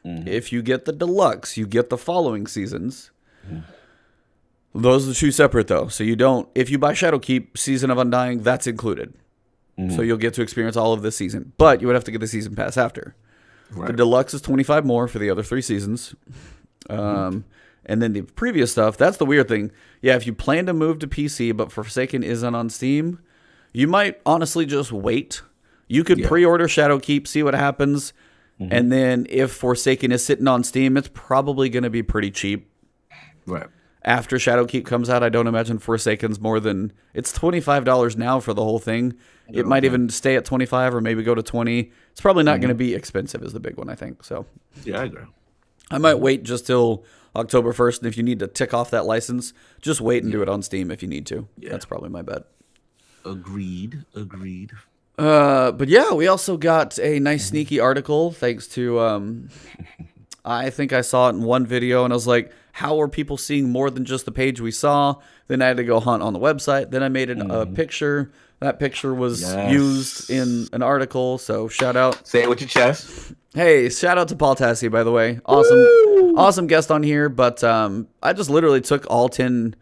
If you get the deluxe, you get the following seasons. Those are two separate though. So you don't. If you buy Shadowkeep, Season of Undying, that's included. So you'll get to experience all of this season, but you would have to get the season pass after. The deluxe is $25 more for the other 3 seasons. And then the previous stuff, that's the weird thing. Yeah, if you plan to move to PC, but Forsaken isn't on Steam, you might honestly just wait. You could pre-order Shadowkeep, see what happens, and then if Forsaken is sitting on Steam, it's probably going to be pretty cheap. Right. After Shadowkeep comes out, I don't imagine Forsaken's more than, it's $25 now for the whole thing. It might even stay at 25 or maybe go to 20. It's probably not going to be expensive is the big one, I think. So yeah, I agree. I might wait just till October 1st, and if you need to tick off that license, just wait and do it on Steam if you need to. Yeah. That's probably my bet. Agreed. But yeah, we also got a nice sneaky article thanks to, I think I saw it in one video, and I was like, how are people seeing more than just the page we saw? Then I had to go hunt on the website. Then I made a picture. That picture was used in an article, so shout out. Say it with your chest. Hey, shout out to Paul Tassi, by the way. Awesome guest on here. But I just literally took all 10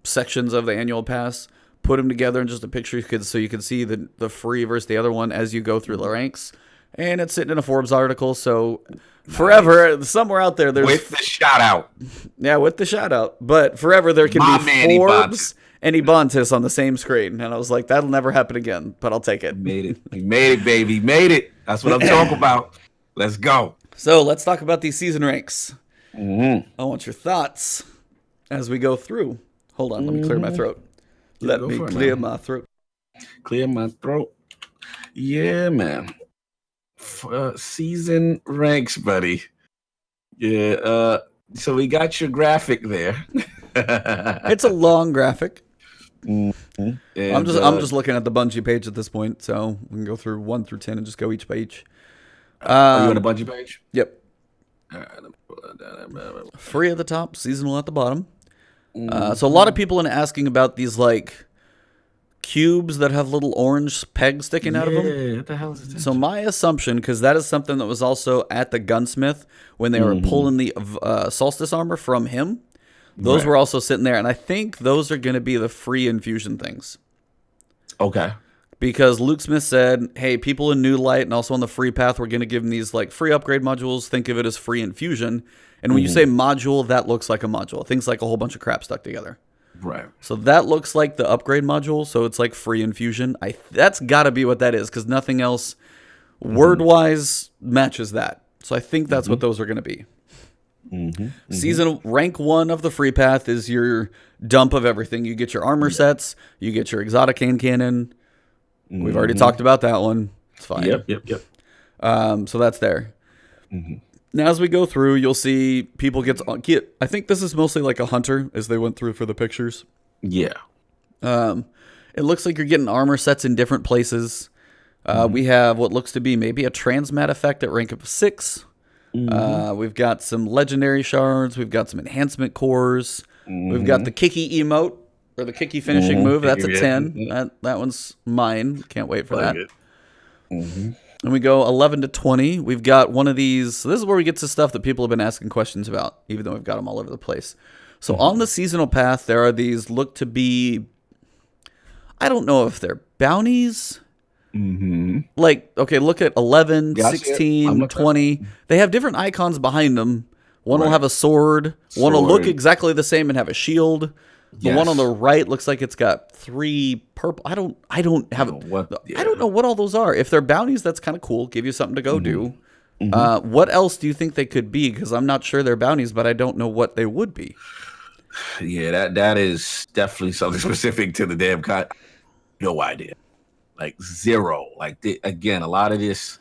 sections of the annual pass, put them together in just a picture so you could see the free versus the other one as you go through the ranks. And it's sitting in a Forbes article, so forever, somewhere out there, there's... With the shout out. Yeah, with the shout out. But forever, there can be Forbes and Ebontis on the same screen. And I was like, that'll never happen again, but I'll take it. Made it, baby. Made it. That's what I'm talking about. Let's go. So let's talk about these season ranks. I want your thoughts as we go through. Hold on, let me clear my throat. Let me clear my throat. Clear my throat. Yeah, man. Season ranks, buddy. Yeah. So we got your graphic there. It's a long graphic. And, I'm just looking at the Bungie page at this point, so we can go through 1 through 10 and just go each by each. Are you on the Bungie page? Yep. All right, let me pull that down. Free at the top, seasonal at the bottom. So a lot of people are asking about these like cubes that have little orange pegs sticking out of them. Yeah, what the hell is that? So my assumption, because that is something that was also at the gunsmith when they were pulling the solstice armor from him. Those were also sitting there, and I think those are going to be the free infusion things. Okay. because Luke Smith said, hey, people in New Light and also on the free path, we're going to give them these like free upgrade modules. Think of it as free infusion. And when you say module, that looks like a module. Things like a whole bunch of crap stuck together. Right. So that looks like the upgrade module. So it's like free infusion. That's got to be what that is, because nothing else word-wise matches that. So I think that's what those are going to be. Season rank 1 of the free path is your dump of everything. You get your armor sets. You get your exotic hand cannon. We've already talked about that one. It's fine. Yep. So that's there. Now, as we go through, you'll see people get. I think this is mostly like a hunter as they went through for the pictures. Yeah. It looks like you're getting armor sets in different places. We have what looks to be maybe a transmat effect at rank of 6. We've got some legendary shards. We've got some enhancement cores. We've got the Kiki emote, or the Kiki finishing move. That's a 10. That one's mine. Can't wait for that. And we go 11 to 20. We've got one of these. So this is where we get to stuff that people have been asking questions about, even though we've got them all over the place. So on the seasonal path, there are these look to be, I don't know if they're bounties. Like, okay, look at 11, 16, 20. They have different icons behind them. One will have a sword. One will look exactly the same and have a shield. The one on the right looks like it's got 3 purple. I don't know what all those are. If they're bounties, that's kind of cool. Give you something to go do. What else do you think they could be? Because I'm not sure they're bounties, but I don't know what they would be. Yeah, that is definitely something specific to the damn con. No idea. Like zero. Like again, a lot of this,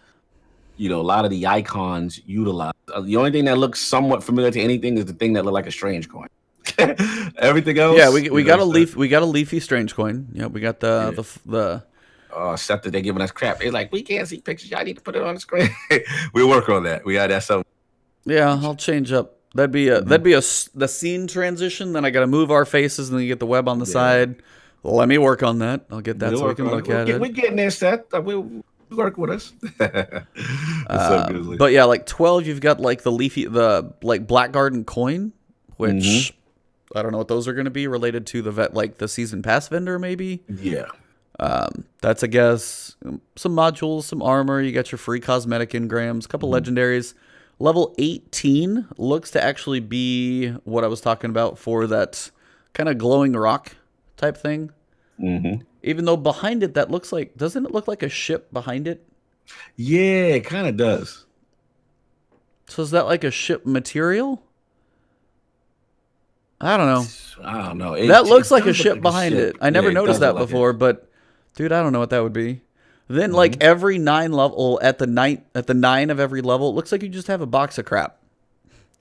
a lot of the icons utilize. The only thing that looks somewhat familiar to anything is the thing that looked like a strange coin. Everything else, yeah, we got a leaf. We got a leafy strange coin. Yeah, we got the stuff that they're giving us crap. It's like, we can't see pictures. Y'all need to put it on the screen. We'll work on that. We got that something. Yeah, I'll change up. That'd be the scene transition. Then I got to move our faces, and then you get the web on the side. Let me work on that. I'll get that so we can look at it. We're getting there, Seth. We'll work with us. But yeah, like 12, you've got like the Black Garden coin, which I don't know what those are going to be related to the season pass vendor, maybe. Yeah. That's, I guess, some modules, some armor. You got your free cosmetic engrams, a couple legendaries. Level 18 looks to actually be what I was talking about for that kind of glowing rock type thing. Even though behind it, that looks like, doesn't it look like a ship behind it? Yeah, it kind of does. So is that like a ship material? I don't know. That looks like a ship behind it. I never noticed that before, but dude, I don't know what that would be. Then like every 9 level at the 9 of every level, it looks like you just have a box of crap.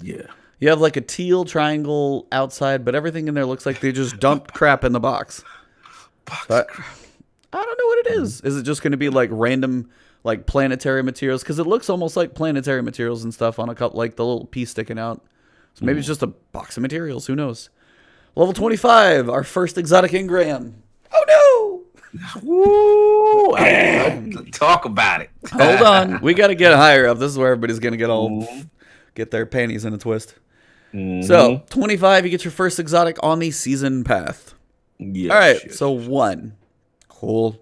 Yeah. You have like a teal triangle outside, but everything in there looks like they just dumped crap in the box. But I don't know what it is. Is it just going to be like random like planetary materials? Because it looks almost like planetary materials and stuff on a couple, like the little piece sticking out. So maybe it's just a box of materials. Who knows? Level 25, our first exotic engram. Oh no! Woo! Talk about it. Hold on, we got to get higher up. This is where everybody's going to get their panties in a twist. So 25, you get your first exotic on the season path. Yes, all right, so 1. Cool.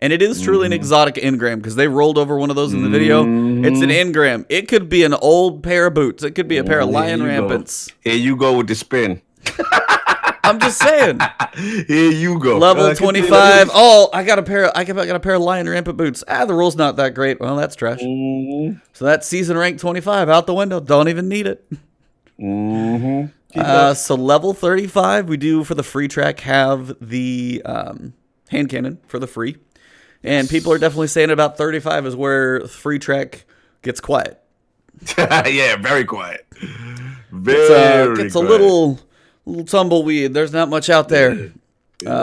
And it is truly an exotic engram because they rolled over one of those in the video. It's an engram. It could be an old pair of boots. It could be a pair of lion rampants. Here you go with the spin. I'm just saying. Here you go. Level 25. Oh, I got a pair of lion rampant boots. The roll's not that great. Well, that's trash. So that's season rank 25 out the window. Don't even need it. So level 35, we do for the free track have the hand cannon for the free. And people are definitely saying about 35 is where free track gets quiet. Yeah, very quiet. It's a little tumbleweed. There's not much out there.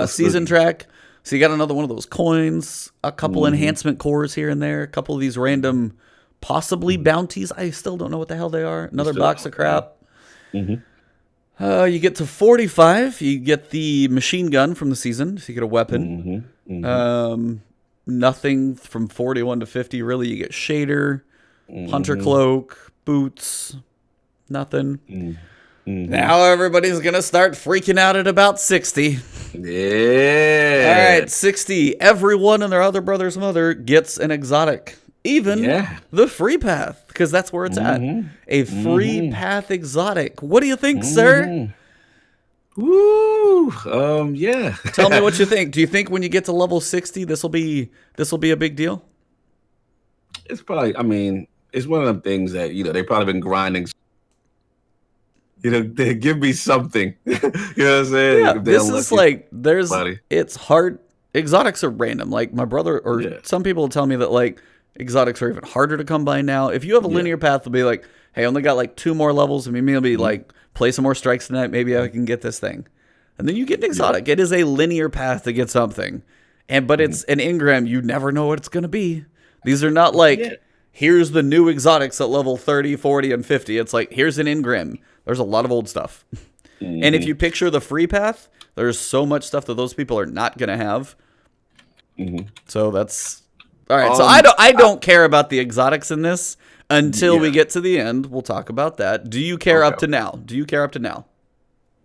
Season track. So you got another one of those coins, a couple enhancement cores here and there, a couple of these random possibly bounties. I still don't know what the hell they are. Another box of crap. You get to 45. You get the machine gun from the season. So you get a weapon. Nothing from 41 to 50. Really, you get shader, hunter cloak, boots. Nothing. Now everybody's going to start freaking out at about 60. Yeah. All right, 60. Everyone and their other brother's mother gets an exotic. Even the free path, because that's where it's at. A free path exotic. What do you think, sir? Woo. Yeah. Tell me what you think. Do you think when you get to level 60, this will be a big deal? It's probably, I mean, it's one of them things that, they've probably been grinding. They give me something. You know what I'm saying? Yeah, this is like, it's hard. Exotics are random. Like my brother, or some people will tell me that like exotics are even harder to come by now. If you have a linear path, they'll be like, hey, I only got like 2 more levels. I mean, maybe be like, play some more strikes tonight. Maybe I can get this thing. And then you get an exotic. It is a linear path to get something. But it's an engram. You never know what it's going to be. These are not like, here's the new exotics at level 30, 40, and 50. It's like, here's an engram. There's a lot of old stuff. And if you picture the free path, there's so much stuff that those people are not going to have. So that's... All right, so I don't care about the exotics in this until we get to the end. We'll talk about that. Do you care up to now?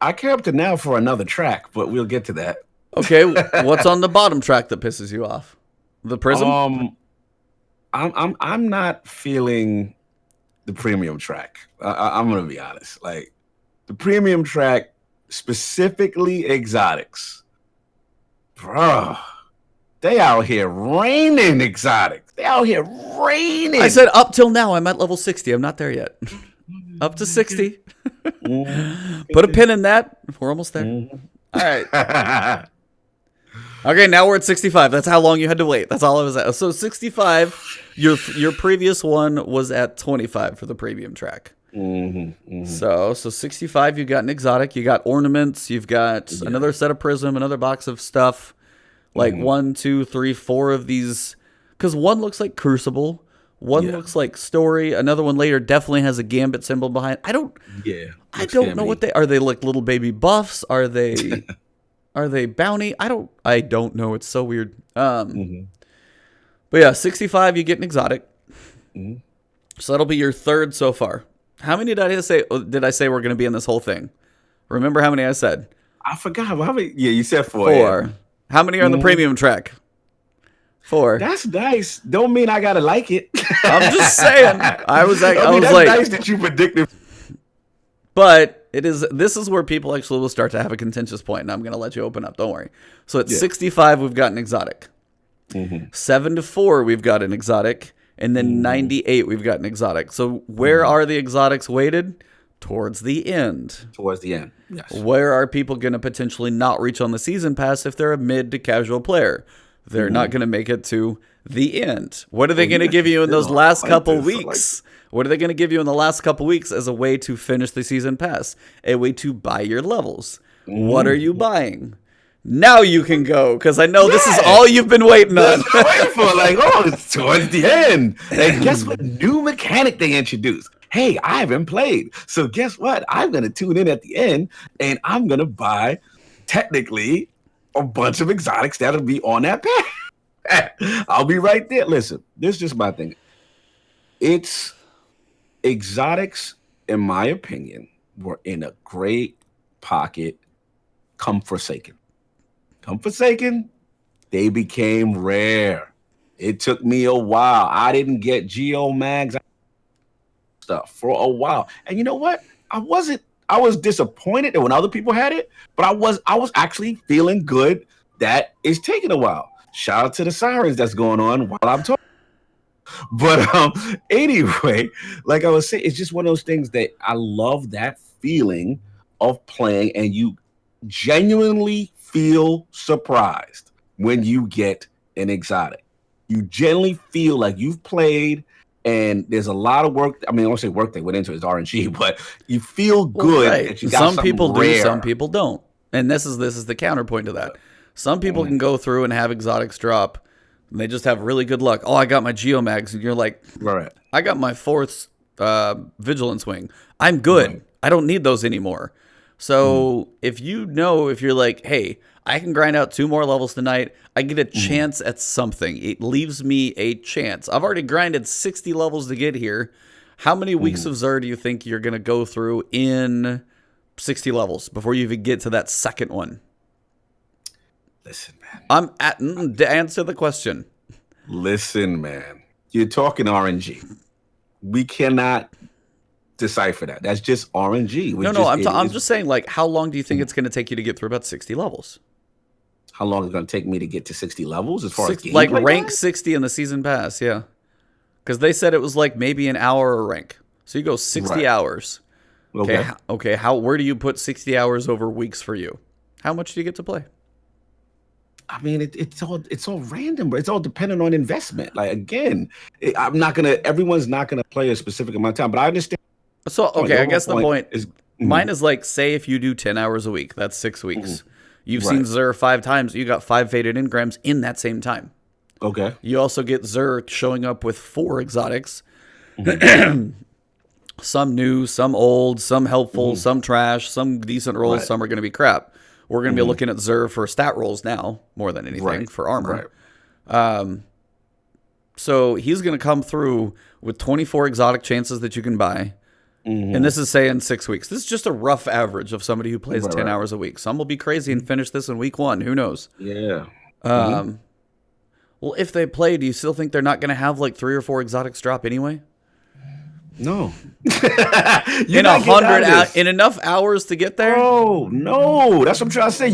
I care up to now for another track, but we'll get to that. Okay, what's on the bottom track that pisses you off? The Prism? I'm not feeling the premium track. I'm gonna be honest. Like the premium track, specifically exotics, bro. They out here raining exotics. They out here raining. I said up till now. I'm at level 60. I'm not there yet. Up to 60. Put a pin in that. We're almost there. All right. Okay, now we're at 65. That's how long you had to wait. That's all I was at. So 65, your previous one was at 25 for the premium track. So 65, you got an exotic. You got ornaments. You've got another set of prism, another box of stuff. Like 1, 2, 3, 4 of these, because one looks like Crucible, one looks like Story, another one later definitely has a Gambit symbol behind. I don't know what they are. They like little baby buffs? Are they bounty? I don't know. It's so weird. But yeah, 65, you get an exotic. So that'll be your third so far. How many did I say we're going to be in this whole thing? Remember how many I said? I forgot. How many? Yeah, you said 4. 4. How many are on the premium track? 4. That's nice. Don't mean I gotta like it. I'm just saying. I was like, nice that you predicted. But this is where people actually will start to have a contentious point, and I'm gonna let you open up. Don't worry. So at 65, we've got an exotic. 7 to 4, we've got an exotic, and then 98, we've got an exotic. So where are the exotics weighted? Towards the end. Yes. Where are people going to potentially not reach on the season pass if they're a mid to casual player? They're not going to make it to the end. What are they going to give you in those last couple weeks? What are they going to give you in the last couple weeks as a way to finish the season pass? A way to buy your levels. What are you buying? Now you can go, because I know this is all you've been waiting on. Waiting for it's towards the end. And guess what? New mechanic they introduced. Hey, I haven't played. So guess what? I'm going to tune in at the end, and I'm going to buy, technically, a bunch of exotics that'll be on that pack. I'll be right there. Listen, this is just my thing. It's exotics, in my opinion, were in a great pocket come Forsaken. Come Forsaken, they became rare. It took me a while. I didn't get Geo Mags stuff for a while. And you know what? I was disappointed that when other people had it, but I was actually feeling good that it's taking a while. Shout out to the sirens that's going on while I'm talking. But anyway, like I was saying, it's just one of those things that I love, that feeling of playing, and you genuinely feel surprised when you get an exotic. You genuinely feel like you've played, and there's a lot of work. I mean, I won't say work they went into it, it's RNG, but you feel good that you got some people rare. do, some people don't. And this is the counterpoint to that. Some people can go through and have exotics drop, and they just have really good luck. Oh, I got my Geomags, and you're like, right. I got my 4th Vigilance Wing. I'm good. Right. I don't need those anymore. So if you're like, hey, I can grind out 2 more levels tonight, I get a chance at something. It leaves me a chance. I've already grinded 60 levels to get here. How many weeks of Xur do you think you're going to go through in 60 levels before you even get to that second one? Listen, man. To answer the question. Listen, man. You're talking RNG. We cannot decipher that. That's just RNG. I'm just saying, like, how long do you think it's going to take you to get through about 60 levels? How long is it going to take me to get to 60 levels as far as gameplay like rank goes? 60 in the season pass, yeah. Because they said it was like maybe an hour a rank. So you go 60 hours. Okay. Where do you put 60 hours over weeks for you? How much do you get to play? I mean, it's all random, but it's all dependent on investment. Like, again, everyone's not gonna play a specific amount of time, but I understand. So I guess the point is mine is like, say if you do 10 hours a week, that's 6 weeks. You've seen Xur 5 times. You got 5 faded engrams in that same time. Okay. You also get Xur showing up with 4 exotics. Some new, some old, some helpful, some trash, some decent rolls, some are going to be crap. We're going to be looking at Xur for stat rolls now, more than anything, for armor. So he's going to come through with 24 exotic chances that you can buy. And this is saying 6 weeks. This is just a rough average of somebody who plays 10 hours a week. Some will be crazy and finish this in week 1. Who knows? Yeah. Well, if they play, do you still think they're not going to have like 3 or 4 exotics drop anyway? No. In in enough hours to get there? Oh, no. That's what I'm trying to say.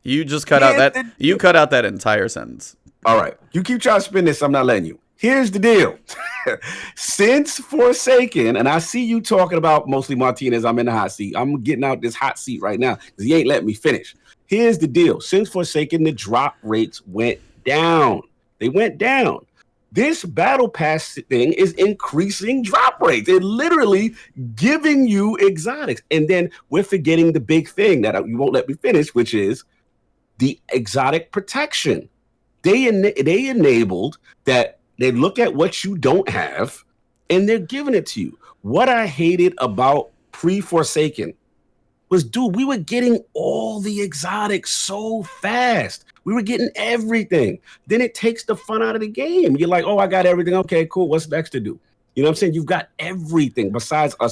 You just cut out that. You cut out that entire sentence. All right. You keep trying to spin this. I'm not letting you. Here's the deal. Since Forsaken, and I see you talking about mostly Martinez, I'm in the hot seat. I'm getting out this hot seat right now because he ain't letting me finish. Here's the deal. Since Forsaken, the drop rates went down. They went down. This battle pass thing is increasing drop rates. They're literally giving you exotics. And then we're forgetting the big thing that you won't let me finish, which is the exotic protection. They enabled that. They look at what you don't have and they're giving it to you. What I hated about pre-Forsaken was, dude, we were getting all the exotics so fast. We were getting everything. Then it takes the fun out of the game. You're like, oh, I got everything. Okay, cool. What's next to do? You know what I'm saying? You've got everything besides a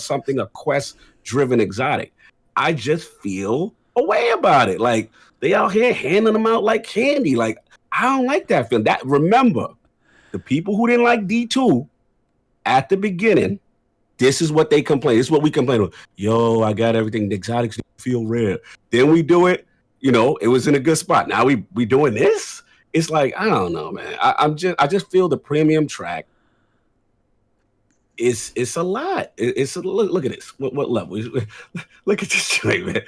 quest-driven exotic. I just feel a way about it. Like, they out here handing them out like candy. Like, I don't like that feeling. Remember, the people who didn't like D2 at the beginning, this is what they complain. This is what we complain about. Yo, I got everything. The exotics feel rare. Then we do it. You know, it was in a good spot. Now we doing this. It's like, I don't know, man. I just feel the premium track. It's a lot. Look at this. What level? Look at this joint, man.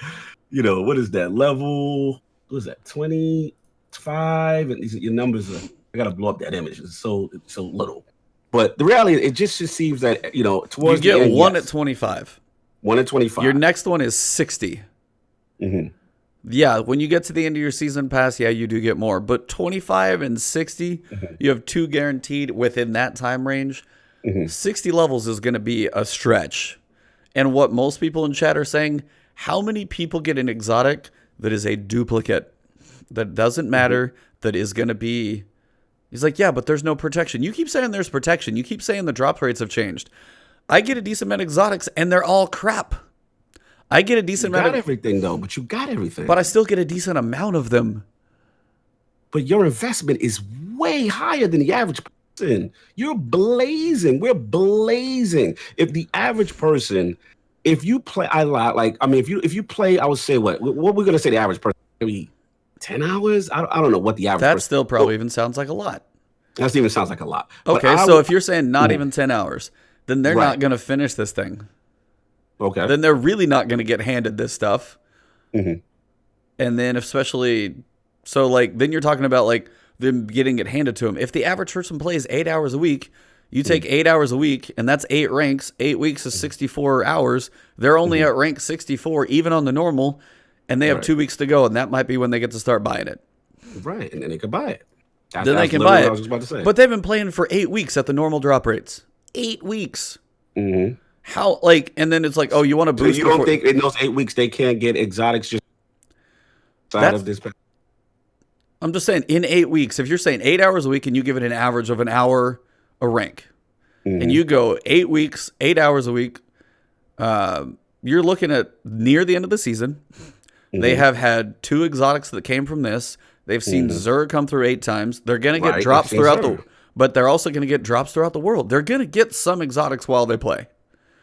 You know, what is that level? What is that? 25, and your numbers are. I gotta blow up that image. It's so little. But the reality, it just seems that, you know, towards you get the end, one at 25. 1 at 25. Your next one is 60. Yeah, when you get to the end of your season pass, yeah, you do get more. But 25 and 60, you have 2 guaranteed within that time range. 60 levels is going to be a stretch. And what most people in chat are saying, how many people get an exotic that is a duplicate, that doesn't matter, that is going to be... He's like, yeah, but there's no protection. You keep saying there's protection. You keep saying the drop rates have changed. I get a decent amount of exotics, and they're all crap. I get a decent amount of... everything, though, but you got everything. But I still get a decent amount of them. But your investment is way higher than the average person. You're blazing. We're blazing. If the average person, if you play, if you play, I would say what we're going to say the average person, maybe 10 hours? I don't know what the average That person, still probably even sounds like a lot. That even sounds like a lot. Okay, so if you're saying not even 10 hours, then they're not going to finish this thing. Okay. Then they're really not going to get handed this stuff. And then especially, so like, then you're talking about like them getting it handed to them. If the average person plays 8 hours a week, you take 8 hours a week, and that's 8 ranks. 8 weeks is 64 hours. They're only at rank 64, even on the normal. And they have 2 weeks to go, and that might be when they get to start buying it. Right, and then they can buy it. Then they can buy it. I was just about to say. But they've been playing for 8 weeks at the normal drop rates. 8 weeks. How, like, and then it's like, oh, you want to boost. So you don't think in those 8 weeks they can't get exotics just outside of this? I'm just saying, in 8 weeks, if you're saying 8 hours a week and you give it an average of an hour a rank, and you go 8 weeks, 8 hours a week, you're looking at near the end of the season. They have had 2 exotics that came from this. They've seen Xur come through 8 times. They're going to get drops throughout but they're also going to get drops throughout the world. They're going to get some exotics while they play.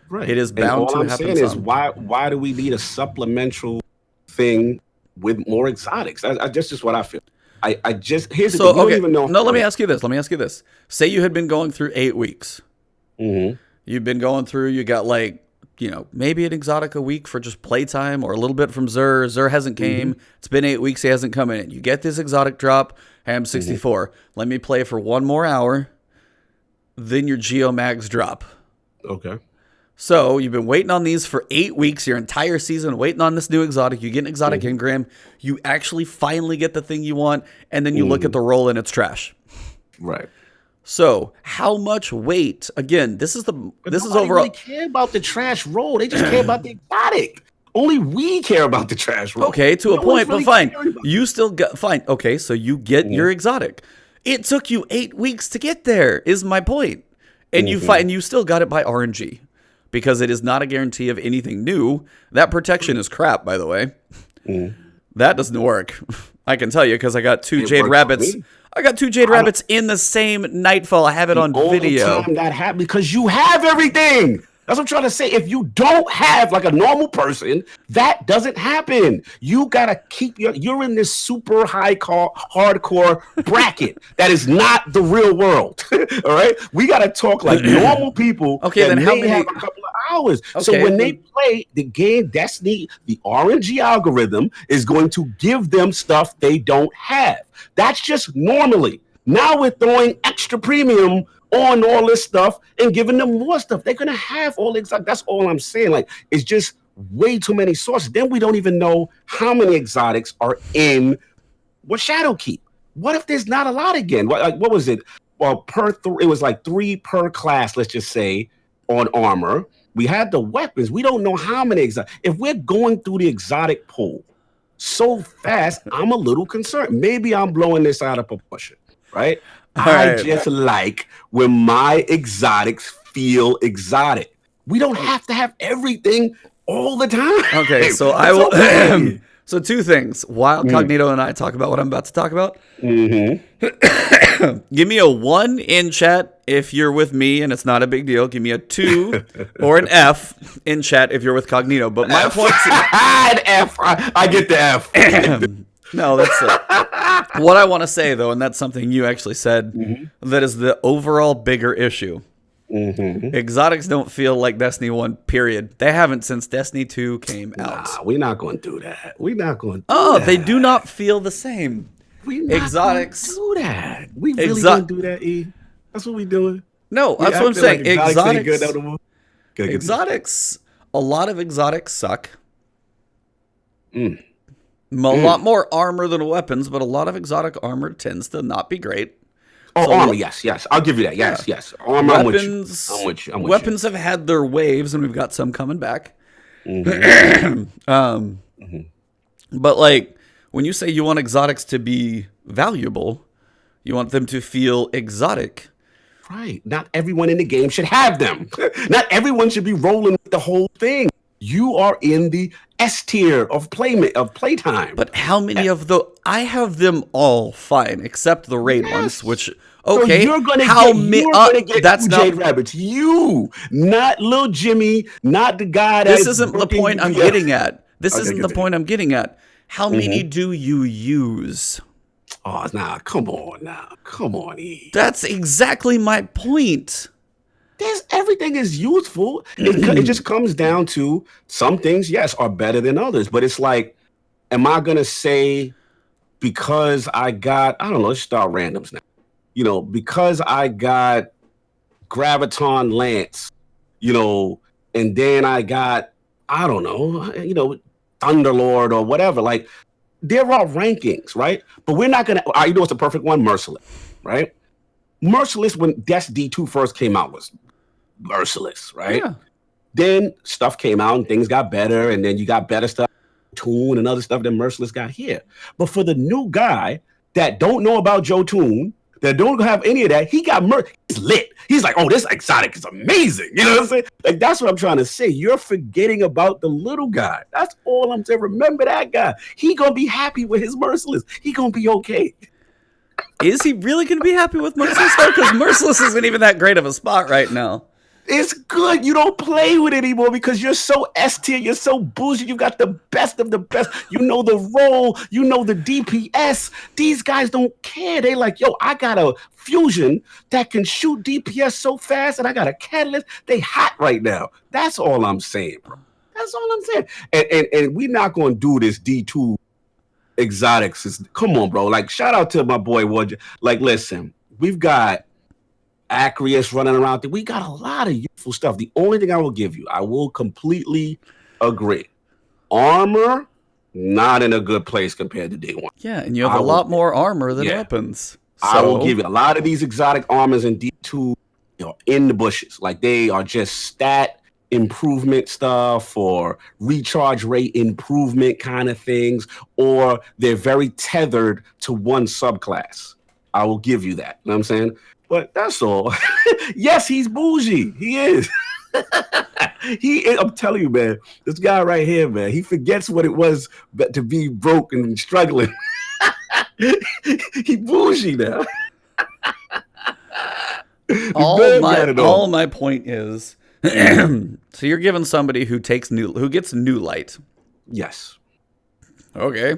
Right. It is bound to happen. All I'm saying is why do we need a supplemental thing with more exotics? That's just what I feel. I just here's the thing. You don't even know. No, let me ask you this. Say you had been going through 8 weeks. You've been going through. You got like, maybe an exotic a week for just playtime, or a little bit from Xur. Xur hasn't came. It's been 8 weeks. He hasn't come in. You get this exotic drop. Hey, I'm 64. Let me play for 1 more hour. Then your Geomags drop. Okay. So you've been waiting on these for 8 weeks, your entire season, waiting on this new exotic. You get an exotic engram. You actually finally get the thing you want, and then you look at the roll and it's trash. Right. So how much weight? Again, this is overall. Really care about the trash roll. They just care about the exotic. Only we care about the trash roll. Okay, to a point, but fine. You still got fine. Okay, so you get your exotic. It took you 8 weeks to get there. Is my point, and you still got it by RNG. Because it is not a guarantee of anything new. That protection is crap, by the way. That doesn't work. I can tell you because I got 2 Jade Rabbits. I got 2 Jade Rabbits in the same Nightfall. I have it on video. All the time that happened because you have everything. That's what I'm trying to say. If you don't have like a normal person, that doesn't happen. You gotta keep you're in this super hardcore bracket that is not the real world. All right, we gotta talk like normal people. Okay, then how many? Have a couple of hours. Okay, so when they play the game, Destiny, the RNG algorithm is going to give them stuff they don't have. That's just normally. Now we're throwing extra premium on all this stuff and giving them more stuff. They're gonna have all the exotics. That's all I'm saying. Like, it's just way too many sources. Then we don't even know how many exotics are in Shadowkeep. What if there's not a lot again? What was it? Well, it was like 3 per class, let's just say, on armor. We had the weapons. We don't know how many exotics. If we're going through the exotic pool so fast, I'm a little concerned. Maybe I'm blowing this out of proportion, right? I just like when my exotics feel exotic. We don't have to have everything all the time. Okay, so I will. So 2 things. While Cognito and I talk about what I'm about to talk about, give me a 1 in chat if you're with me and it's not a big deal. Give me a 2 or an F in chat if you're with Cognito. But my point, an F. I get the F. No, that's what I want to say, though, and that's something you actually said, that is the overall bigger issue. Exotics don't feel like Destiny 1, period. They haven't since Destiny 2 came out. We're not going to do that. We're not going to do that. They do not feel the same. We're not exotics do that. We really don't do that, E. That's what we're doing. No, that's what I'm saying. Like exotics, a lot of exotics suck. A lot more armor than weapons, but a lot of exotic armor tends to not be great. Oh, so armor, yes. I'll give you that. Yes. Armor, weapons, I'm with you. Weapons have had their waves, and we've got some coming back. But like, when you say you want exotics to be valuable, you want them to feel exotic. Right. Not everyone in the game should have them. Not everyone should be rolling with the whole thing. You are in the S tier of playtime. But how many of the? I have them all fine, except the raid ones. Which okay, so you're gonna get that's Jade Rabbits. You, not little Jimmy, not the guy. This isn't the point I'm getting at. This isn't the point I'm getting at. How many do you use? Oh, come on, E. That's exactly my point. Everything is useful. It just comes down to some things, yes, are better than others. But it's like, am I going to say because I got, I don't know, let's start randoms now. Because I got Graviton Lance, and then I got, I don't know, Thunderlord or whatever. Like, there are rankings, right? But we're not going to, what's the perfect one? Merciless, right? Merciless, when Destiny 2 first came out, was merciless, right? Yeah. Then stuff came out and things got better, and then you got better stuff, Toon and other stuff that Merciless got here. But for the new guy that don't know about Joe Toon, that don't have any of that. He got murdered. He's lit. He's like, oh, this exotic is amazing. You know what I'm saying? Like, that's what I'm trying to say. You're forgetting about the little guy. That's all I'm saying. Remember that guy. He gonna be happy with his Merciless. He gonna be okay. Is he really going to be happy with Merciless though? Because Merciless isn't even that great of a spot right now. It's good. You don't play with it anymore because you're so S tier. You're so bougie. You got the best of the best. You know the role. You know the DPS. These guys don't care. They like, yo, I got a fusion that can shoot DPS so fast, and I got a catalyst. They hot right now. That's all I'm saying, bro. That's all I'm saying. And we're not going to do this D2 exotics. Come on, bro. Like, shout out to my boy Ward. Like, listen, we've got Acreus running around there. We got a lot of useful stuff. The only thing I will give you, I will completely agree. Armor, not in a good place compared to day one. Yeah, and you have a lot more armor than weapons. So. I will give you a lot of these exotic armors in D2, in the bushes. Like, they are just stat improvement stuff or recharge rate improvement kind of things, or they're very tethered to one subclass. I will give you that. You know what I'm saying? But that's all. Yes, he's bougie. He is. I'm telling you, man, this guy right here, man, he forgets what it was to be broke and struggling. He bougie now. All my point is, so you're giving somebody who gets new light. Yes. Okay.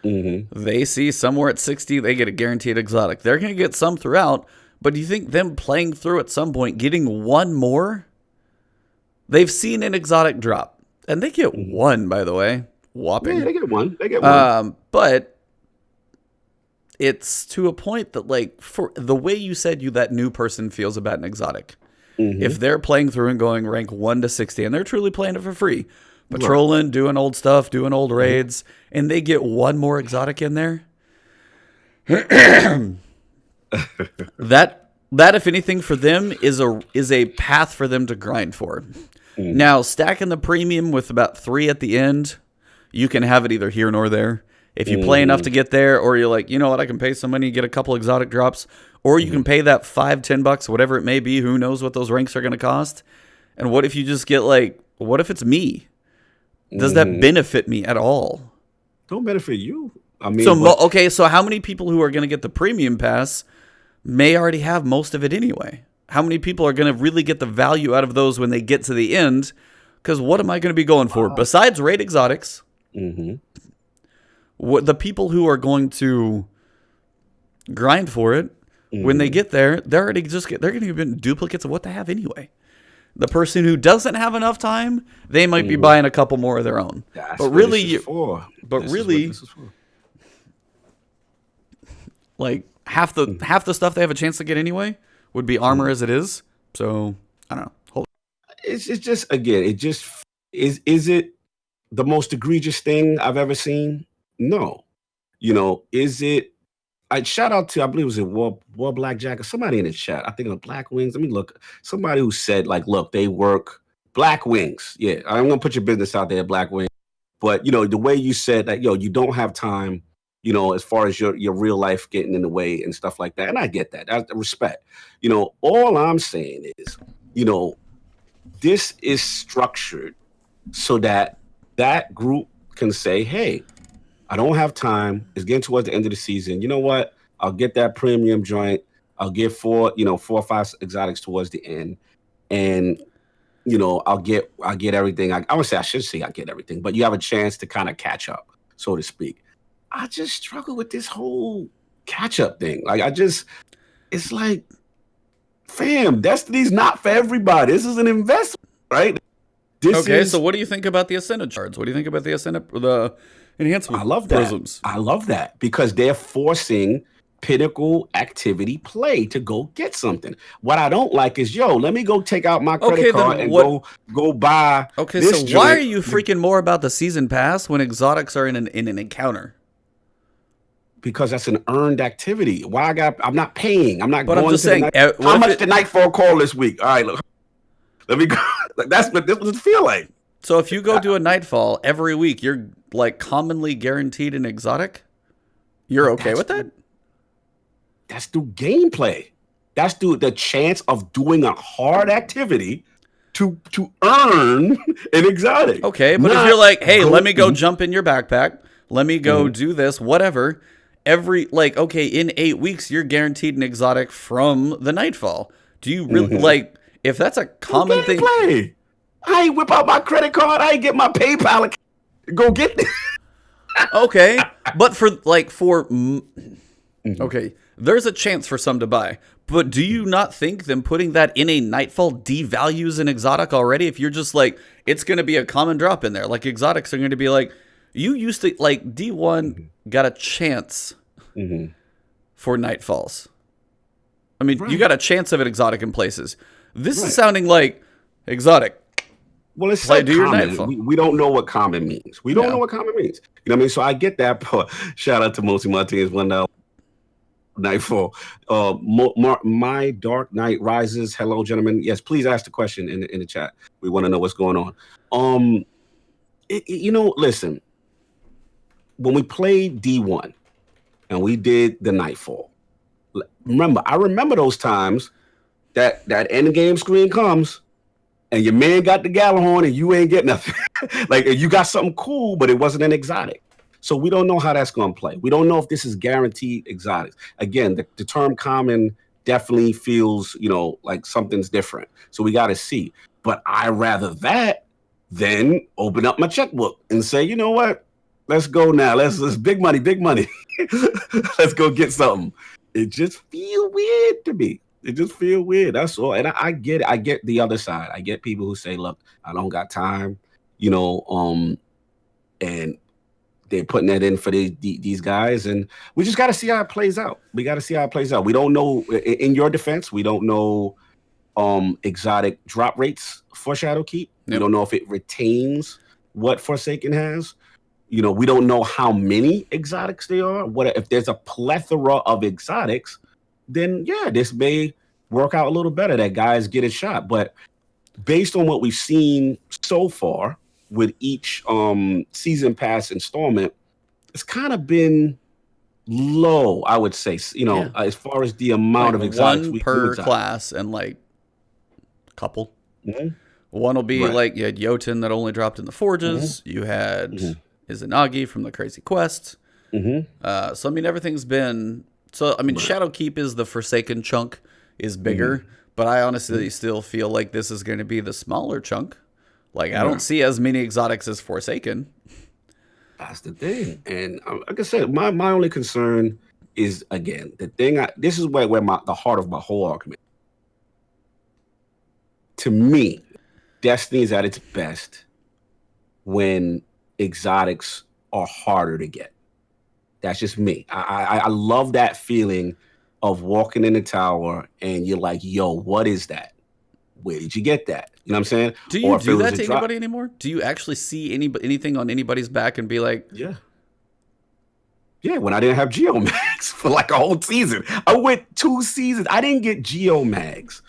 Mm-hmm. They see somewhere at 60, they get a guaranteed exotic. They're going to get some throughout. But do you think them playing through at some point, getting one more? They've seen an exotic drop. And they get one, by the way. Whopping. Yeah, they get one. But it's to a point that, like, for the way you said that new person feels about an exotic. Mm-hmm. If they're playing through and going rank 1 to 60, and they're truly playing it for free, patrolling, doing old stuff, doing old raids, and they get one more exotic in there, that if anything for them is a path for them to grind for. Now, stacking the premium with about 3 at the end, you can have it either here nor there. If you play enough to get there, or you're like, you know what, I can pay some money, get a couple exotic drops, or you can pay that $5-10, whatever it may be. Who knows what those ranks are going to cost? And what if you just get what if it's me? Does that benefit me at all? Don't benefit you. I mean, so how many people who are going to get the premium pass may already have most of it anyway? How many people are going to really get the value out of those when they get to the end? Because what am I going to be going for? Besides raid exotics, what the people who are going to grind for it, when they get there, they're going to be duplicates of what they have anyway. The person who doesn't have enough time, they might be buying a couple more of their own. That's but what really, this is for. Like half the stuff they have a chance to get anyway would be armor as it is. So I don't know. It's just, again, it just is it the most egregious thing I've ever seen? No. Is it? I shout out to, I believe it was War Blackjack or somebody in the chat. I think of Black Wings. Let me look. Somebody who said, like, look, they work Black Wings. Yeah, I'm gonna put your business out there, Black Wings. But the way you said that, you don't have time, as far as your real life getting in the way and stuff like that. And I get that. I respect. All I'm saying is, this is structured so that group can say, hey, I don't have time. It's getting towards the end of the season. You know what? I'll get that premium joint. I'll get 4 or 5 exotics towards the end. And, I'll get everything. I should say I get everything, but you have a chance to kind of catch up, so to speak. I just struggle with this whole catch up thing. Like, it's like, fam, Destiny's not for everybody. This is an investment, right? So what do you think about the Ascendant shards? What do you think about the enhancement? I love that. Prisms? I love that because they're forcing pinnacle activity play to go get something. What I don't like is, let me go take out my credit card and go buy. Okay, this so why are you freaking more about the season pass when exotics are in an encounter? Because that's an earned activity. I'm not paying. I'm not. But going I'm just to saying. How much the Nightfall call this week? All right, look. Let me go. That's what this would feel like. So if you go do a Nightfall every week, you're like commonly guaranteed an exotic. You're okay with that? That's through gameplay. That's through the chance of doing a hard activity to earn an exotic. Okay, but if you're like, hey, let me go jump in your backpack, let me go do this, whatever. Okay, in 8 weeks, you're guaranteed an exotic from the Nightfall. Do you really like? If that's a common thing, play. I ain't whip out my credit card. I ain't get my PayPal account. Go get it. Okay, but okay, there's a chance for some to buy. But do you not think them putting that in a Nightfall devalues an exotic already? If you're just like, it's going to be a common drop in there. Like, exotics are going to be like, you used to, like, D1 got a chance for Nightfalls. I mean, you got a chance of an exotic in places. This is sounding like exotic. Well, it's so common. We don't know what common means. We don't know what common means. You know what I mean? So I get that part. Shout out to Mosi Martinez, $1 Nightfall. My Dark Knight Rises. Hello, gentlemen. Yes, please ask the question in the chat. We want to know what's going on. Listen. When we played D1 and we did the Nightfall, I remember those times that end game screen comes and your man got the Gallahorn and you ain't get nothing. Like, you got something cool, but it wasn't an exotic. So we don't know how that's going to play. We don't know if this is guaranteed exotics. Again, the term common definitely feels, like something's different. So we got to see. But I rather that than open up my checkbook and say, you know what? Let's go now. Let's big money. Let's go get something. It just feel weird to me. It just feel weird. That's all. And I get it. I get the other side. I get people who say, look, I don't got time, and they're putting that in for these guys. And we just got to see how it plays out. We don't know, in your defense, we don't know exotic drop rates for Shadowkeep. We don't know if it retains what Forsaken has. We don't know how many exotics there are. What if there's a plethora of exotics? Then this may work out a little better. That guys get a shot. But based on what we've seen so far with each season pass installment, it's kind of been low, I would say. As far as the amount of exotics one per class, and like a couple. One will be like you had Jotun that only dropped in the forges. You had Izanagi from the Crazy Quest. So I mean, everything's been. So, I mean, Shadowkeep is the Forsaken chunk is bigger, but I honestly still feel like this is going to be the smaller chunk. Like, I don't see as many exotics as Forsaken. That's the thing. And like I said, my only concern is, again, this is where the heart of my whole argument. To me, Destiny is at its best when exotics are harder to get. That's just me. I love that feeling of walking in the tower and you're like, yo, what is that? Where did you get that? You know what I'm saying? Do you do that to anybody anymore? Do you actually see anything on anybody's back and be like, yeah, when I didn't have Geomags for like a whole season. I went 2 seasons. I didn't get Geomags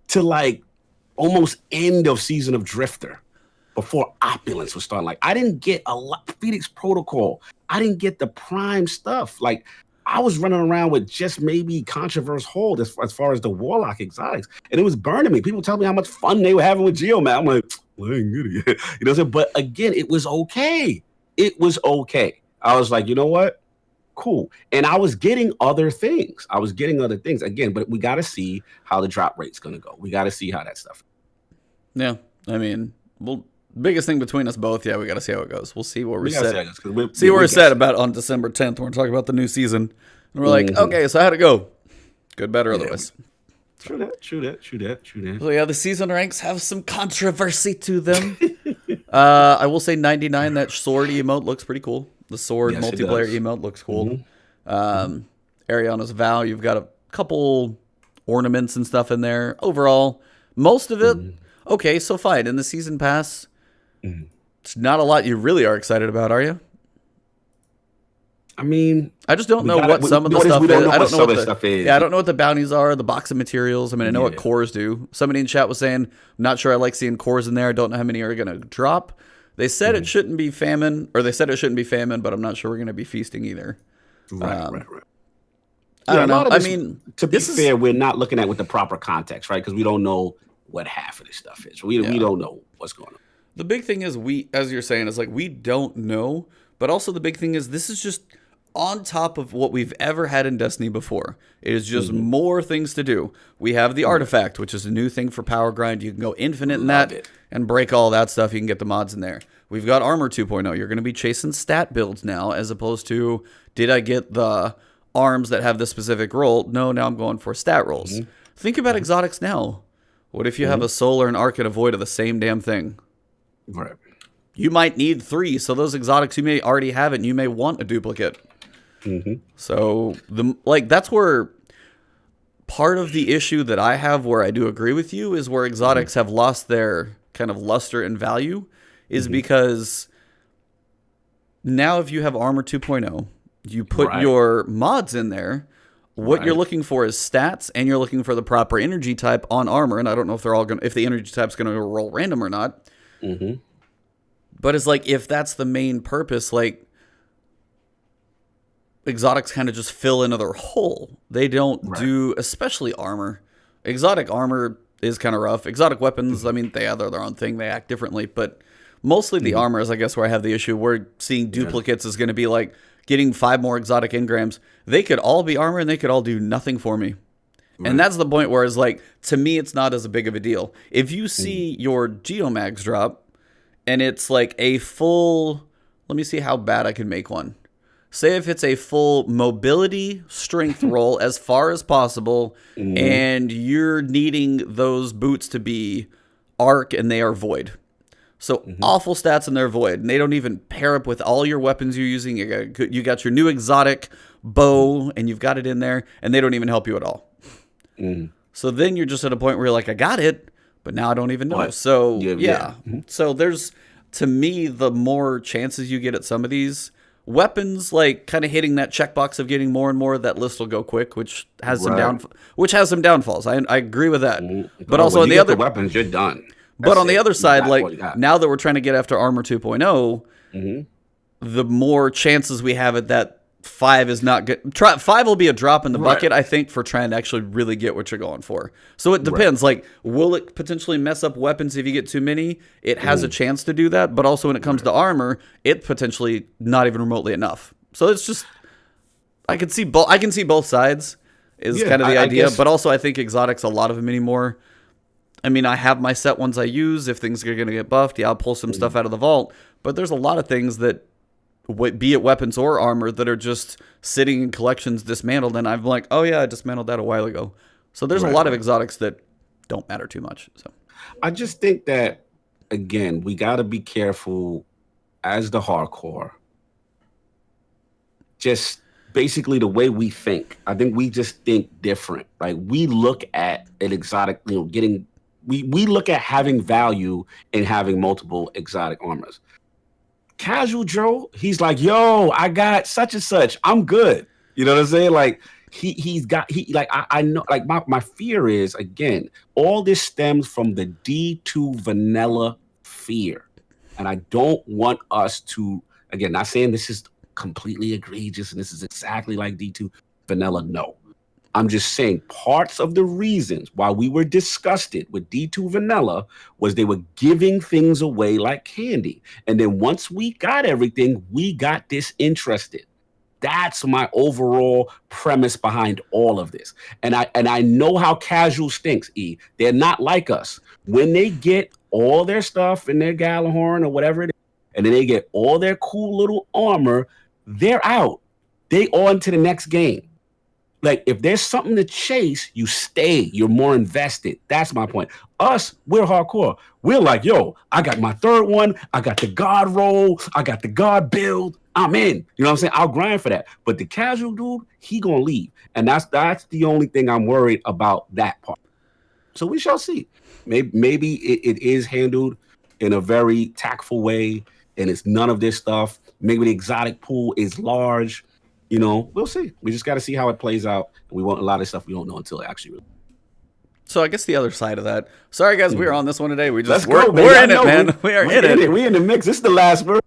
to like almost end of Season of Drifter. Before Opulence was starting. Like, I didn't get a lot. Phoenix Protocol. I didn't get the prime stuff. Like, I was running around with just maybe Controverse Hold as far as the Warlock exotics. And it was burning me. People tell me how much fun they were having with Geomat. I'm like, well, I ain't good yet. You know what I'm saying? But again, it was okay. I was like, you know what? Cool. And I was getting other things. Again, but we got to see how the drop rate's going to go. We got to see how that stuff. Yeah. I mean, biggest thing between us both, we got to see how it goes. We'll see where we're set. See where we're set about on December 10th when we're talking about the new season. And we're like, okay, so how'd it go? Good, better, otherwise. True that. So yeah, the season ranks have some controversy to them. I will say 99, that sword emote looks pretty cool. The sword multiplayer emote looks cool. Ariana's Vow, you've got a couple ornaments and stuff in there. Overall, most of it, okay, so fine. In the season pass, it's not a lot you really are excited about, are you? I mean, I just don't know what some of the stuff is. I don't know what the stuff is. Yeah, I don't know what the bounties are, the box of materials. I mean, I know what cores do. Somebody in chat was saying, I'm not sure I like seeing cores in there. I don't know how many are going to drop. They said it shouldn't be famine, but I'm not sure we're going to be feasting either. Right. I Yeah, a don't know. lot of I this, mean, to be this is fair, we're not looking at with the proper context, right? Because we don't know what half of this stuff is. We yeah. don't know what's going on. The big thing is we, as you're saying, is like we don't know. But also the big thing is this is just on top of what we've ever had in Destiny before. It is just more things to do. We have the artifact, which is a new thing for power grind. You can go infinite in Love that it. and break all that stuff. You can get the mods in there. We've got Armor 2.0. You're going to be chasing stat builds now, as opposed to, did I get the arms that have this specific role? No, now I'm going for stat rolls. Think about exotics now. What if you have a solar, an arc, and a void of the same damn thing? Right. You might need 3, so those exotics you may already have it, and you may want a duplicate. So that's where part of the issue that I have, where I do agree with you, is where exotics have lost their kind of luster and value, is because now if you have Armor 2.0, you put your mods in there. What you're looking for is stats, and you're looking for the proper energy type on armor. And I don't know if they're all if the energy type's going to roll random or not. But it's like, if that's the main purpose, like, exotics kind of just fill another hole. They don't do, especially armor. Exotic armor is kind of rough. Exotic weapons, I mean, they have their own thing. They act differently, but mostly the armor is, I guess, where I have the issue. Where seeing duplicates is going to be like getting 5 more exotic engrams. They could all be armor, and they could all do nothing for me. And that's the point where it's like, to me, it's not as big of a deal. If you see your Geomags drop, and it's like a full, let me see how bad I can make one. Say if it's a full mobility strength roll as far as possible, and you're needing those boots to be arc and they are void. So awful stats and they're void. And they don't even pair up with all your weapons you're using. You got your new exotic bow, and you've got it in there, and they don't even help you at all. So then you're just at a point where you're like, I got it, but now I don't even know. What? So Yeah. So there's, to me, the more chances you get at some of these weapons, like kind of hitting that checkbox of getting more and more, that list will go quick, which has some downfalls. I agree with that. But also on the other weapons, you're done. But on the other side, like now that we're trying to get after Armor 2.0, the more chances we have at that 5 is not good. 5 will be a drop in the bucket, I think, for trying to actually really get what you're going for. So it depends. Like, will it potentially mess up weapons if you get too many? It has a chance to do that. But also when it comes to armor, it potentially not even remotely enough. So it's just, I can see both sides is kind of the idea. But also I think exotics, a lot of them anymore. I mean, I have my set ones I use. If things are going to get buffed, I'll pull some stuff out of the vault. But there's a lot of things that, be it weapons or armor, that are just sitting in collections dismantled, and I'm like, oh yeah, I dismantled that a while ago. So there's a lot of exotics that don't matter too much. So I just think that, again, we got to be careful as the hardcore. Just basically the way we think. I think we just think different. Like, we look at an exotic, we look at having value in having multiple exotic armors. Casual Joe, he's like, yo, I got such and such. I'm good. You know what I'm saying? Like, I know, like, my fear is, again, all this stems from the D2 vanilla fear. And I don't want us to, again, not saying this is completely egregious and this is exactly like D2 vanilla. No. I'm just saying parts of the reasons why we were disgusted with D2 vanilla was they were giving things away like candy. And then once we got everything, we got disinterested. That's my overall premise behind all of this. And I know how casual stinks, E. They're not like us. When they get all their stuff in their Galahorn or whatever it is, and then they get all their cool little armor, they're out. They on to the next game. Like, if there's something to chase, you stay. You're more invested. That's my point. Us, we're hardcore. We're like, yo, I got my 3rd one. I got the God roll. I got the God build. I'm in. You know what I'm saying? I'll grind for that. But the casual dude, he gonna leave. And that's the only thing I'm worried about, that part. So we shall see. Maybe it is handled in a very tactful way, and it's none of this stuff. Maybe the exotic pool is large. You know, we'll see. We just got to see how it plays out. We want a lot of stuff we don't know until it actually. So I guess the other side of that. Sorry, guys, we're on this one today. We're in it, man. We're in it. We're in the mix. This is the last verse.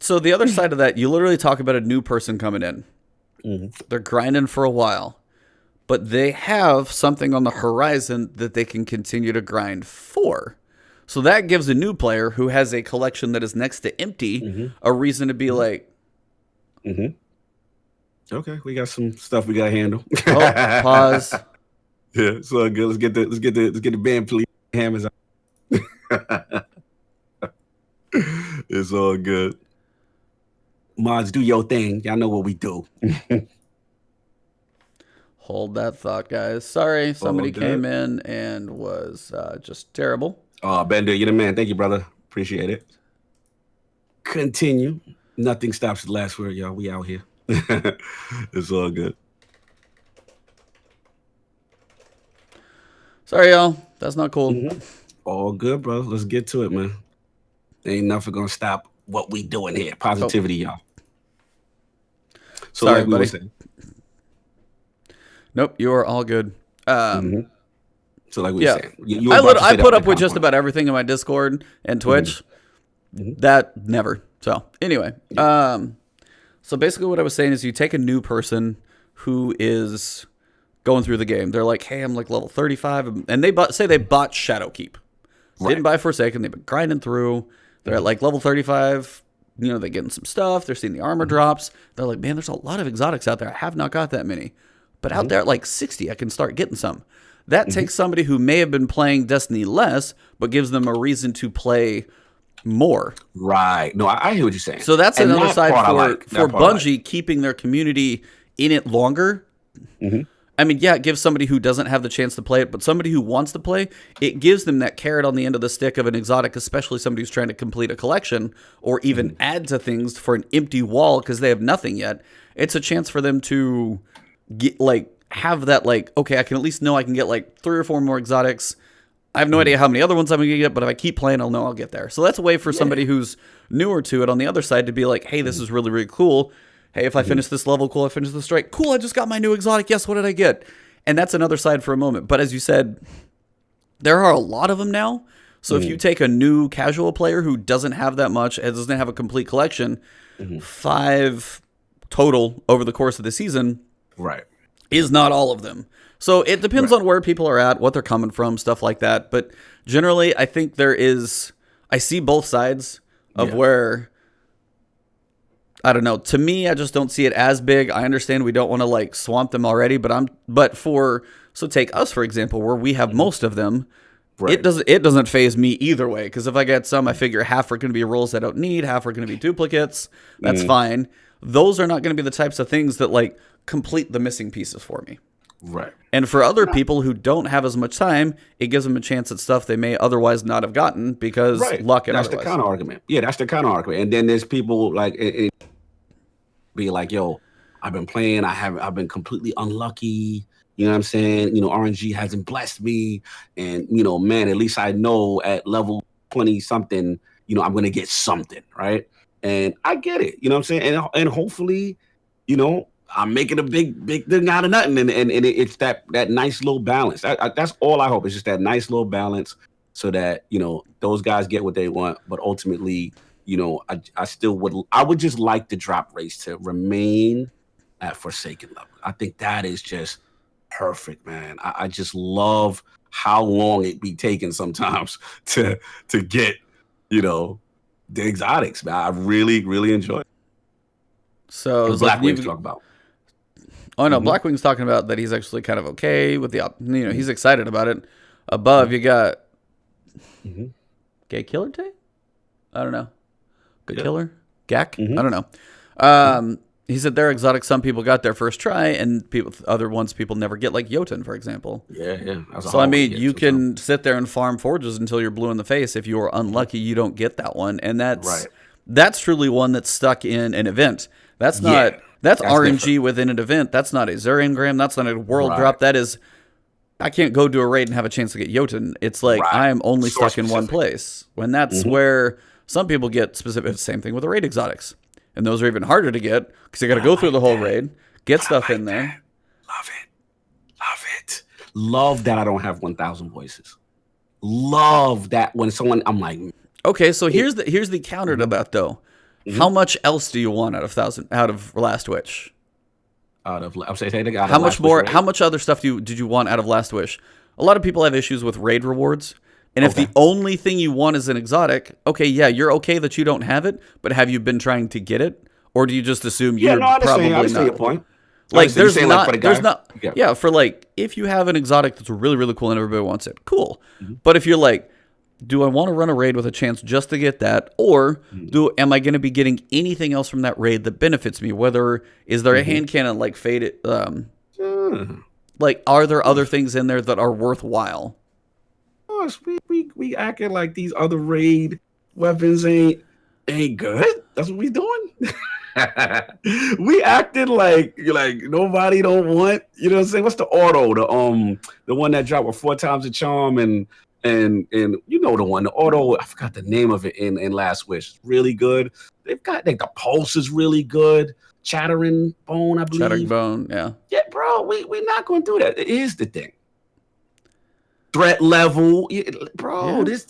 So the other side of that, you literally talk about a new person coming in. They're grinding for a while, but they have something on the horizon that they can continue to grind for. So that gives a new player who has a collection that is next to empty a reason to be like, okay, we got some stuff we got to handle. oh, pause. Yeah, it's all good. Let's get the band please. Hammers out. It's all good. Mods, do your thing. Y'all know what we do. Hold that thought, guys. Sorry, somebody came in and was just terrible. Oh, Bender, you're the man. Thank you, brother. Appreciate it. Continue. Nothing stops the last word, y'all. We out here. It's all good. Sorry, y'all. That's not cool. All good, bro. Let's get to it, man. Ain't nothing gonna stop what we doing here. Positivity, y'all. So sorry, like buddy. Nope, you are all good. So like we were saying, I put up with just about everything in my Discord and Twitch. That never. So anyway, so basically what I was saying is you take a new person who is going through the game. They're like, hey, I'm like level 35, and they bought Shadowkeep. They didn't buy Forsaken. They've been grinding through. They're at like level 35. You know, they're getting some stuff. They're seeing the armor drops. They're like, man, there's a lot of exotics out there. I have not got that many. But out there at like 60, I can start getting some. That takes somebody who may have been playing Destiny less, but gives them a reason to play more. Right. No, I hear what you're saying. So that's another side for Bungie keeping their community in it longer. I mean, yeah, it gives somebody who doesn't have the chance to play it, but somebody who wants to play, it gives them that carrot on the end of the stick of an exotic, especially somebody who's trying to complete a collection or even add to things for an empty wall because they have nothing yet. It's a chance for them to get have that okay, I can at least know I can get like 3 or 4 more exotics. I have no idea how many other ones I'm going to get, but if I keep playing, I'll know I'll get there. So that's a way for somebody who's newer to it on the other side to be like, hey, this is really, really cool. Hey, if I finish this level, cool, I finish the strike. Cool, I just got my new exotic. Yes, what did I get? And that's another side for a moment. But as you said, there are a lot of them now. So if you take a new casual player who doesn't have that much, and doesn't have a complete collection, 5 total over the course of the season is not all of them. So it depends on where people are at, what they're coming from, stuff like that. But generally, I think I see both sides of where... I don't know. To me, I just don't see it as big. I understand we don't want to swamp them already, so take us for example, where we have most of them. It doesn't phase me either way, because if I get some, I figure half are going to be roles I don't need, half are going to be duplicates. That's fine. Those are not going to be the types of things that complete the missing pieces for me. Right. And for other people who don't have as much time, it gives them a chance at stuff they may otherwise not have gotten because luck and that's otherwise. The counter argument. Yeah, that's the counter argument. And then there's people be like, yo, I've been playing. I've been completely unlucky. You know what I'm saying? RNG hasn't blessed me. And, man, at least I know at level 20 something, I'm going to get something. Right. And I get it. You know what I'm saying? And hopefully, I'm making a big thing out of nothing. And it's that nice little balance. That's all I hope. It's just that nice little balance so that, those guys get what they want. But ultimately, I would just like the drop rates to remain at Forsaken level. I think that is just perfect, man. I just love how long it be taking sometimes to get, the exotics, man. I really, really enjoy it. So Blackwing's talking about. Oh no, Blackwing's talking about that he's actually kind of okay with he's excited about it. Above you got Gay Killer Tay? I don't know. Good Killer? Gak? I don't know. He said they're exotic. Some people got their first try, and other ones people never get, like Jotun, for example. Yeah. So, I mean, you can sit there and farm forges until you're blue in the face. If you are unlucky, you don't get that one. And that's truly one that's stuck in an event. That's RNG different. Within an event. That's not a Zuriangram. That's not a world drop. That is, I can't go do a raid and have a chance to get Jotun. It's like I am only stuck in one place. When that's where... Some people get specific. Same thing with the raid exotics, and those are even harder to get because you got to go through the whole raid, get stuff in there. Love it. Love that I don't have 1,000 voices. Love that when someone I'm like, okay, so here's the counter to that though. How much else do you want out of Last Witch? I'm saying out How of much Last Wish more? Raid. How much other stuff did you want out of Last Wish? A lot of people have issues with raid rewards, and if Okay. the only thing you want is an exotic, okay, yeah, you're okay that you don't have it, but have you been trying to get it, or do you just assume Yeah, you're no, I understand. I probably understand your not? point. I Like, understand. You're saying like for the there's guy. not, Yeah. yeah, for like, if you have an exotic that's really, really cool and everybody wants it, cool. Mm-hmm. But if you're like, do I want to run a raid with a chance just to get that, or am I going to be getting anything else from that raid that benefits me? Whether is there a hand cannon like faded? Like, are there other things in there that are worthwhile? Gosh, we acting like these other raid weapons ain't good. That's what we doing. We acted like nobody don't want. You know what I'm saying? What's the auto? The one that dropped with 4 times the charm and you know the one, the auto. I forgot the name of it in Last Wish. It's really good. They've got like the pulse is really good. Chattering bone, I believe. Chattering bone, yeah. Yeah, bro. We're not gonna do that. Here's the thing. Threat level, bro. Yeah. This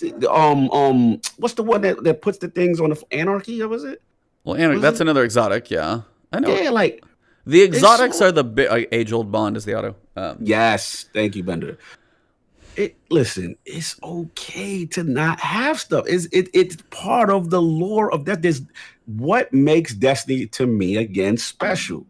what's the one that puts the things on the Anarchy? Or was it? Well, Anarch, that's another exotic, yeah. I know. Yeah, like the exotics are the age-old bond is the auto. Yes, thank you, Bender. Listen, it's okay to not have stuff. It's part of the lore of that. There's what makes Destiny to me again special.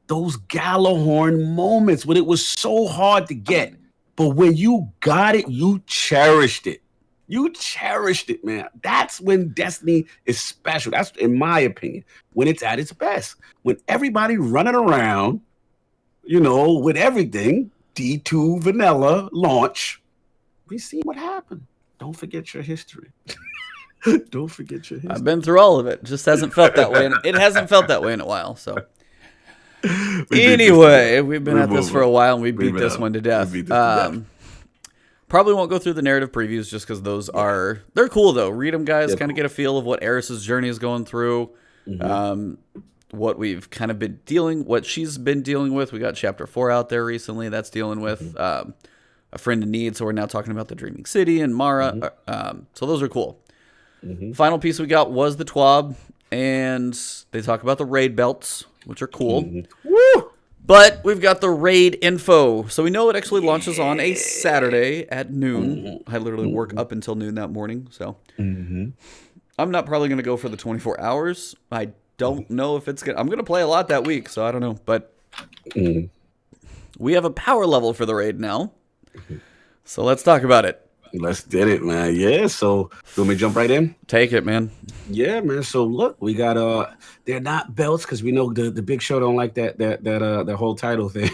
Those Galahorn moments when it was so hard to get, but when you got it, you cherished it. You cherished it, man. That's when Destiny is special. That's, in my opinion, when it's at its best. When everybody running around, with everything, D2 vanilla launch, we see what happened. Don't forget your history. Don't forget your history. I've been through all of it. Just hasn't felt that way. It hasn't felt that way in a while, so. Anyway, we've been at this for a while, and we beat this one to death. Probably won't go through the narrative previews just because those they're cool, though. Read them, guys. Kind of get a feel of what Eris's journey is going through, what we've kind of been what she's been dealing with. We got Chapter 4 out there recently. That's dealing with a friend in need, so we're now talking about the Dreaming City and Mara. So those are cool. Final piece we got was the TWAB, and they talk about the raid belts, which are cool. Woo! But we've got the raid info. So we know it actually launches on a Saturday at noon. I literally work up until noon that morning. So I'm not probably going to go for the 24 hours. I don't know if it's going to... I'm going to play a lot that week, so I don't know. But we have a power level for the raid now. So let's talk about it. Let's get it, man. Yeah, so you want me to jump right in? Take it, man. Yeah, man. So look, we got they're not belts because we know the big show don't like that whole title thing.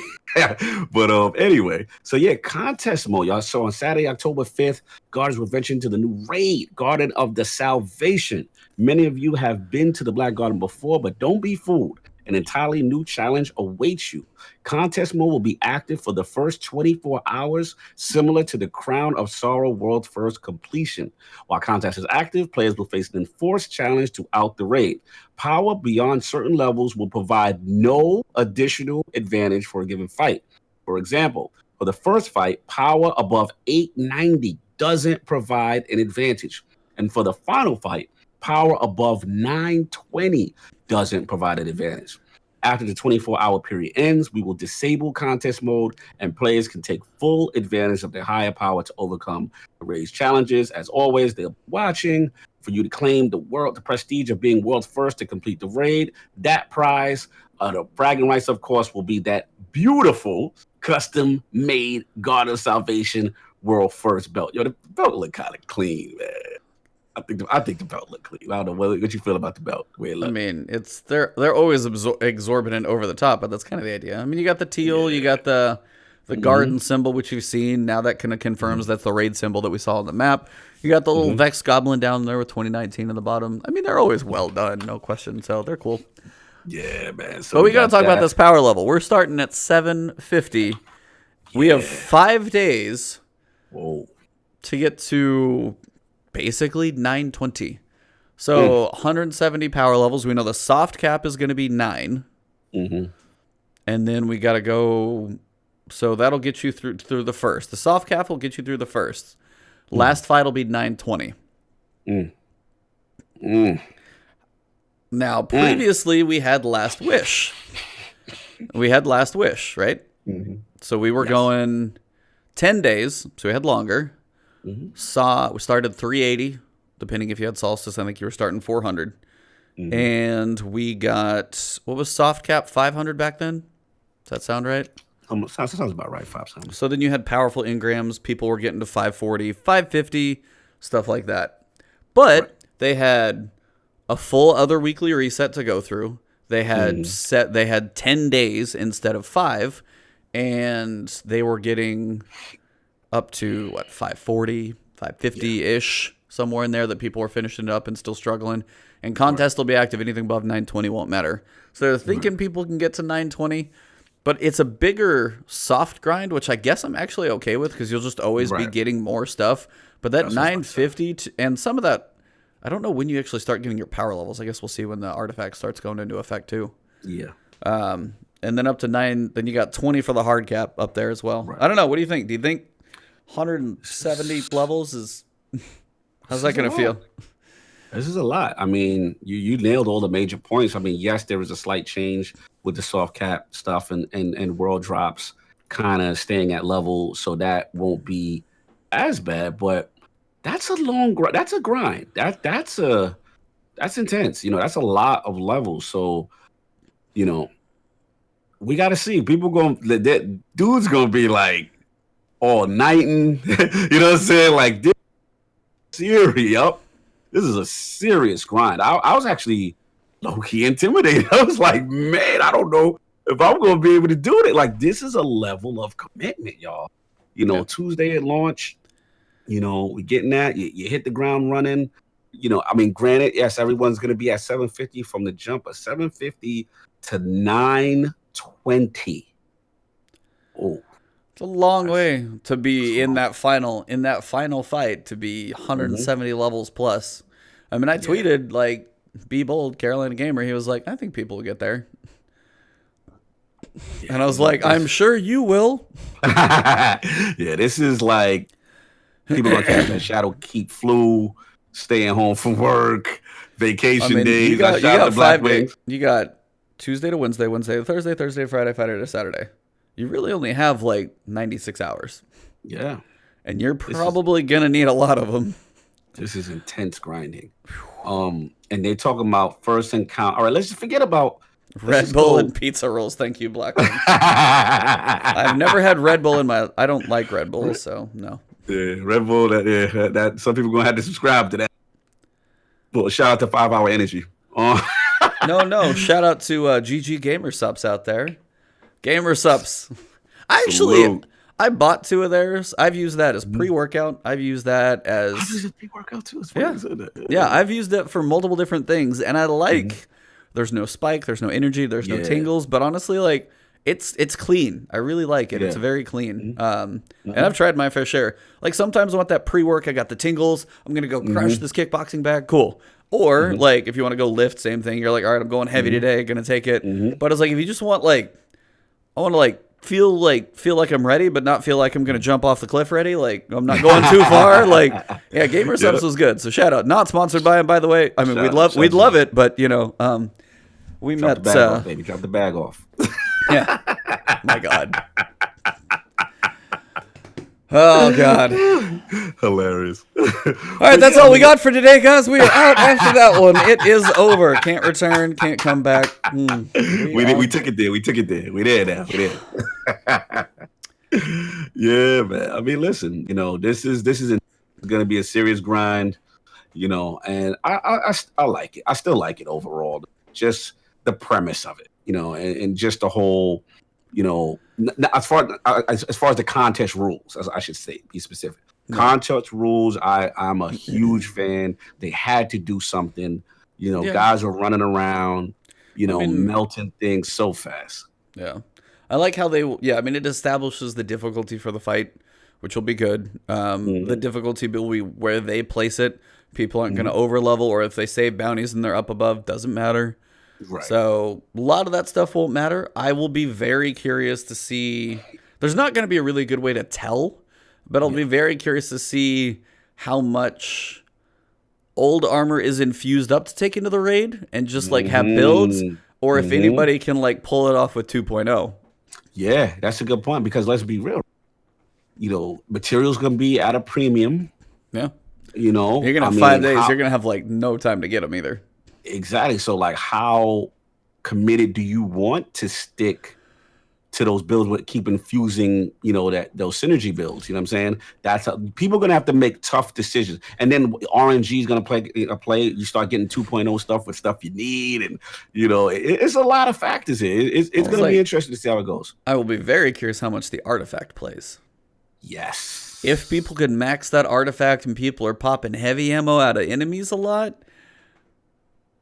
But anyway, so yeah, contest mode, y'all. So on Saturday, October 5th, Guardians will venture into the new raid, Garden of the Salvation. Many of you have been to the Black Garden before, but don't be fooled. An entirely new challenge awaits you. Contest mode will be active for the first 24 hours, similar to the Crown of Sorrow World First completion. While contest is active, players will face an enforced challenge throughout the raid. Power beyond certain levels will provide no additional advantage for a given fight. For example, for the first fight, power above 890 doesn't provide an advantage. And for the final fight, power above 920 doesn't provide an advantage. After the 24-hour period ends, we will disable contest mode and players can take full advantage of their higher power to overcome the raid's challenges. As always, they're watching for you to claim the prestige of being world's first to complete the raid. That prize, the bragging rights, of course, will be that beautiful custom-made God of Salvation world first belt. Yo, the belt look kind of clean, man. I think the belt look clean. I don't know what you feel about the belt. I mean, they're always exorbitant over the top, but that's kind of the idea. I mean, you got the teal, you got the garden symbol, which you've seen. Now that kind of confirms that's the raid symbol that we saw on the map. You got the little Vex Goblin down there with 2019 on the bottom. I mean, they're always well done, no question. So they're cool. Yeah, man. So but we got to talk about this power level. We're starting at 750. Yeah. We have 5 days to get to basically 920. So 170 power levels. We know the soft cap is going to be 9. And then we got to go. So that'll get you through the first. The soft cap will get you through the first. Last fight will be 920. Now, previously we had Last Wish. we had Last Wish, right? Mm-hmm. So we were Yes. going 10 days, so we had longer. Mm-hmm. We started 380, depending if you had solstice. I think you were starting 400. Mm-hmm. And we got, what was soft cap, 500 back then? Does that sound right? Sounds about right. 5 sounds. So then you had powerful engrams. People were getting to 540, 550, stuff like that. But Right. they had a full other weekly reset to go through. They had Mm-hmm. they had 10 days instead of 5, and they were getting up to what, 540, 550-ish, somewhere in there that people were finishing it up and still struggling. And contests will be active. Anything above 920 won't matter. So they're thinking people can get to 920, but it's a bigger soft grind, which I guess I'm actually okay with because you'll just always be Right. getting more stuff. But that That's what I was about to say. 950 and some of that, I don't know when you actually start getting your power levels. I guess we'll see when the artifact starts going into effect too. Yeah. And then up to 9, then you got 20 for the hard cap up there as well. Right. I don't know. What do you think? Do you think 170 levels is, how's that going to feel? This is a lot. I mean, you nailed all the major points. I mean, yes, there was a slight change with the soft cap stuff and world drops kind of staying at level, so that won't be as bad. But that's a long grind. That's a grind. That's intense. That's a lot of levels. So, we got to see. People that dude's gonna be like all nighting. You know what I'm saying? Like this serious. Yup. This is a serious grind. I was actually low-key intimidated. I was like, man, I don't know if I'm going to be able to do it. Like, this is a level of commitment, y'all. Yeah. Tuesday at launch, we're getting that. You hit the ground running. I mean, granted, yes, everyone's going to be at 750 from the jump, but 750 to 920. Oh. It's a long way to be in that final fight, to be 170 levels plus. I mean, I tweeted like, "Be bold, Carolina Gamer." He was like, "I think people will get there," and I was like, "I'm sure you will." Yeah, this is like people gonna catch that Shadowkeep flu, staying home from work, vacation days. You got the 5 Wings. days. You got Tuesday to Wednesday, Wednesday to Thursday, Thursday to Friday, Friday to Saturday. You really only have like 96 hours. Yeah. And you're probably going to need a lot of them. This is intense grinding. And they're talking about first encounter. All right, let's just forget about Red Bull and pizza rolls. Thank you, Black Wing. I've never had Red Bull in my... I don't like Red Bull, so no. Yeah, Red Bull, that some people going to have to subscribe to that. Well, shout out to 5 Hour Energy. No. Shout out to GG Gamer Subs out there. Gamer Subs. I bought 2 of theirs. I've used that as pre-workout. I've used that as... I've used it pre-workout too. Yeah, I've used it for multiple different things, and I like... There's no spike, there's no energy, there's no tingles, but honestly, like, it's clean. I really like it. It's very clean. And I've tried my fair share. Like, sometimes I want that pre-work. I got the tingles. I'm going to go crush this kickboxing bag. Cool. Or, like, if you want to go lift, same thing. You're like, all right, I'm going heavy today. Going to take it. But it's like, if you just want, like... I want to feel like I'm ready, but not feel like I'm gonna jump off the cliff ready. Like I'm not going too far. Like, yeah, Gamer Subs was good. So shout out. Not sponsored by him, by the way. I mean, we'd love it, but we Drop met. the bag off, baby. Drop the bag off. Yeah. My God. Oh God. Hilarious. All right, that's all we got for today, guys. We are out after that one. It is over. Can't return. Can't come back. We took it there. We there now. We there. Yeah, man. I mean, listen. This is going to be a serious grind. And I like it. I still like it overall. Just the premise of it. And just the whole. As far as the contest rules, as I should say, be specific. No. Contest rules, I'm a huge fan. They had to do something. Guys were running around, melting things so fast. Yeah. I like how it establishes the difficulty for the fight, which will be good. The difficulty will be where they place it. People aren't going to overlevel, or if they save bounties and they're up above, doesn't matter. Right. So a lot of that stuff won't matter. I will be very curious to see. There's not going to be a really good way to tell, but I'll be very curious to see how much old armor is infused up to take into the raid and just have builds, or if anybody can like pull it off with 2.0. Yeah, that's a good point, because let's be real. Materials gonna be at a premium. Yeah. You're gonna have 5 days. You're gonna have like no time to get them either. Exactly. So like, how committed do you want to stick to those builds with keep infusing, those synergy builds? You know what I'm saying? That's how people are gonna have to make tough decisions. And then RNG is gonna play. You start getting 2.0 stuff with stuff you need, and it's a lot of factors here. It's gonna be interesting to see how it goes. I will be very curious how much the artifact plays. Yes. If people can max that artifact and people are popping heavy ammo out of enemies a lot,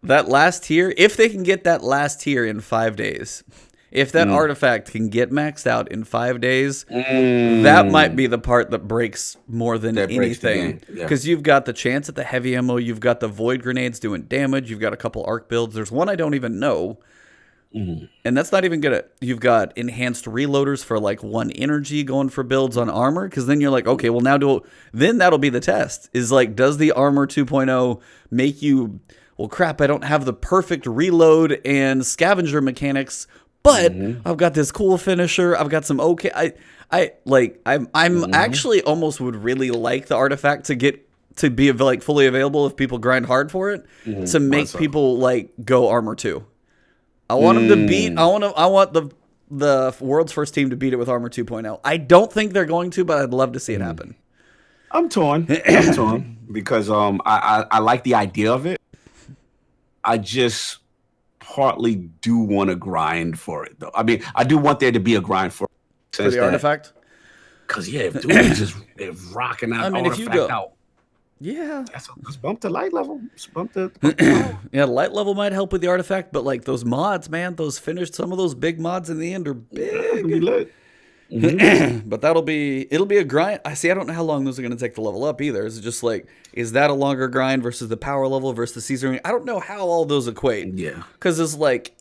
that last tier, if they can get that last tier in 5 days, if that artifact can get maxed out in 5 days, that might be the part that breaks more than anything. Because you've got the chance at the heavy ammo, you've got the void grenades doing damage, you've got a couple arc builds. There's one I don't even know. And that's not even good. You've got enhanced reloaders for like 1 energy going for builds on armor. Because then you're like, okay, well now then that'll be the test. Is like, does the armor 2.0 make you, well crap, I don't have the perfect reload and scavenger mechanics, but I've got this cool finisher. I've got some I'm actually almost would really like the artifact to be like fully available if people grind hard for it, to make people like go armor 2. I want them to beat. I want the world's first team to beat it with armor 2.0. I don't think they're going to, but I'd love to see it happen. I'm torn. Because I like the idea of it. I just partly do want to grind for it, though. I mean, I do want there to be a grind for the artifact. Because if dudes just rocking out, if you go out. Yeah, let's bump the light level. Yeah, light level might help with the artifact, but like those mods, man, some of those big mods in the end are big. But it'll be a grind. I don't know how long those are going to take to level up either. Is it just like, is that a longer grind versus the power level versus the season? I don't know how all those equate. Yeah, because it's like,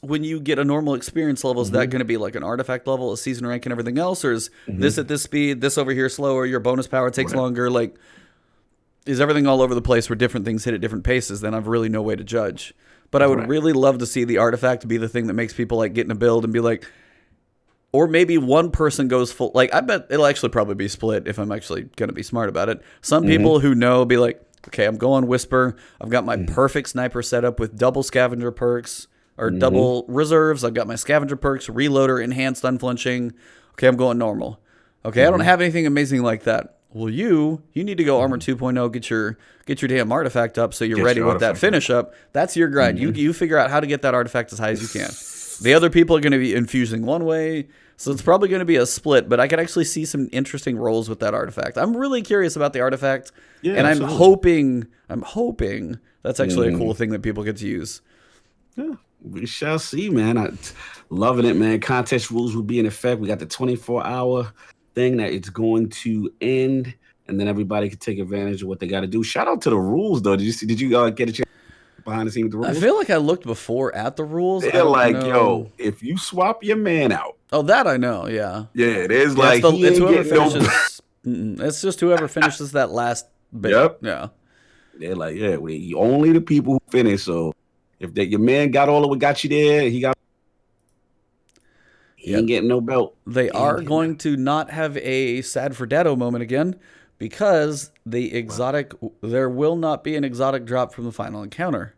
when you get a normal experience level, is that going to be like an artifact level, a season rank, and everything else, or is this at this speed, this over here slower, your bonus power takes longer, like? Is everything all over the place where different things hit at different paces? Then I've really no way to judge. But I would really love to see the artifact be the thing that makes people like get in a build and be like, or maybe one person goes full. Like, I bet it'll actually probably be split if I'm actually going to be smart about it. Some people who know be like, okay, I'm going Whisper. I've got my perfect sniper setup with double scavenger perks or double reserves. I've got my scavenger perks, reloader, enhanced unflinching. Okay, I'm going normal. Okay, I don't have anything amazing like that. Well, you need to go armor 2.0, get your damn artifact up so you're ready with that finish up. That's your grind. You figure out how to get that artifact as high as you can. The other people are going to be infusing one way, so it's probably going to be a split, but I could actually see some interesting roles with that artifact. I'm really curious about the artifact, and I'm hoping that's actually a cool thing that people get to use. Yeah, we shall see, man. I'm loving it, man. Contest rules will be in effect. We got the 24-hour thing that it's going to end, and then everybody can take advantage of what they got to do. Shout out to the rules, though. Did you get a chance behind the scenes with the rules? I feel like I looked before at the rules. They're like, yo, if you swap your man out. Oh, that I know, yeah. Yeah, it is like it's whoever finishes. It's just whoever finishes that last bit. Yep. Yeah. They're like, yeah, only the people who finish. So if your man got all of what got you there, he ain't getting no belt. They are going to not have a sad for Dado moment again, because there will not be an exotic drop from the final encounter.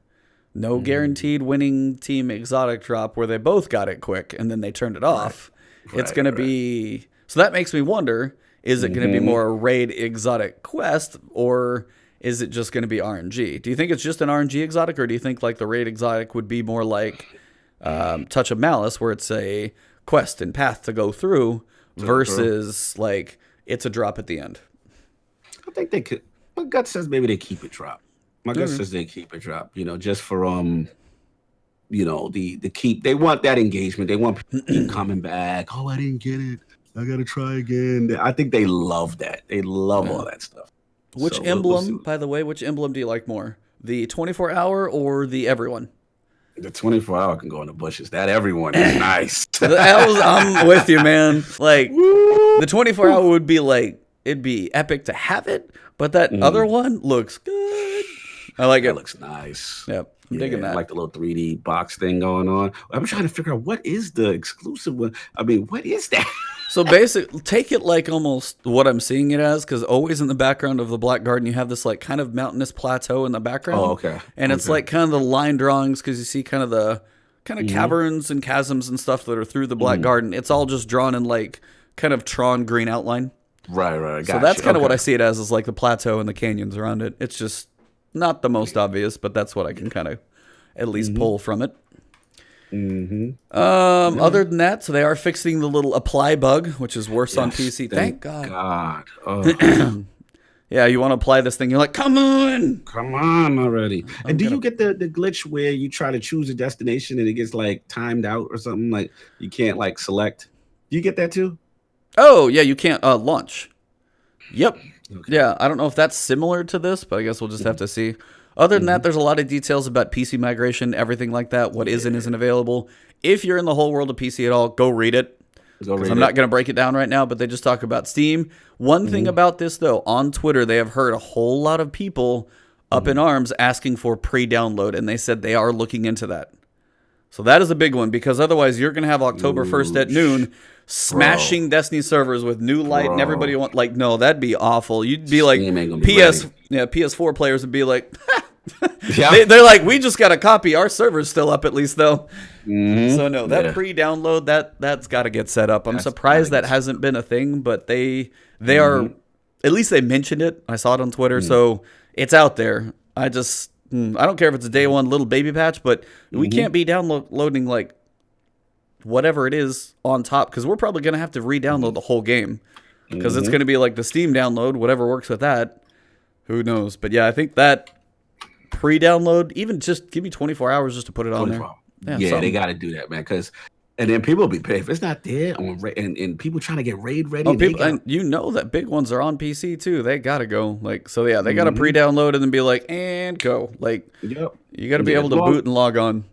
No guaranteed winning team exotic drop where they both got it quick and then they turned it off. It's going to be... So that makes me wonder, is it going to be more a raid exotic quest, or is it just going to be RNG? Do you think it's just an RNG exotic, or do you think like the raid exotic would be more like Touch of Malice, where it's a quest and path to go through versus like it's a drop at the end? I think they could. My gut says maybe they keep it drop. My gut says they keep it drop. Just for the keep. They want that engagement. They want people to keep coming back. Oh, I didn't get it. I gotta try again. I think they love that. They love all that stuff. Which emblem, by the way, which emblem do you like more? The 24-hour or the everyone? The 24-hour can go in the bushes. That everyone is nice. I'm with you, man. Like, the 24-hour would be like, it'd be epic to have it, but that other one looks good. I like it. It looks nice. Yep. I'm digging I that. like the little 3D box thing going on. I'm trying to figure out what is the exclusive one. I mean, what is that? So basically, take it like almost what I'm seeing it as, because always in the background of the Black Garden, you have this like kind of mountainous plateau in the Oh, background, okay. and it's Okay. like kind of the line drawings because you see kind of the kind of Hmm. caverns and chasms and stuff that are through the Black Hmm. Garden. It's all just drawn in like kind of Tron green outline. Right, right. So that's Gotcha. kind of what Okay. I see it as, is like the plateau and the canyons around it. It's just not the most obvious, but that's what I can kind of at least Hmm. pull from it. Hmm. Other than that, so they are fixing the little apply bug, which is worse on Yes. PC. Thank Thank God. God. Oh, Yeah, you want to apply this thing, you're like, come on. come on already. And I'm do gonna. you get the glitch where you try to choose a destination and it gets like timed out or something? Like you can't like select. Do you get that too? Oh yeah, you can't launch. Yep. Okay. Yeah, I don't know if that's similar to this, but I guess we'll just have to see. Other than that, Hmm. there's a lot of details about PC migration, everything like that, what is and isn't available. If you're in the whole world of PC at all, go read it. Go Because read I'm not it. going to break it down right now, but they just talk about Steam. One thing Hmm. about this, though, on Twitter, they have heard a whole lot of people up in Hmm. arms asking for pre-download, and they said they are looking into that. So that is a big one, because otherwise you're going to have October 1st at Oosh, noon bro, smashing Destiny servers with new light and everybody bro. want like, no, that'd be awful. You'd be like Steam ain't gonna be ready. PS4 players would be like, Yeah. they're like, we just got a copy. Our server's still up at least though. Hmm. So no, that Yeah. pre-download that's got to get set up. I'm That's gotta surprised that get. hasn't been a thing, but they are, Hmm. at least they mentioned it. I saw it on Twitter, so it's out there. I just I don't care if it's a day one little baby patch, but we Hmm. can't be downloading like whatever it is on top, because we're probably going to have to re-download the whole game, because it's Hmm. going to be like the Steam download, whatever works with that. Who knows? But yeah, I think that pre-download, even just give me 24 hours just to put it on there. 24. Yeah, Yeah, they something. got to do that, man. Because and then people will be paid if it's not there on and people trying to get raid ready. Oh, And they people, got and you know that big ones are on PC too. They gotta go. Like, so yeah, they gotta hmm pre-download and then be like, and go. Like, Yep. you gotta be Yeah. able to boot and log on.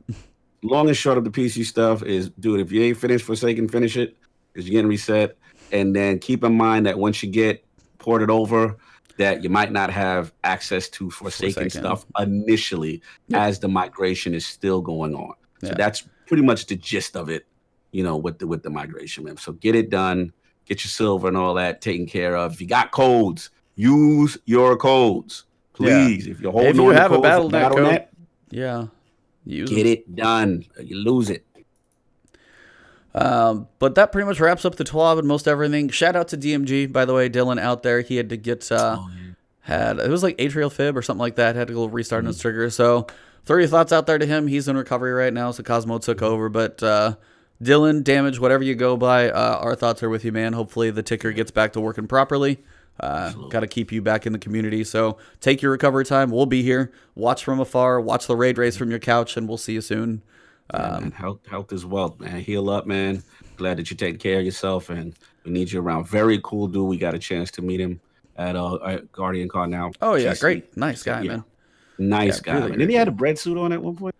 Long and short of the PC stuff is, dude, if you ain't finished Forsaken, finish it because you're getting reset. And then keep in mind that once you get ported over, that you might not have access to Forsaken Forsaken. stuff initially Yep. as the migration is still going on. So Yeah. that's pretty much the gist of it, with the migration, man. So get it done, get your silver and all that taken care of. If you got codes, use your codes. Yeah. Please. If you're If holding you on to have a codes for BattleNet code, BattleNet, yeah, use get them. it done. You lose it. But that pretty much wraps up the TWAB and most everything. Shout out to DMG, by the way, Dylan out there. He had to get had it was like atrial fib or something like that. Had to go restart his trigger. So throw your thoughts out there to him. He's in recovery right now, so Cosmo took over. But Dylan, Damage, whatever you go by, our thoughts are with you, man. Hopefully the ticker gets back to working properly. Got to keep you back in the community. So take your recovery time. We'll be here. Watch from afar. Watch the raid race from your couch, and we'll see you soon. Yeah, man. Health is wealth, man. Heal up, man. Glad that you're taking care of yourself, and we need you around. Very cool dude. We got a chance to meet him at Guardian Con now. Oh yeah, GC. great, nice So, guy, yeah, man. nice Yeah, guy. really Man. great Didn't he had dude. a bread suit on at one point?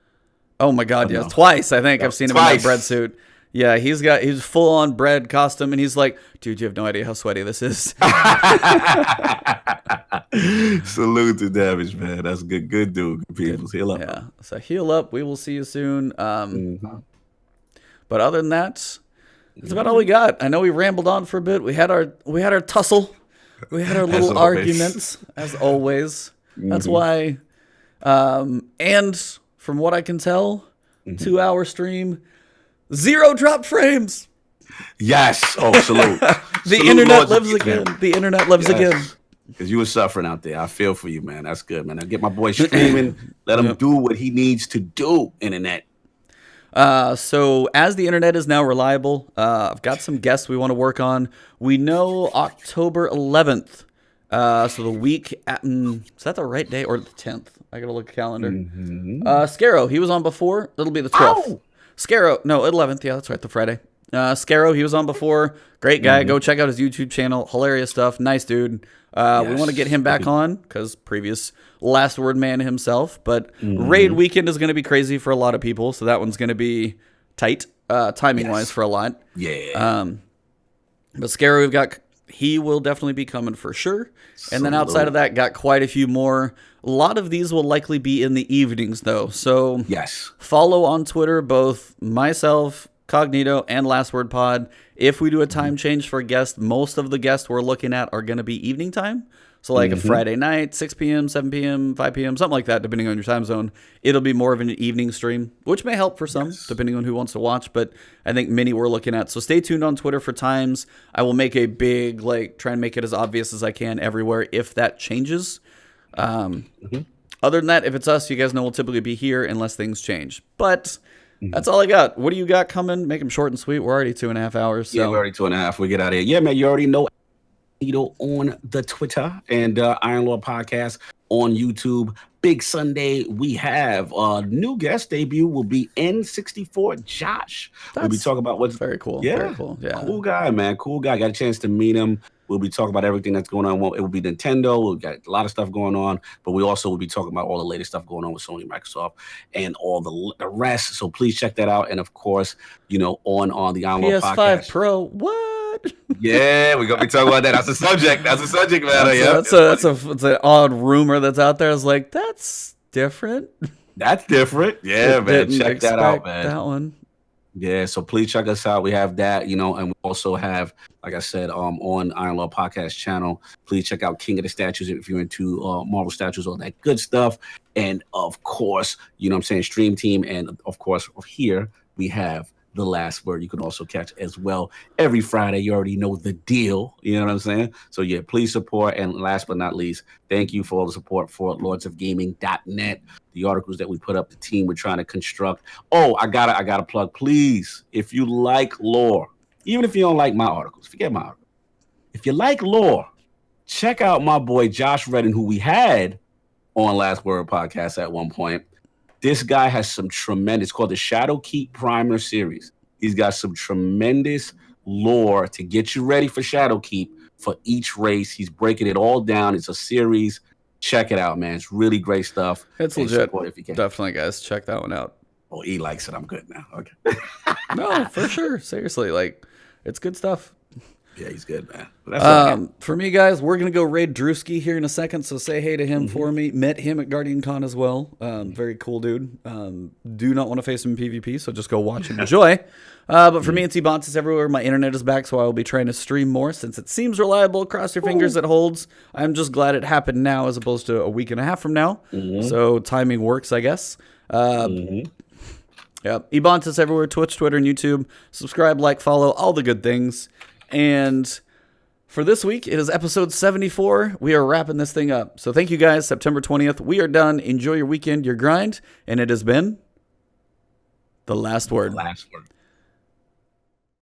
Oh my God, Oh, yes, no. twice. I think No, I've seen him in that twice. bread suit. Yeah, he's full on bread costume, and he's like, dude, you have no idea how sweaty this is. Salute to Damage, man. That's good. Good dude. Good people. Heal up. Yeah, so heal up. We will see you soon. Mhm. But other than that, that's about all we got. I know we rambled on for a bit. We had our tussle. We had our little always. arguments, as always. That's Mhm. why. And from what I can tell, 2-hour stream, 0 dropped frames. Yes. Oh, salute. The Salute, internet Lords of lives Geek, again. man. The internet lives again. Because you were suffering out there. I feel for you, man. That's good, man. I get my boy streaming. Let him do what he needs to do, internet. So as the internet is now reliable, I've got some guests we want to work on. We know October 11th. So the week at, is that the right day or the 10th? I gotta look at the calendar. Scaro, he was on before. It'll be the 12th. Ow! Scaro, no, 11th. Yeah, that's right, the Friday. Scaro, he was on before. Great guy. Go check out his YouTube channel. Hilarious stuff. Nice dude. We want to get him back on because previous last word man himself. But raid weekend is going to be crazy for a lot of people. So that one's going to be tight timing wise for a lot. Yeah. But Scaro, he will definitely be coming for sure. And then outside of that, got quite a few more. A lot of these will likely be in the evenings, though. So Yes. follow on Twitter both myself, Cognito, and Last Word Pod. If we do a time change for guests, most of the guests we're looking at are going to be evening time. So like a Friday night, 6 p.m., 7 p.m., 5 p.m., something like that, depending on your time zone. It'll be more of an evening stream, which may help for some, depending on who wants to watch. But I think many we're looking at. So stay tuned on Twitter for times. I will make a big, try and make it as obvious as I can everywhere if that changes. Other than that, if it's us, you guys know we'll typically be here unless things change. But that's all I got. What do you got coming? Make them short and sweet. We're already 2.5 hours. So. Yeah, we're already 2.5. We get out of here. Yeah, man, you already know on the Twitter and Iron Lord Podcast on YouTube. Big Sunday. We have a new guest debut will be N64 Josh. We'll be talking about what's very cool. Yeah, very cool. Yeah, cool guy, man. Cool guy. Got a chance to meet him. We'll be talking about everything that's going on. It will be Nintendo. We've got a lot of stuff going on, but we also will be talking about all the latest stuff going on with Sony, Microsoft, and all the rest. So please check that out. And of course, on the Iron Lord PS5 Podcast. Pro. What? Yeah, we're gonna be talking about that. That's a subject. That's a subject matter. That's an odd rumor that's out there. I was like, that's different. That's different. Yeah, man. Check that out, man. That one. Yeah, so please check us out. We have that, and we also have, like I said, on Iron Law Podcast channel. Please check out King of the Statues if you're into Marvel statues, all that good stuff. And of course, Stream Team. And of course, here we have The Last Word. You can also catch as well every Friday. You already know the deal. You know what I'm saying? So yeah, please support. And last but not least, thank you for all the support for lordsofgaming.net. The articles that we put up, the team we're trying to construct. Oh, I gotta plug. Please, if you like lore, even if you don't like my articles, forget my articles. If you like lore, check out my boy Josh Redden, who we had on Last Word Podcast at one point. This guy has some tremendous, it's called the Shadowkeep Primer series. He's got some tremendous lore to get you ready for Shadowkeep for each race. He's breaking it all down. It's a series. Check it out, man. It's really great stuff. It's legit. If you can. Definitely, guys. Check that one out. Oh, he likes it. I'm good now. Okay. No, for sure. Seriously, it's good stuff. Yeah, he's good, man. That's for me, guys, we're going to go raid Drewski here in a second, so say hey to him for me. Met him at Guardian Con as well. Very cool dude. Do not want to face him in PvP, so just go watch and enjoy. But for me, it's Ebontis everywhere. My internet is back, so I will be trying to stream more since it seems reliable. Cross your fingers it holds. I'm just glad it happened now as opposed to a week and a half from now. So timing works, I guess. Yeah, Ebontis everywhere, Twitch, Twitter, and YouTube. Subscribe, like, follow, all the good things. And for this week, it is episode 74. We are wrapping this thing up. So thank you guys. September 20th. We are done. Enjoy your weekend, your grind. And it has been The Last Word. The Last Word.